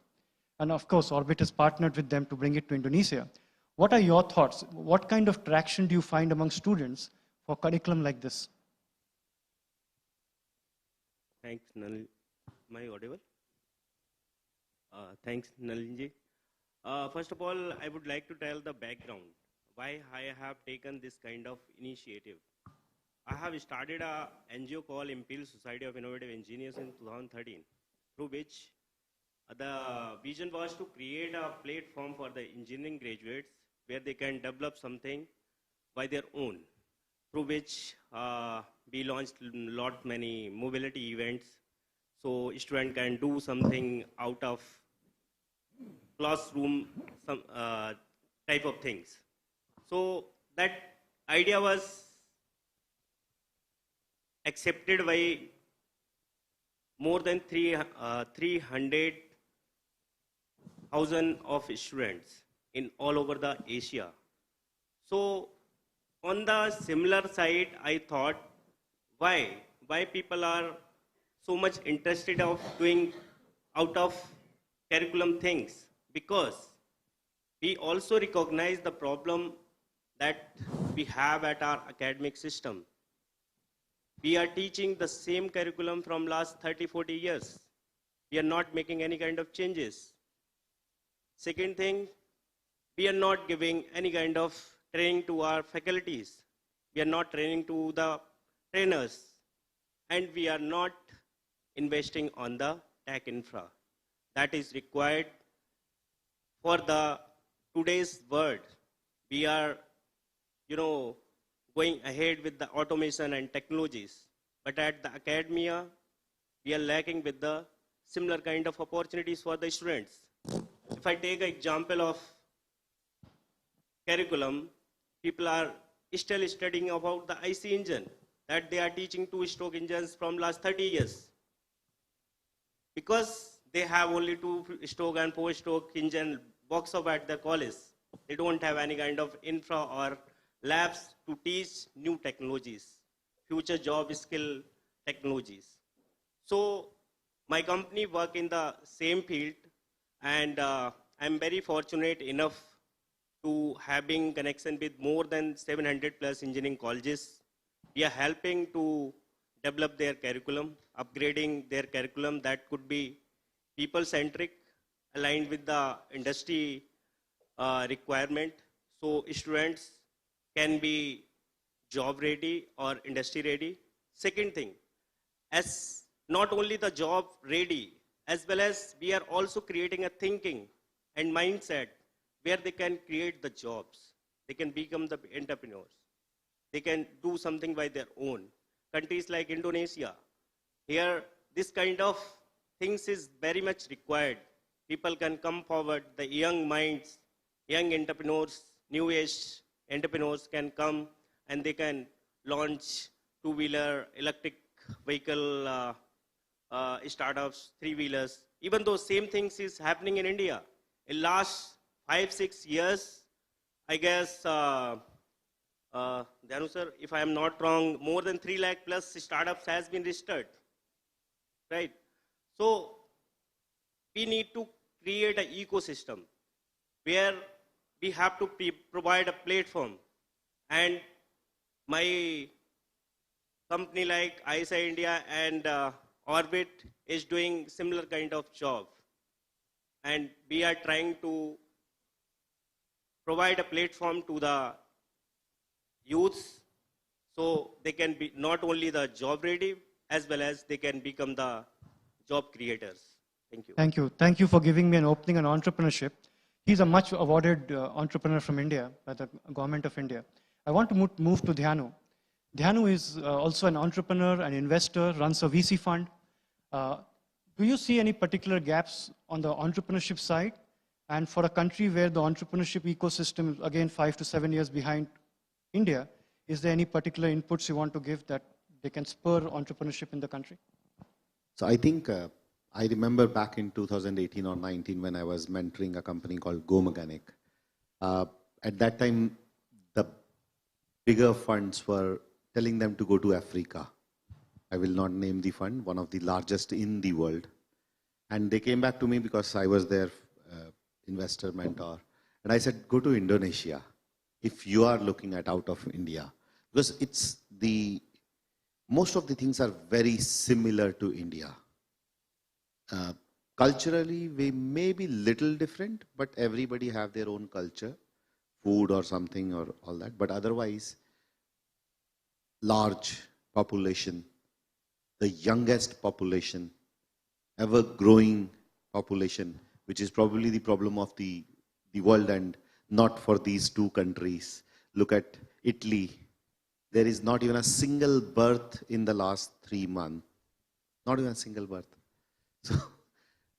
And of course, Orbit has partnered with them to bring it to Indonesia. What are your thoughts? What kind of traction do you find among students for curriculum like this? Thanks, Nalin. Am I audible? Thanks, Nalinji. First of all, I would like to tell the background, why I have taken this kind of initiative. I have started a NGO called Impel Society of Innovative Engineers in 2013, through which the vision was to create a platform for the engineering graduates where they can develop something by their own, through which we launched many mobility events, so students can do something out of classroom, some type of things. So that idea was accepted by more than 300,000 of students in all over the Asia. So on the similar side, I thought, why people are so much interested of doing out of curriculum things? Because we also recognize the problem that we have at our academic system. We are teaching the same curriculum from last 30-40 years. We are not making any kind of changes. Second thing, we are not giving any kind of training to our faculties. We are not training to the trainers. And we are not investing on the tech infra that is required for the today's world. We are, going ahead with the automation and technologies. But at the academia, we are lacking with the similar kind of opportunities for the students. If I take an example of curriculum, people are still studying about the IC engine. that they are teaching two-stroke engines from last 30 years. Because they have only two-stroke and four-stroke engine box up at the college. They don't have any kind of infra or labs to teach new technologies, future job skill technologies. So my company work in the same field, and I'm very fortunate enough to having connection with more than 700 plus engineering colleges. We are helping to develop their curriculum, upgrading their curriculum that could be people-centric, aligned with the industry requirement, so students can be job ready or industry ready. Second thing, as not only the job ready, as well as we are also creating a thinking and mindset where they can create the jobs. They can become the entrepreneurs. They can do something by their own. Countries like Indonesia, here this kind of things is very much required. People can come forward, the young minds, young entrepreneurs, new age entrepreneurs can come and they can launch two-wheeler, electric vehicle startups, three-wheelers. Even though same things is happening in India. In last 5-6 years, I guess, Dhanu sir, if I am not wrong, more than 3 lakh plus startups has been registered, right? So we need to create an ecosystem where we have to provide a platform, and my company like ISI India and Orbit is doing similar kind of job, and we are trying to provide a platform to the youths so they can be not only the job ready as well as they can become the job creators. Thank you. Thank you. Thank you for giving me an opening on entrepreneurship. He's a much awarded entrepreneur from India by the government of India. I want to move to Dhyanu. Dhyanu is also an entrepreneur, an investor, runs a VC fund. Do you see any particular gaps on the entrepreneurship side? And for a country where the entrepreneurship ecosystem is again 5 to 7 years behind India, is there any particular inputs you want to give that they can spur entrepreneurship in the country? So I think I remember back in 2018 or 19 when I was mentoring a company called Go Mechanic. At that time, the bigger funds were telling them to go to Africa. I will not name the fund, one of the largest in the world. And they came back to me because I was their investor mentor. And I said, go to Indonesia if you are looking at out of India. Because it's most of the things are very similar to India. Culturally, we may be little different, but everybody have their own culture, food or something or all that. But otherwise, large population, the youngest population, ever growing population, which is probably the problem of the world and not for these two countries. Look at Italy. There is not even a single birth in the last 3 months. Not even a single birth. So,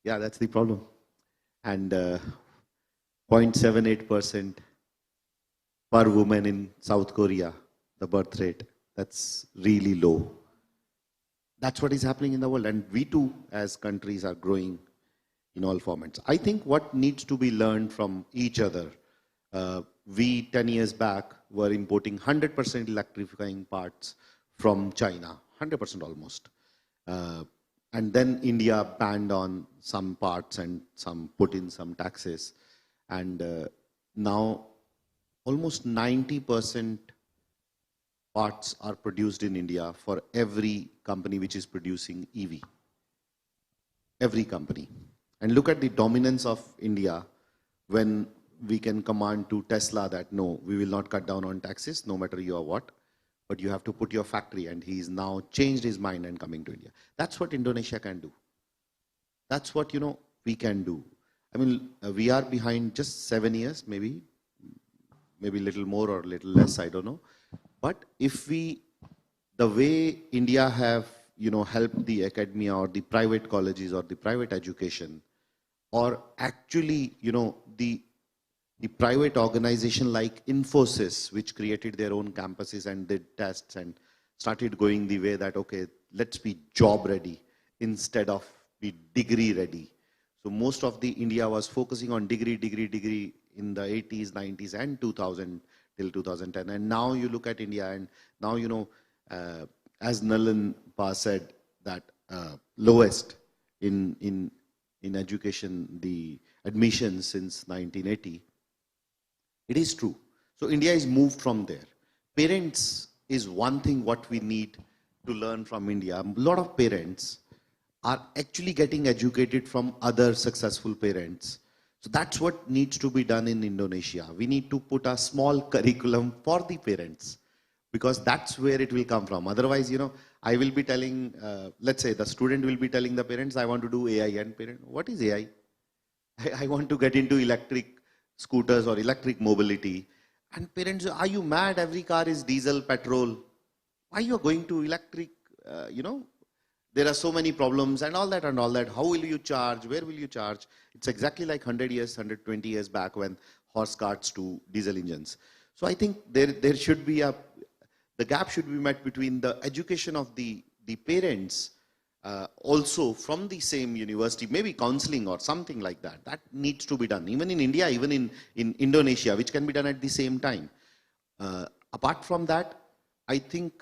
yeah, that's the problem. And 0.78% per woman in South Korea, the birth rate. That's really low. That's what is happening in the world. And we too, as countries, are growing in all formats. I think what needs to be learned from each other, we 10 years back were importing 100% electrifying parts from China, 100% almost. And then India banned on some parts and some put in some taxes. And now almost 90% parts are produced in India for every company which is producing EV. Every company. And look at the dominance of India when we can command to Tesla that no, we will not cut down on taxes no matter you are what, but you have to put your factory, and he's now changed his mind and coming to India. That's what Indonesia can do. That's what, we can do. I mean, we are behind just 7 years, maybe a little more or a little less, I don't know. But if the way India have, helped the academia or the private colleges or the private education, or actually, the private organization like Infosys, which created their own campuses and did tests and started going the way that, okay, let's be job ready instead of be degree ready. So most of the India was focusing on degree in the 80s, 90s and 2000 till 2010. And now you look at India and now, you know, as Nalan Pa said, that lowest in education, the admissions since 1980. It is true. So India is moved from there. Parents is one thing what we need to learn from India. A lot of parents are actually getting educated from other successful parents. So that's what needs to be done in Indonesia. We need to put a small curriculum for the parents because that's where it will come from. Otherwise, you know, I will be telling, let's say the student will be telling the parents, I want to do AI, and parent, what is AI? I want to get into electric scooters or electric mobility. And parents, are you mad? Every car is diesel, petrol. Why you are going to electric, you know? There are so many problems and all that and all that. How will you charge? Where will you charge? It's exactly like 100 years, 120 years back when horse carts to diesel engines. So I think there should be the gap should be met between the education of the parents also from the same university, maybe counseling or something like that. That needs to be done. Even in India, even in Indonesia, which can be done at the same time. Apart from that, I think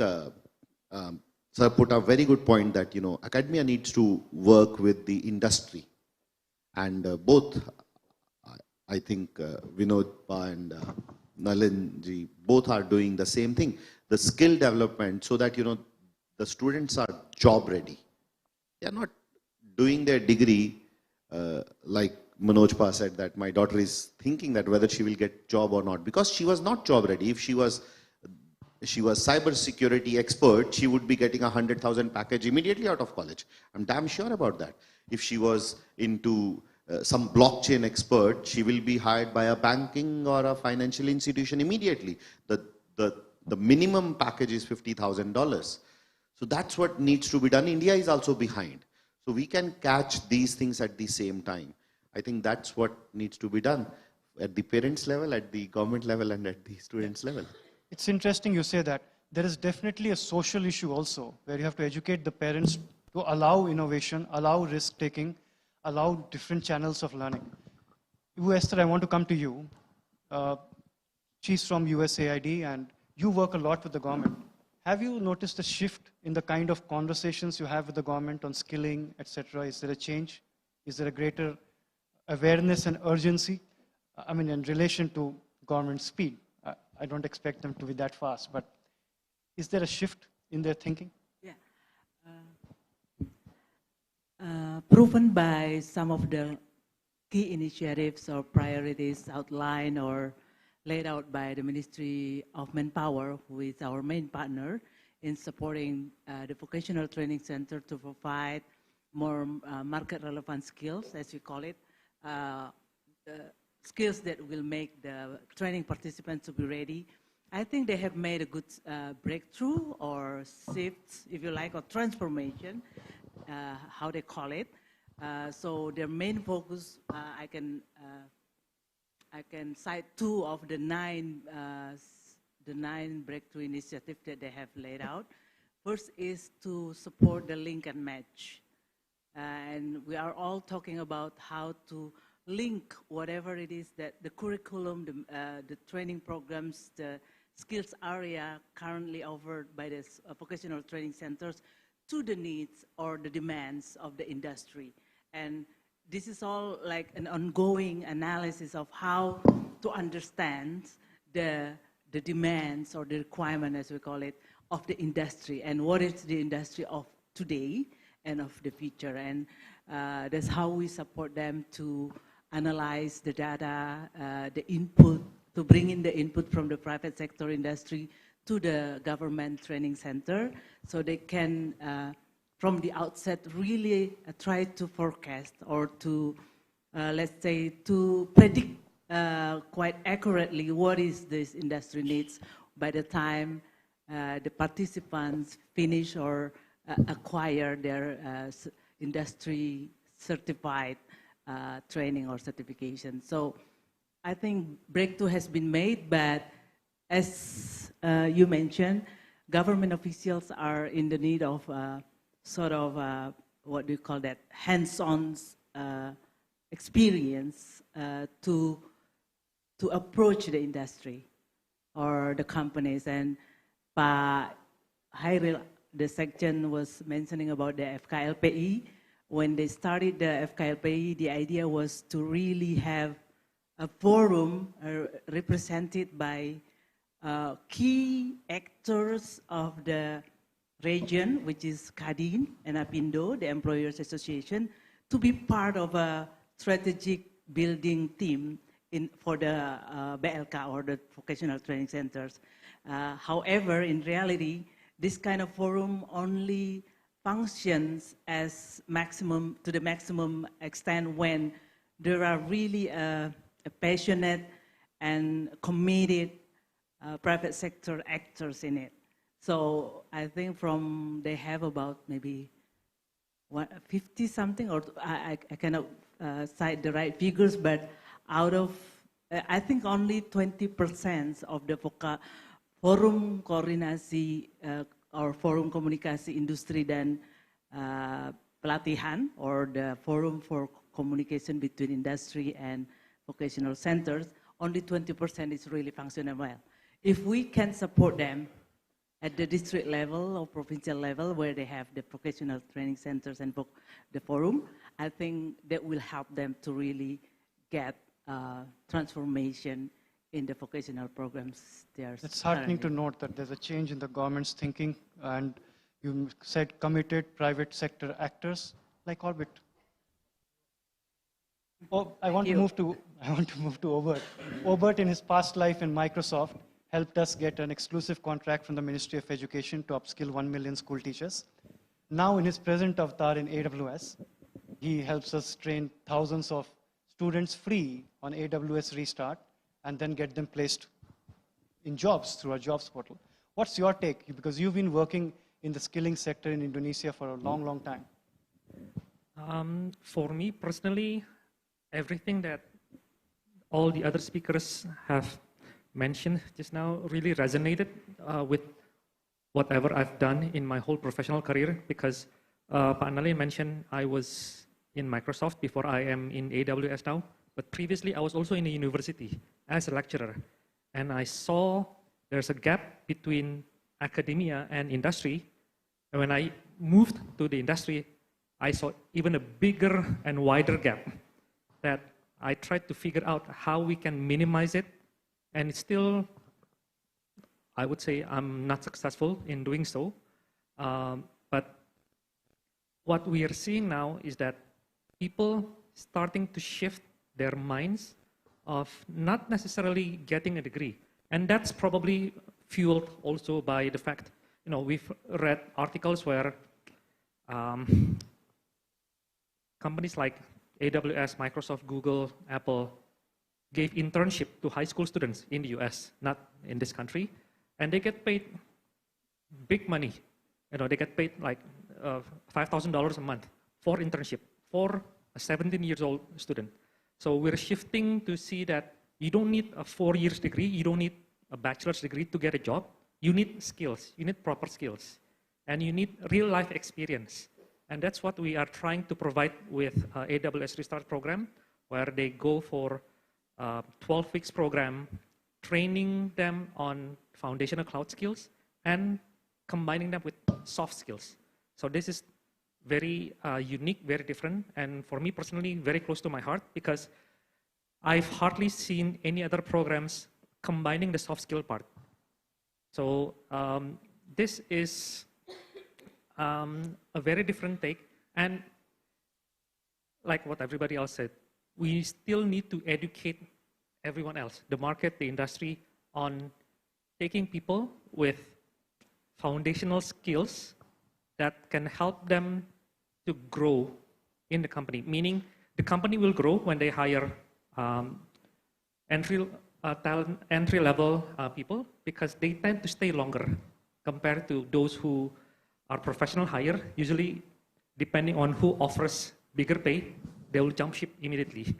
Sir put a very good point that, you know, academia needs to work with the industry. And both, I think Vinod Pa and Nalin ji, both are doing the same thing. The skill development so that, you know, the students are job ready. They are not doing their degree like Manoj Pa said that my daughter is thinking that whether she will get job or not because she was not job ready. If she was cyber security expert, she would be getting 100,000 package immediately out of college. I'm damn sure about that. If she was into some blockchain expert, she will be hired by a banking or a financial institution immediately. The minimum package is $50,000. So that's what needs to be done. India is also behind. So we can catch these things at the same time. I think that's what needs to be done at the parents level, at the government level, and at the students level. It's interesting you say that. There is definitely a social issue also, where you have to educate the parents to allow innovation, allow risk-taking, allow different channels of learning. Esther, I want to come to you. She's from USAID, and you work a lot with the government. Have you noticed a shift in the kind of conversations you have with the government on skilling, etc.? Is there a change? Is there a greater awareness and urgency? I mean, in relation to government speed. I don't expect them to be that fast, but is there a shift in their thinking? Yeah. Proven by some of the key initiatives or priorities outlined or laid out by the Ministry of Manpower, who is our main partner in supporting the vocational training center to provide more market relevant skills, as we call it, skills that will make the training participants to be ready. I think they have made a good breakthrough or shift, if you like, or transformation, how they call it. So their main focus, I can cite two of the nine breakthrough initiatives that they have laid out. First is to support the link and match. And we are all talking about how to link whatever it is that the curriculum, the training programs, the skills area currently offered by the vocational training centers to the needs or the demands of the industry. And this is all like an ongoing analysis of how to understand the demands or the requirement, as we call it, of the industry and what is the industry of today and of the future. And that's how we support them to analyze the data, the input, to bring in the input from the private sector industry to the government training center so they can, from the outset, really try to forecast or to, let's say, to predict quite accurately what is this industry needs by the time the participants finish or acquire their industry certified training or certification. So I think breakthrough has been made, but as you mentioned, government officials are in the need of sort of, what do you call that, hands-on experience to approach the industry or the companies. And Hairil, the section was mentioning about the FKLPI. When they started the FKLPI, the idea was to really have a forum represented by key actors of the region, which is Kadin and Apindo, the Employers Association, to be part of a strategic building team for the BLK or the vocational training centers. However, in reality, this kind of forum only functions as to the maximum extent when there are really a passionate and committed private sector actors in it. So I think they have about maybe 50 something, or I cannot cite the right figures, but out of, I think only 20% of the forum koordinasi or forum komunikasi industri dan pelatihan, or the forum for communication between industry and vocational centers, only 20% is really functional well. If we can support them at the district level or provincial level, where they have the vocational training centers and the forum, I think that will help them to really get transformation in the vocational programs. It's heartening to note that there's a change in the government's thinking, and you said committed private sector actors like Orbit. Oh, I want to move to Obert. Obert, in his past life in Microsoft, helped us get an exclusive contract from the Ministry of Education to upskill 1 million school teachers. Now, in his present avatar in AWS, he helps us train thousands of students free on AWS Restart and then get them placed in jobs through our jobs portal. What's your take? Because you've been working in the skilling sector in Indonesia for a long, long time. For me personally, everything that all the other speakers have mentioned just now really resonated with whatever I've done in my whole professional career, because Pak Nalin mentioned I was in Microsoft before I am in AWS now, but previously I was also in a university as a lecturer, and I saw there's a gap between academia and industry, and when I moved to the industry, I saw even a bigger and wider gap that I tried to figure out how we can minimize it. And still, I would say I'm not successful in doing so. But what we are seeing now is that people starting to shift their minds of not necessarily getting a degree. And that's probably fueled also by the fact, we've read articles where companies like AWS, Microsoft, Google, Apple gave internship to high school students in the US, not in this country, and they get paid big money. They get paid like $5,000 a month for internship for a 17-year-old student. So we're shifting to see that you don't need a 4-year degree, you don't need a bachelor's degree to get a job. You need skills, you need proper skills, and you need real life experience. And that's what we are trying to provide with AWS Restart program, where they go for 12 weeks program, training them on foundational cloud skills and combining them with soft skills. So this is very unique, very different, and for me personally, very close to my heart, because I've hardly seen any other programs combining the soft skill part. So this is a very different take, and like what everybody else said, we still need to educate everyone else, the market, the industry, on taking people with foundational skills that can help them to grow in the company. Meaning, the company will grow when they hire entry-level people, because they tend to stay longer compared to those who are professional hire. Usually, depending on who offers bigger pay, they will jump ship immediately.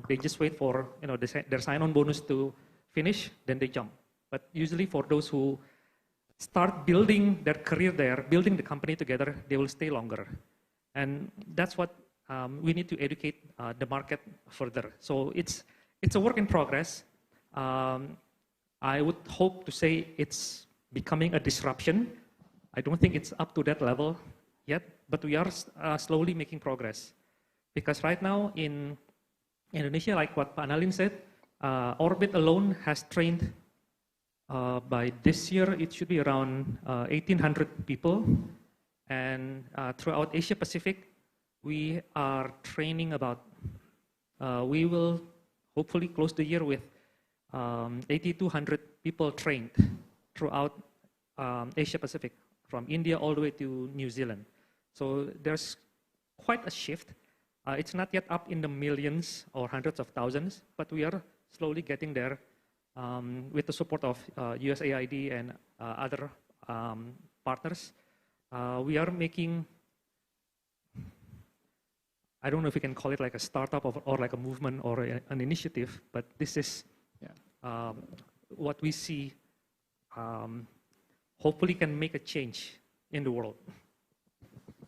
They just wait for their sign-on bonus to finish, then they jump. But usually for those who start building their career there, building the company together, they will stay longer. And that's what we need to educate the market further. So it's a work in progress. I would hope to say it's becoming a disruption. I don't think it's up to that level yet, but we are slowly making progress. Because right now in Indonesia, like what Pak Nalin said, Orbit alone has trained, by this year, it should be around 1,800 people. And throughout Asia Pacific, we are training about, we will hopefully close the year with 8,200 people trained throughout Asia Pacific, from India all the way to New Zealand. So there's quite a shift. It's not yet up in the millions or hundreds of thousands, but we are slowly getting there with the support of USAID and other partners. We are making, I don't know if we can call it like a startup or like a movement or an initiative, but this is what we see hopefully can make a change in the world.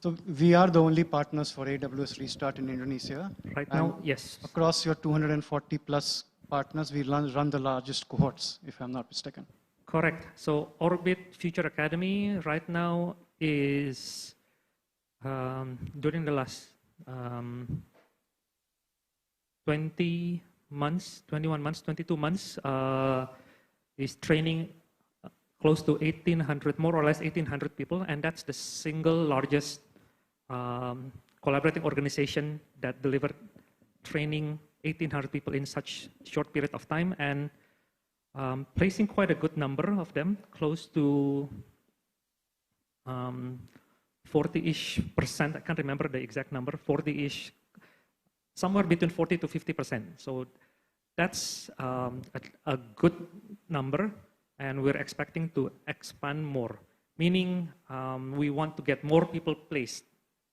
So we are the only partners for AWS Restart in Indonesia. Right now, yes. Across your 240 plus partners, we run the largest cohorts, if I'm not mistaken. Correct. So Orbit Future Academy right now is, during the last 20 months, 21 months, 22 months, is training close to 1,800, more or less 1,800 people, and that's the single largest collaborating organization that delivered training 1,800 people in such short period of time, and placing quite a good number of them, close to 40-ish%. I can't remember the exact number, 40-ish, somewhere between 40 to 50%. So that's a good number, and we're expecting to expand more. Meaning we want to get more people placed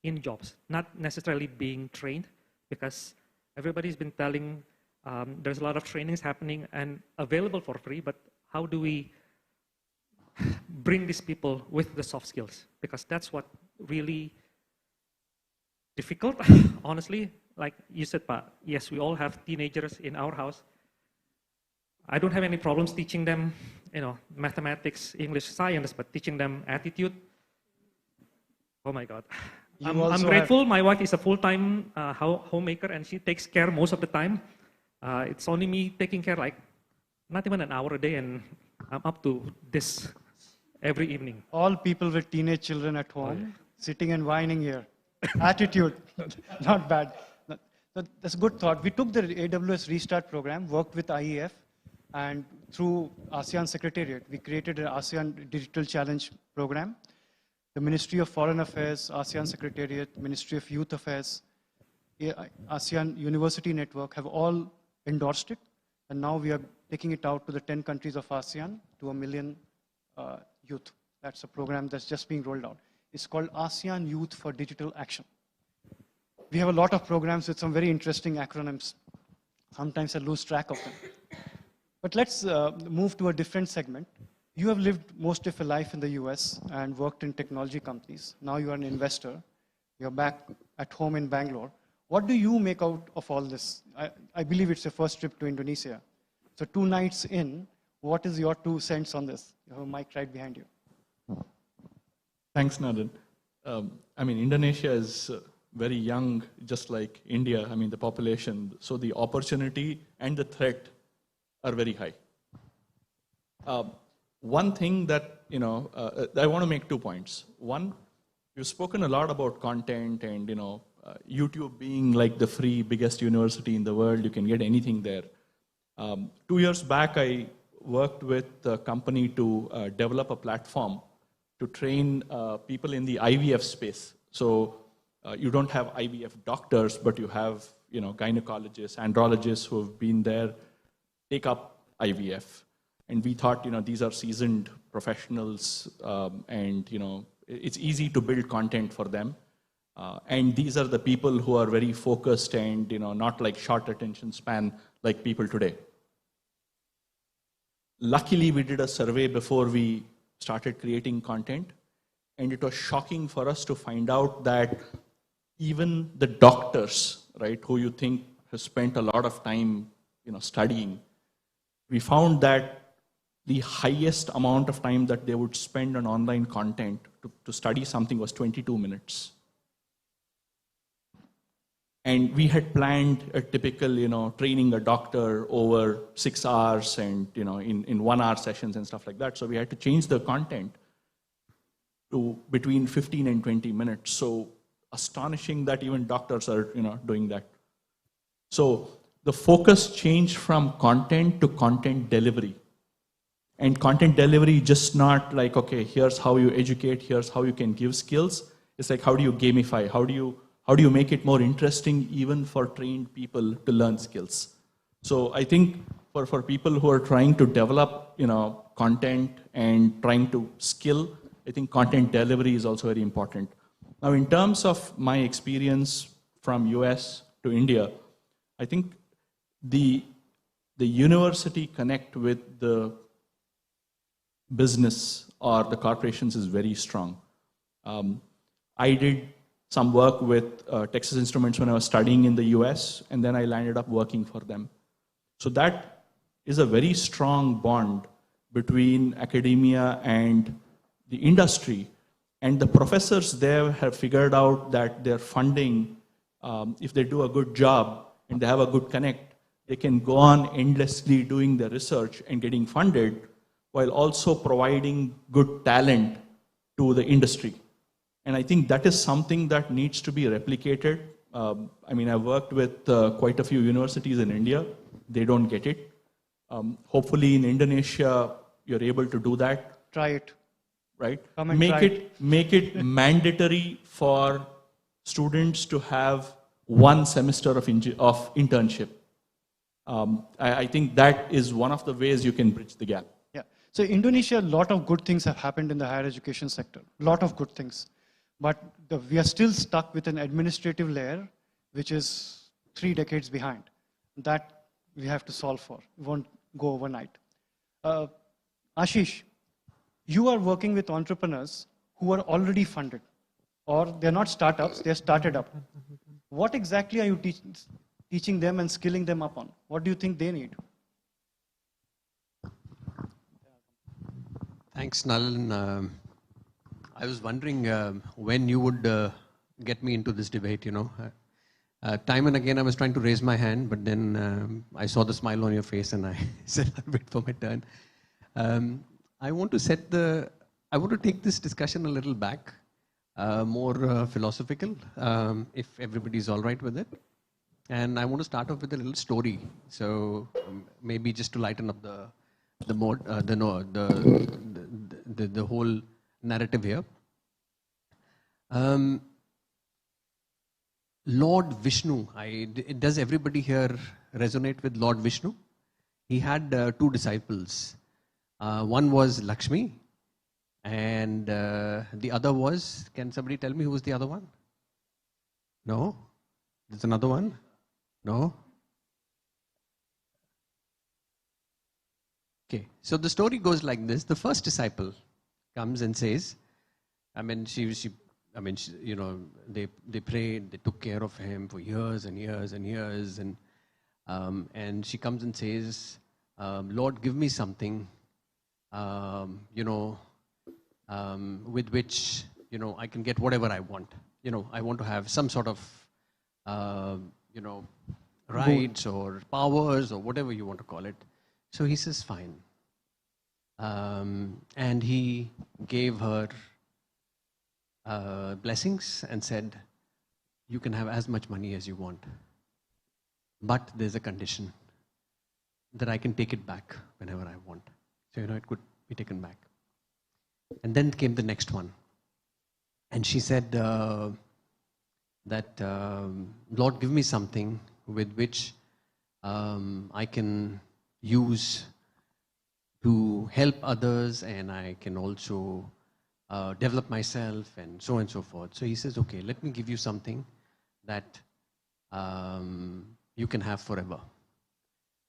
in jobs, not necessarily being trained, because everybody's been telling there's a lot of trainings happening and available for free, but how do we bring these people with the soft skills? Because that's what really difficult, honestly. Like you said, Pa, yes, we all have teenagers in our house. I don't have any problems teaching them, mathematics, English, science, but teaching them attitude, oh my God. I'm grateful. My wife is a full-time homemaker, and she takes care most of the time. It's only me taking care, like, not even an hour a day, and I'm up to this every evening. All people with teenage children at home, sitting and whining here. Attitude, not bad. That's a good thought. We took the AWS Restart program, worked with IEF, and through ASEAN Secretariat, we created an ASEAN Digital Challenge program. The Ministry of Foreign Affairs, ASEAN Secretariat, Ministry of Youth Affairs, ASEAN University Network have all endorsed it. And now we are taking it out to the 10 countries of ASEAN to 1 million youth. That's a program that's just being rolled out. It's called ASEAN Youth for Digital Action. We have a lot of programs with some very interesting acronyms. Sometimes I lose track of them. But let's move to a different segment. You have lived most of your life in the US and worked in technology companies. Now you are an investor. You're back at home in Bangalore. What do you make out of all this? I believe it's your first trip to Indonesia. So 2 nights in, what is your 2 cents on this? You have a mic right behind you. Thanks, Nadan. Indonesia is very young, just like India. The population. So the opportunity and the threat are very high. One thing that, I want to make 2 points. One, you've spoken a lot about content and, YouTube being like the free biggest university in the world. You can get anything there. 2 years back, I worked with a company to develop a platform to train people in the IVF space. So you don't have IVF doctors, but you have, gynecologists, andrologists who have been there, take up IVF. And we thought, these are seasoned professionals, and, it's easy to build content for them. And these are the people who are very focused and, not like short attention span like people today. Luckily, we did a survey before we started creating content. And it was shocking for us to find out that even the doctors, right, who you think have spent a lot of time, studying, we found that the highest amount of time that they would spend on online content to study something was 22 minutes. And we had planned a typical, training a doctor over 6 hours and, in 1 hour sessions and stuff like that. So we had to change the content to between 15 and 20 minutes. So astonishing that even doctors are, doing that. So the focus changed from content to content delivery. And content delivery just not like, okay, here's how you educate, here's how you can give skills. It's like, how do you gamify? How do you make it more interesting even for trained people to learn skills? So I think for people who are trying to develop, content and trying to skill, I think content delivery is also very important. Now, in terms of my experience from US to India, I think the university connect with the business or the corporations is very strong. I did some work with Texas Instruments when I was studying in the US, and then I landed up working for them. So that is a very strong bond between academia and the industry. And the professors there have figured out that their funding, if they do a good job and they have a good connect, they can go on endlessly doing their research and getting funded while also providing good talent to the industry. And I think that is something that needs to be replicated. I've worked with quite a few universities in India. They don't get it. Hopefully in Indonesia, you're able to do that. Try it. Right? Come and Make it mandatory for students to have 1 semester of internship. I think that is one of the ways you can bridge the gap. Yeah. So Indonesia, a lot of good things have happened in the higher education sector. A lot of good things. But we are still stuck with an administrative layer, which is 3 decades behind. That we have to solve for. It won't go overnight. Ashish, you are working with entrepreneurs who are already funded, or they're not startups, they're started up. What exactly are you teaching them and skilling them up on? What do you think they need? Thanks, Nalan. I was wondering when you would get me into this debate, Time and again I was trying to raise my hand, but then I saw the smile on your face and I said I'll wait for my turn. I want to take this discussion a little back, more philosophical, if everybody's all right with it. And I want to start off with a little story. So maybe just to lighten up the whole narrative here. Lord Vishnu, does everybody here resonate with Lord Vishnu? He had 2 disciples. One was Lakshmi, and the other was, can somebody tell me who was the other one? No? There's another one? No? Okay, so the story goes like this. The first disciple comes and says, they prayed, they took care of him for years and years and years, and she comes and says, Lord, give me something, with which, I can get whatever I want. I want to have some sort of, rights or powers or whatever you want to call it. So he says, fine. And he gave her blessings and said, you can have as much money as you want. But there's a condition that I can take it back whenever I want. So, it could be taken back. And then came the next one. And she said that, Lord, give me something with which I can use to help others, and I can also develop myself and so forth. So he says, okay, let me give you something that you can have forever.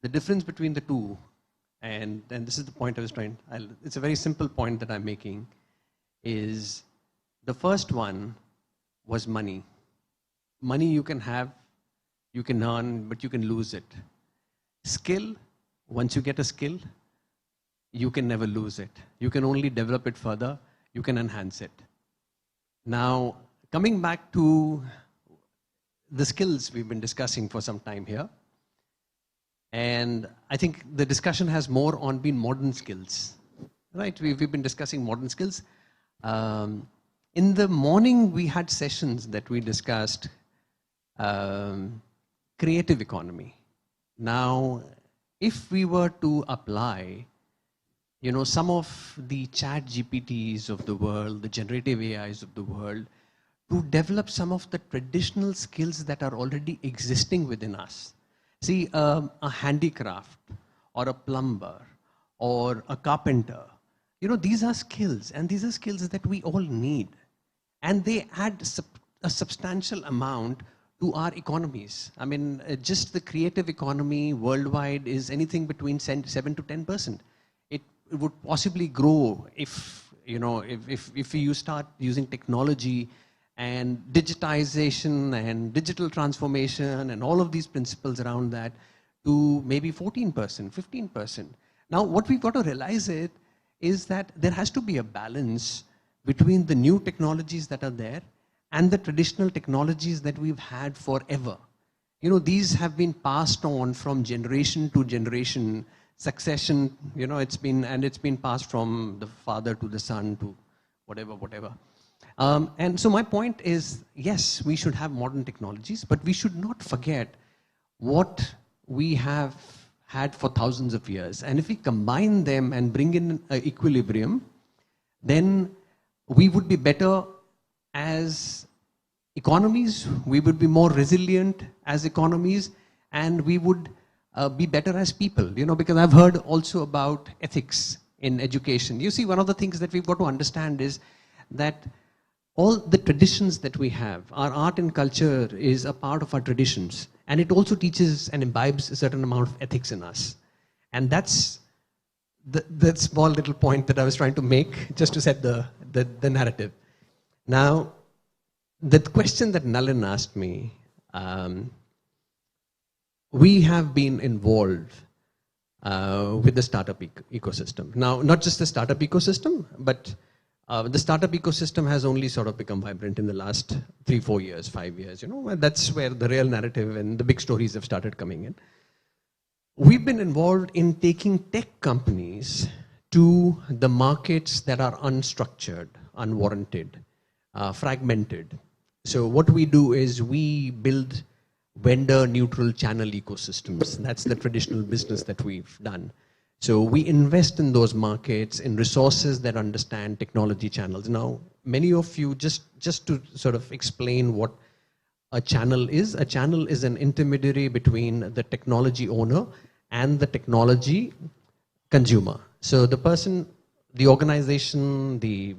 The difference between the two, and this is the point I was trying, it's a very simple point that I'm making, is the first one was money. Money you can have, you can earn, but you can lose it. Skill, once you get a skill, you can never lose it. You can only develop it further, you can enhance it. Now, coming back to the skills we've been discussing for some time here, and I think the discussion has more on been modern skills, right? We've been discussing modern skills. In the morning, we had sessions that we discussed creative economy. Now, if we were to apply, you know, some of the chat GPTs of the world, the generative AIs of the world, to develop some of the traditional skills that are already existing within us. See, a handicraft or a plumber or a carpenter, you know, these are skills, and these are skills that we all need. And they add a substantial amount to our economies. I mean, just the creative economy worldwide is anything between 7 to 10%. It would possibly grow if, you know, if you start using technology and digitization and digital transformation and all of these principles around that to maybe 14%, 15%. Now, what we've got to realize is that there has to be a balance between the new technologies that are there and the traditional technologies that we've had forever. You know, these have been passed on from generation to generation, succession, you know, it's been passed from the father to the son to whatever. And so my point is, yes, we should have modern technologies, but we should not forget what we have had for thousands of years. And if we combine them and bring in an equilibrium, then we would be better as economies, we would be more resilient as economies, and we would be better as people, you know, because I've heard also about ethics in education. You see, one of the things that we've got to understand is that all the traditions that we have, our art and culture is a part of our traditions, and it also teaches and imbibes a certain amount of ethics in us. And that's the small little point that I was trying to make, just to set the narrative. Now, the question that Nalin asked me, we have been involved with the startup ecosystem. Now, not just the startup ecosystem, but the startup ecosystem has only sort of become vibrant in the last 3, 4 years, 5 years, you know, and that's where the real narrative and the big stories have started coming in. We've been involved in taking tech companies to the markets that are unstructured, unwarranted, fragmented. So what we do is we build vendor-neutral channel ecosystems. That's the traditional business that we've done. So we invest in those markets, in resources that understand technology channels. Now, many of you, just to sort of explain what a channel is an intermediary between the technology owner and the technology consumer. So the person, the organization, the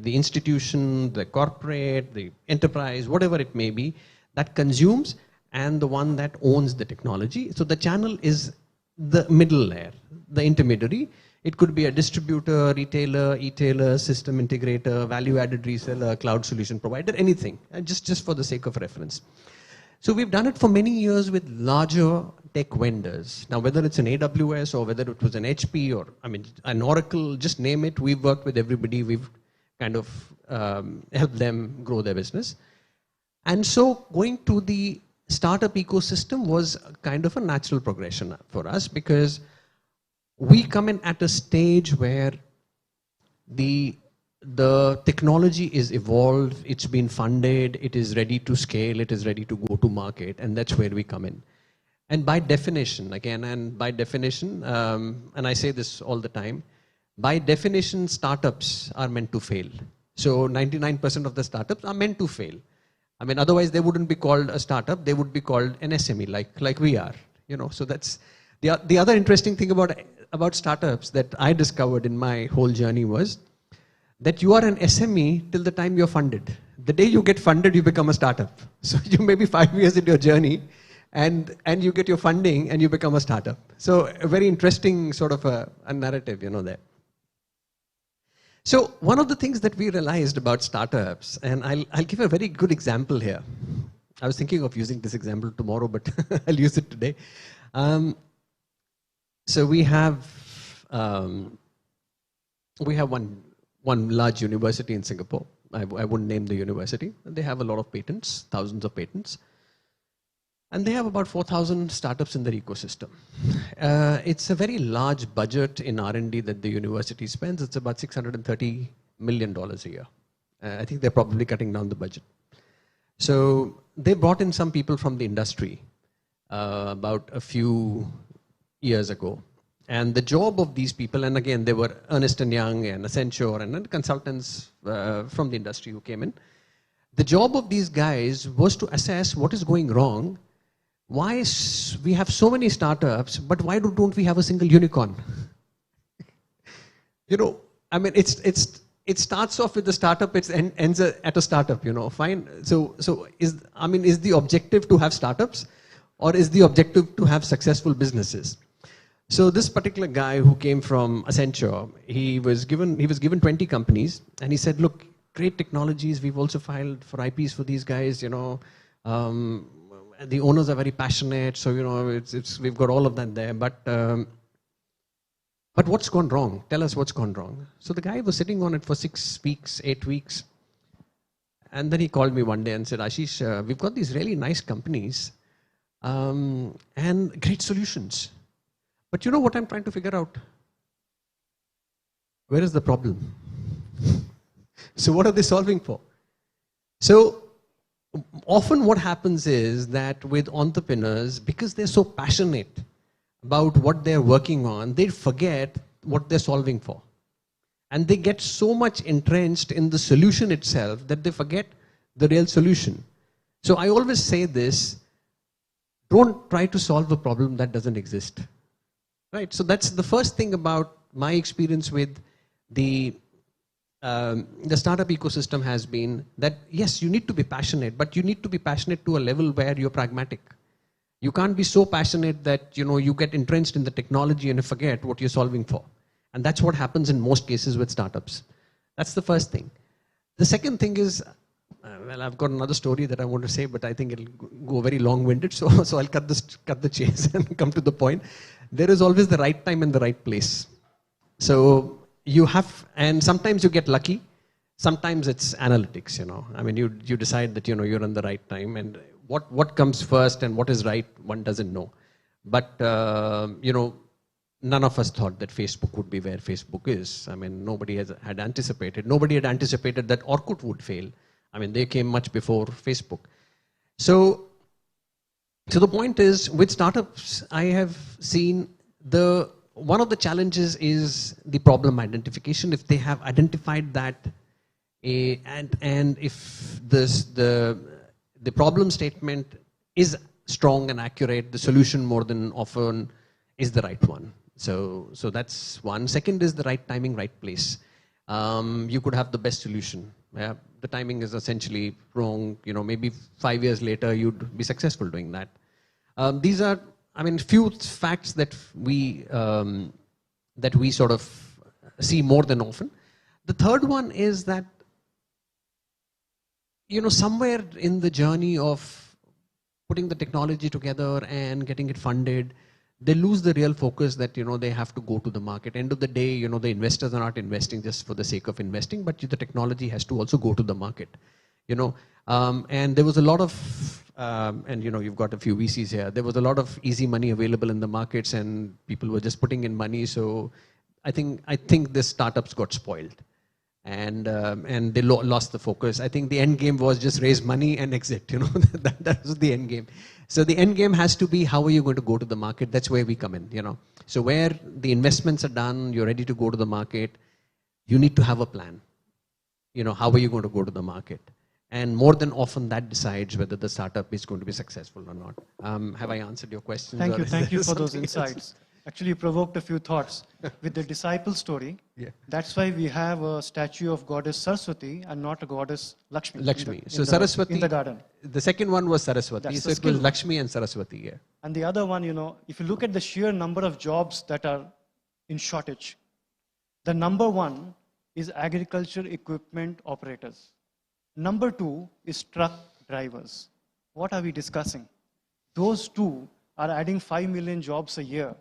institution, the corporate, the enterprise, whatever it may be, that consumes, and the one that owns the technology. So the channel is the middle layer, the intermediary. It could be a distributor, retailer, e-tailer, system integrator, value-added reseller, cloud solution provider, anything, just for the sake of reference. So we've done it for many years with larger tech vendors. Now, whether it's an AWS or whether it was an HP or, I mean, an Oracle, just name it, we've worked with everybody. We've kind of helped them grow their business. And so going to the startup ecosystem was kind of a natural progression for us, because we come in at a stage where the technology is evolved, it's been funded, it is ready to scale, it is ready to go to market, and that's where we come in. And by definition, and I say this all the time, by definition, startups are meant to fail. So 99% of the startups are meant to fail. I mean, otherwise they wouldn't be called a startup, they would be called an SME, like we are, you know. So that's the other interesting thing about startups that I discovered in my whole journey was that you are an SME till the time you're funded. The day you get funded, you become a startup. So you may be 5 years in your journey, and you get your funding and you become a startup. So a very interesting sort of a narrative, you know, there. So one of the things that we realized about startups, and I'll give a very good example here. I was thinking of using this example tomorrow, but I'll use it today. So we have one large university in Singapore. I wouldn't name the university. They have a lot of patents, thousands of patents. And they have about 4,000 startups in their ecosystem. It's a very large budget in R&D that the university spends. It's about $630 million a year. I think they're probably cutting down the budget. So they brought in some people from the industry about a few years ago. And the job of these people, and again, they were Ernst & Young and Accenture and consultants from the industry who came in. The job of these guys was to assess what is going wrong. Why we have so many startups, but why don't we have a single unicorn? You know, I mean, it starts off with a startup, it ends at a startup, you know, fine. So is the objective to have startups, or is the objective to have successful businesses? So this particular guy who came from Accenture, he was given 20 companies, and he said, look, great technologies, we've also filed for IPs for these guys, you know, the owners are very passionate, so, you know, we've got all of that there, but what's gone wrong? Tell us what's gone wrong. So the guy was sitting on it for 6 weeks, 8 weeks. And then he called me one day and said, Ashish, we've got these really nice companies and great solutions. But you know what I'm trying to figure out? Where is the problem? So what are they solving for? So often what happens is that with entrepreneurs, because they're so passionate about what they're working on, they forget what they're solving for. And they get so much entrenched in the solution itself that they forget the real solution. So I always say this, don't try to solve a problem that doesn't exist. Right? So that's the first thing about my experience with the startup ecosystem has been that, yes, you need to be passionate, but you need to be passionate to a level where you're pragmatic. You can't be so passionate that, you know, you get entrenched in the technology and you forget what you're solving for. And that's what happens in most cases with startups. That's the first thing. The second thing is, well, I've got another story that I want to say, but I think it'll go very long-winded, so I'll cut the chase and come to the point. There is always the right time and the right place. So you have, and sometimes you get lucky, sometimes it's analytics, you know. I mean, you decide that, you know, you're in the right time, and what comes first and what is right, one doesn't know. But, you know, none of us thought that Facebook would be where Facebook is. I mean, nobody had anticipated. Nobody had anticipated that Orkut would fail. I mean, they came much before Facebook. So the point is, with startups, I have seen one of the challenges is the problem identification. If they have identified that, and if the problem statement is strong and accurate, the solution more than often is the right one. So that's one. Second is the right timing, right place. You could have the best solution. The timing is essentially wrong. You know, maybe 5 years later, you'd be successful doing that. These are, I mean, few facts that we sort of see more than often. The third one is that, you know, somewhere in the journey of putting the technology together and getting it funded, they lose the real focus that, you know, they have to go to the market. End of the day, you know, the investors are not investing just for the sake of investing, but the technology has to also go to the market, you know. And there was a lot of, and you know, you've got a few VCs here, there was a lot of easy money available in the markets and people were just putting in money. So I think the startups got spoiled and they lost the focus. I think the end game was just raise money and exit, you know, that was the end game. So the end game has to be, how are you going to go to the market? That's where we come in, you know. So where the investments are done, you're ready to go to the market, you need to have a plan. You know, how are you going to go to the market? And more than often that decides whether the startup is going to be successful or not. Have I answered your question? Thank you for those insights. Actually, you provoked a few thoughts with the disciple story. Yeah. That's why we have a statue of goddess Saraswati and not a goddess Lakshmi. Lakshmi. In So the, Saraswati. in the garden. The second one was Saraswati. That's So the it was skill. Lakshmi and Saraswati. Yeah. And the other one, if you look at the sheer number of jobs that are in shortage, the number one is agriculture equipment operators. Number two is truck drivers. What are we discussing? Those two are adding 5 million jobs a year,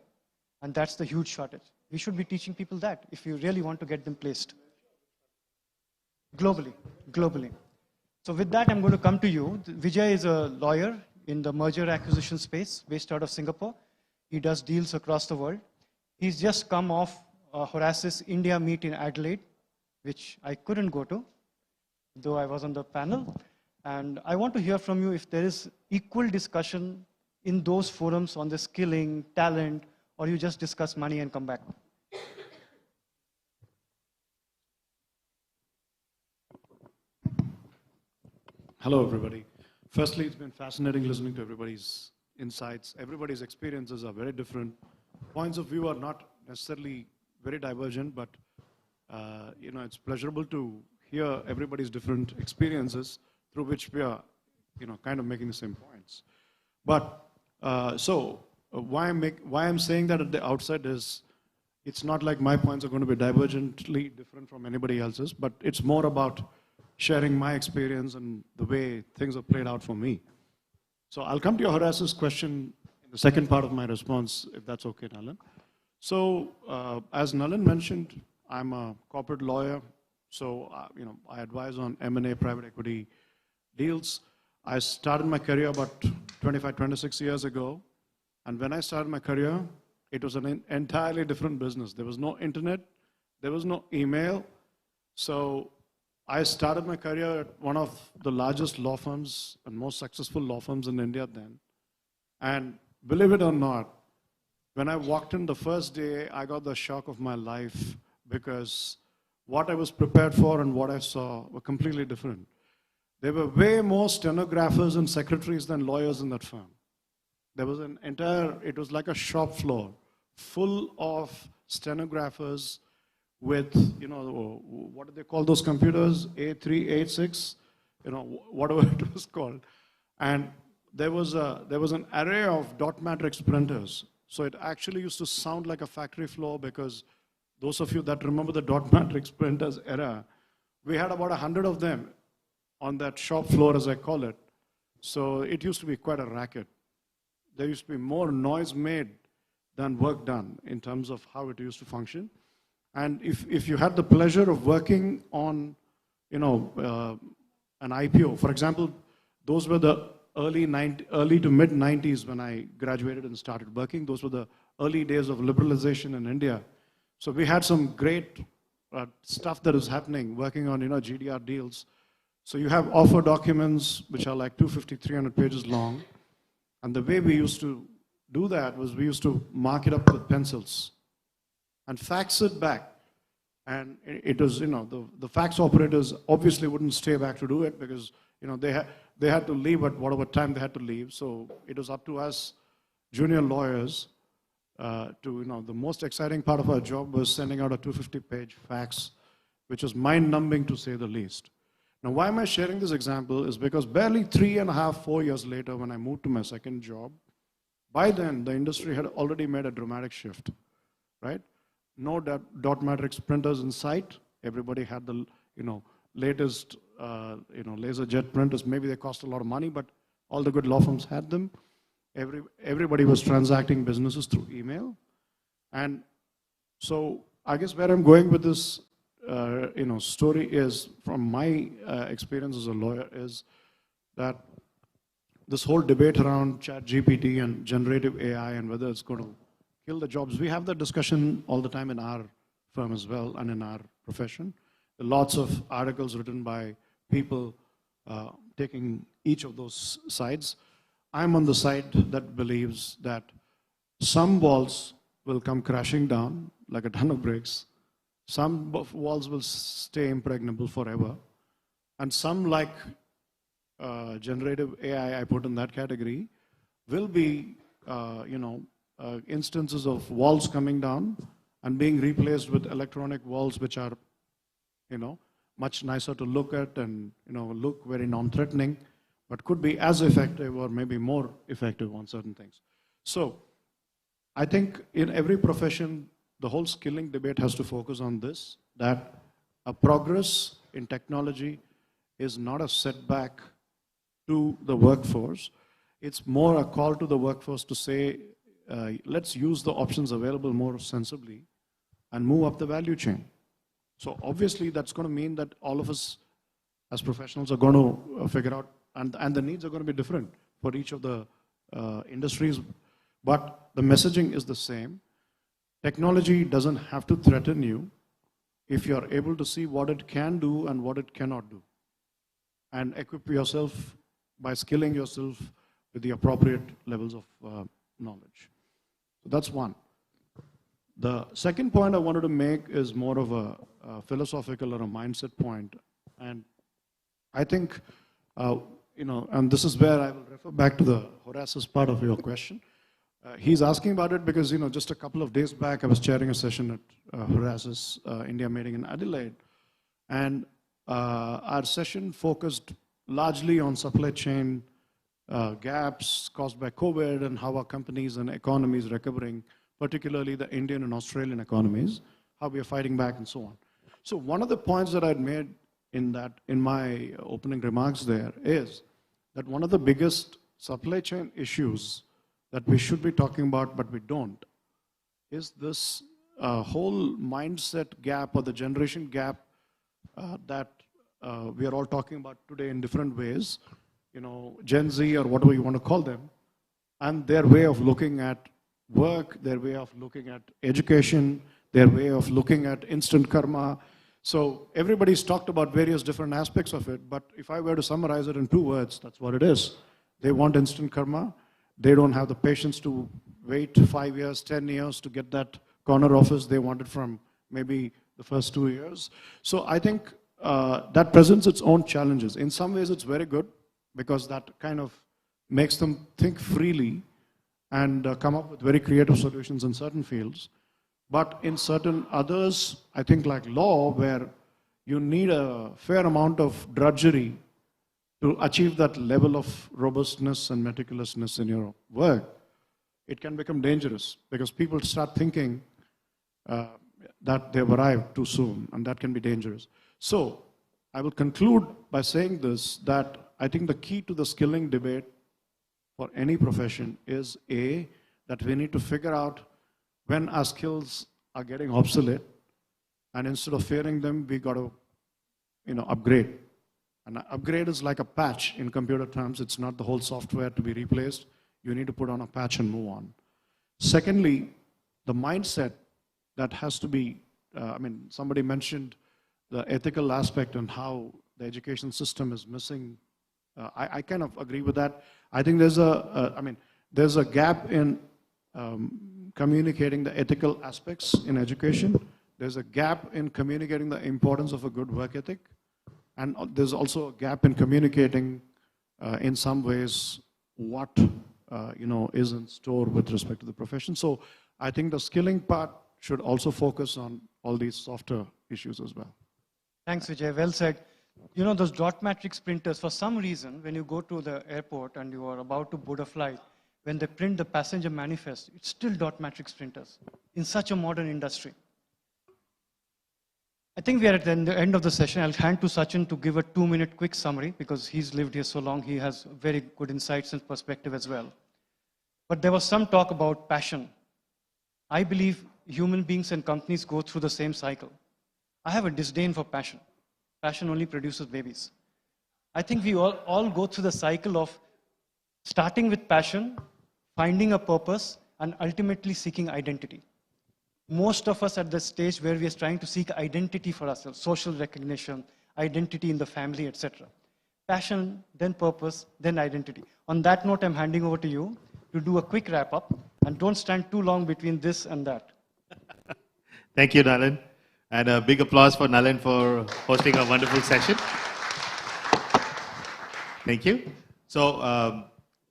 and that's the huge shortage. We should be teaching people that if you really want to get them placed. Globally. So with that, I'm going to come to you. Vijay is a lawyer in the merger acquisition space based out of Singapore. He does deals across the world. He's just come off Horace's India meet in Adelaide, which I couldn't go to, though I was on the panel. And I want to hear from you if there is equal discussion in those forums on the skilling, talent, or you just discuss money and come back. Hello, everybody. Firstly, it's been fascinating listening to everybody's insights. Everybody's experiences are very different. Points of view are not necessarily very divergent, but it's pleasurable to hear everybody's different experiences through which we are, kind of making the same points. But why I'm saying that at the outset is, it's not like my points are going to be divergently different from anybody else's, but it's more about sharing my experience and the way things have played out for me. So I'll come to your Horace's question in the second part of my response, if that's okay, Nalin. So as Nalin mentioned, I'm a corporate lawyer. So I advise on M&A, private equity deals. I started my career about 25, 26 years ago. And when I started my career, it was an entirely different business. There was no internet. There was no email. So I started my career at one of the largest law firms and most successful law firms in India then. And believe it or not, when I walked in the first day, I got the shock of my life because what I was prepared for and what I saw were completely different. There were way more stenographers and secretaries than lawyers in that firm. There was it was like a shop floor full of stenographers with, what do they call those computers? A3, A6, whatever it was called. And there was an array of dot matrix printers. So it actually used to sound like a factory floor because those of you that remember the dot matrix printers era, we had about 100 of them on that shop floor, as I call it. So it used to be quite a racket. There used to be more noise made than work done in terms of how it used to function. And if you had the pleasure of working on, an IPO, for example, those were the early to mid 90s when I graduated and started working. Those were the early days of liberalization in India. So we had some great stuff that was happening, working on, GDR deals. So you have offer documents, which are like 250, 300 pages long. And the way we used to do that was we used to mark it up with pencils and fax it back. And it was, the fax operators obviously wouldn't stay back to do it because, they had to leave at whatever time they had to leave. So it was up to us junior lawyers the most exciting part of our job was sending out a 250-page fax, which was mind-numbing to say the least. Now, why am I sharing this example is because barely 3.5, 4 years later, when I moved to my second job, by then, the industry had already made a dramatic shift, right? No dot matrix printers in sight. Everybody had the, latest, laser jet printers. Maybe they cost a lot of money, but all the good law firms had them. Everybody was transacting businesses through email. And so I guess where I'm going with this, story is, from my experience as a lawyer, is that this whole debate around ChatGPT and generative AI and whether it's going to kill the jobs, we have that discussion all the time in our firm as well and in our profession. There are lots of articles written by people taking each of those sides. I'm on the side that believes that some walls will come crashing down like a ton of bricks. Some walls will stay impregnable forever. And some, like generative AI, I put in that category, will be, instances of walls coming down and being replaced with electronic walls, which are, much nicer to look at and, look very non-threatening, but could be as effective or maybe more effective on certain things. So I think in every profession, the whole skilling debate has to focus on this, that a progress in technology is not a setback to the workforce. It's more a call to the workforce to say, let's use the options available more sensibly and move up the value chain. So obviously that's going to mean that all of us as professionals are going to figure out, and the needs are going to be different for each of the industries, but the messaging is the same. Technology doesn't have to threaten you if you're able to see what it can do and what it cannot do, and equip yourself by skilling yourself with the appropriate levels of knowledge. So that's one. The second point I wanted to make is more of a philosophical or a mindset point. And I think, and this is where I will refer back to the Horace's part of your question. He's asking about it because, just a couple of days back, I was chairing a session at Horace's India meeting in Adelaide. And our session focused largely on supply chain gaps caused by COVID and how our companies and economies recovering, particularly the Indian and Australian economies, how we are fighting back and so on. So one of the points that I'd made in my opening remarks there is that one of the biggest supply chain issues that we should be talking about, but we don't, is this whole mindset gap or the generation gap that we are all talking about today in different ways, Gen Z or whatever you want to call them, and their way of looking at work, their way of looking at education, their way of looking at instant karma. So everybody's talked about various different aspects of it, but if I were to summarize it in 2 words, that's what it is. They want instant karma. They don't have the patience to wait 5 years, 10 years to get that corner office they wanted from maybe the first 2 years. So I think that presents its own challenges. In some ways, it's very good because that kind of makes them think freely and come up with very creative solutions in certain fields. But in certain others, I think like law, where you need a fair amount of drudgery to achieve that level of robustness and meticulousness in your work, it can become dangerous because people start thinking that they've arrived too soon, and that can be dangerous. So I will conclude by saying this, that I think the key to the skilling debate for any profession is that we need to figure out when our skills are getting obsolete, and instead of fearing them, we got to, upgrade. And upgrade is like a patch in computer terms. It's not the whole software to be replaced. You need to put on a patch and move on. Secondly, the mindset that has to be, somebody mentioned the ethical aspect and how the education system is missing. I kind of agree with that. I think there's a gap in communicating the ethical aspects in education. There's a gap in communicating the importance of a good work ethic. And there's also a gap in communicating, in some ways, what is in store with respect to the profession. So I think the skilling part should also focus on all these softer issues as well. Thanks, Vijay. Well said. Those dot matrix printers, for some reason, when you go to the airport and you are about to board a flight, when they print the passenger manifest, it's still dot matrix printers in such a modern industry. I think we are at the end of the session. I'll hand to Sachin to give a 2-minute quick summary because he's lived here so long. He has very good insights and perspective as well. But there was some talk about passion. I believe human beings and companies go through the same cycle. I have a disdain for passion. Passion only produces babies. I think we all go through the cycle of starting with passion, finding a purpose, and ultimately seeking identity. Most of us at the stage where we are trying to seek identity for ourselves, social recognition, identity in the family, etc. Passion, then purpose, then identity. On that note, I'm handing over to you to do a quick wrap up, and don't stand too long between this and that. Thank you, Nalin. And a big applause for Nalin for hosting a wonderful session. Thank you. So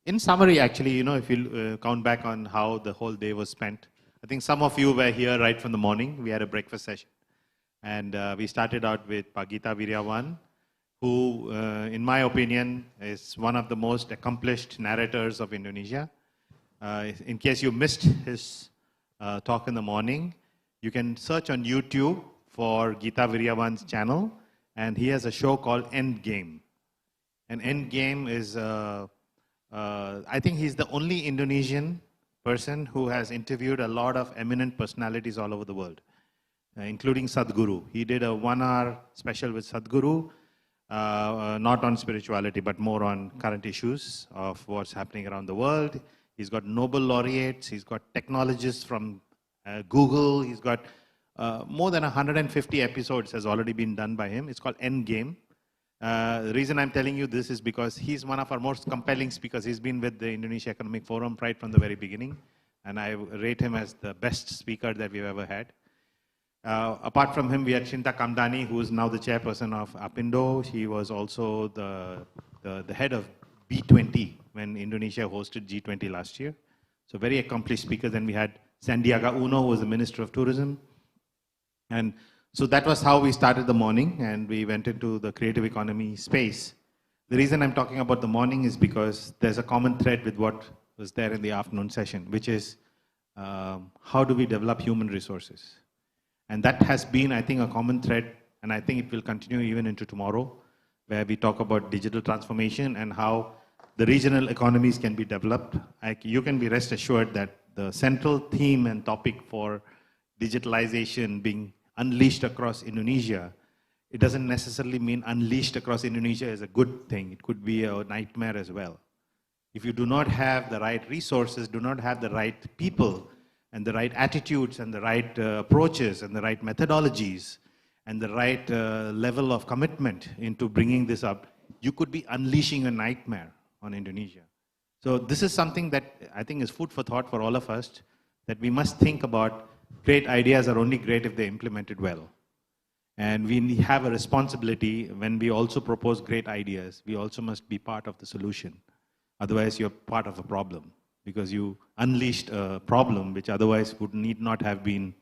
in summary, actually, if you count back on how the whole day was spent, I think some of you were here right from the morning. We had a breakfast session. And we started out with Pagita Viryawan, who, in my opinion, is one of the most accomplished narrators of Indonesia. In case you missed his talk in the morning, you can search on YouTube for Gita Viryawan's channel, and he has a show called Endgame. And Endgame is, I think he's the only Indonesian person who has interviewed a lot of eminent personalities all over the world, including Sadhguru. He did a 1-hour special with Sadhguru, not on spirituality, but more on current issues of what's happening around the world. He's got Nobel laureates, he's got technologists from Google, he's got more than 150 episodes has already been done by him. It's called Endgame. The reason I'm telling you this is because he's one of our most compelling speakers. He's been with the Indonesia Economic Forum right from the very beginning, and I rate him as the best speaker that we've ever had. Apart from him, we had Shinta Kamdani, who is now the chairperson of Apindo. She was also the head of B20 when Indonesia hosted G20 last year. So very accomplished speaker. Then we had Sandiaga Uno, who was the Minister of Tourism. And so that was how we started the morning, and we went into the creative economy space. The reason I'm talking about the morning is because there's a common thread with what was there in the afternoon session, which is how do we develop human resources? And that has been, I think, a common thread, and I think it will continue even into tomorrow, where we talk about digital transformation and how the regional economies can be developed. You can be rest assured that the central theme and topic for digitalization being unleashed across Indonesia, it doesn't necessarily mean unleashed across Indonesia is a good thing. It could be a nightmare as well. If you do not have the right resources, do not have the right people, and the right attitudes, and the right approaches, and the right methodologies, and the right level of commitment into bringing this up, you could be unleashing a nightmare on Indonesia. So this is something that I think is food for thought for all of us, that we must think about. Great ideas are only great if they're implemented well. And we have a responsibility when we also propose great ideas, we also must be part of the solution. Otherwise, you're part of a problem, because you unleashed a problem which otherwise would need not have been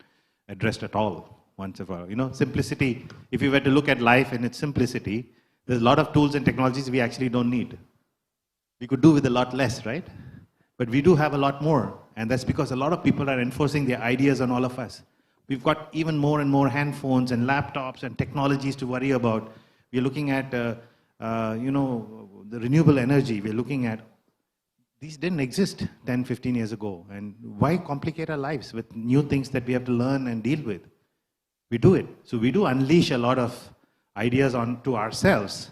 addressed at all once for all. Simplicity, if you were to look at life in its simplicity, there's a lot of tools and technologies we actually don't need. We could do with a lot less, right? But we do have a lot more, and that's because a lot of people are enforcing their ideas on all of us. We've got even more and more handphones and laptops and technologies to worry about. We're looking at, the renewable energy. We're looking at, these didn't exist 10, 15 years ago. And why complicate our lives with new things that we have to learn and deal with? We do it. So we do unleash a lot of ideas onto ourselves.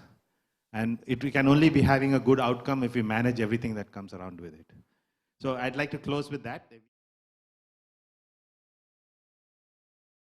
And we can only be having a good outcome if we manage everything that comes around with it. So I'd like to close with that.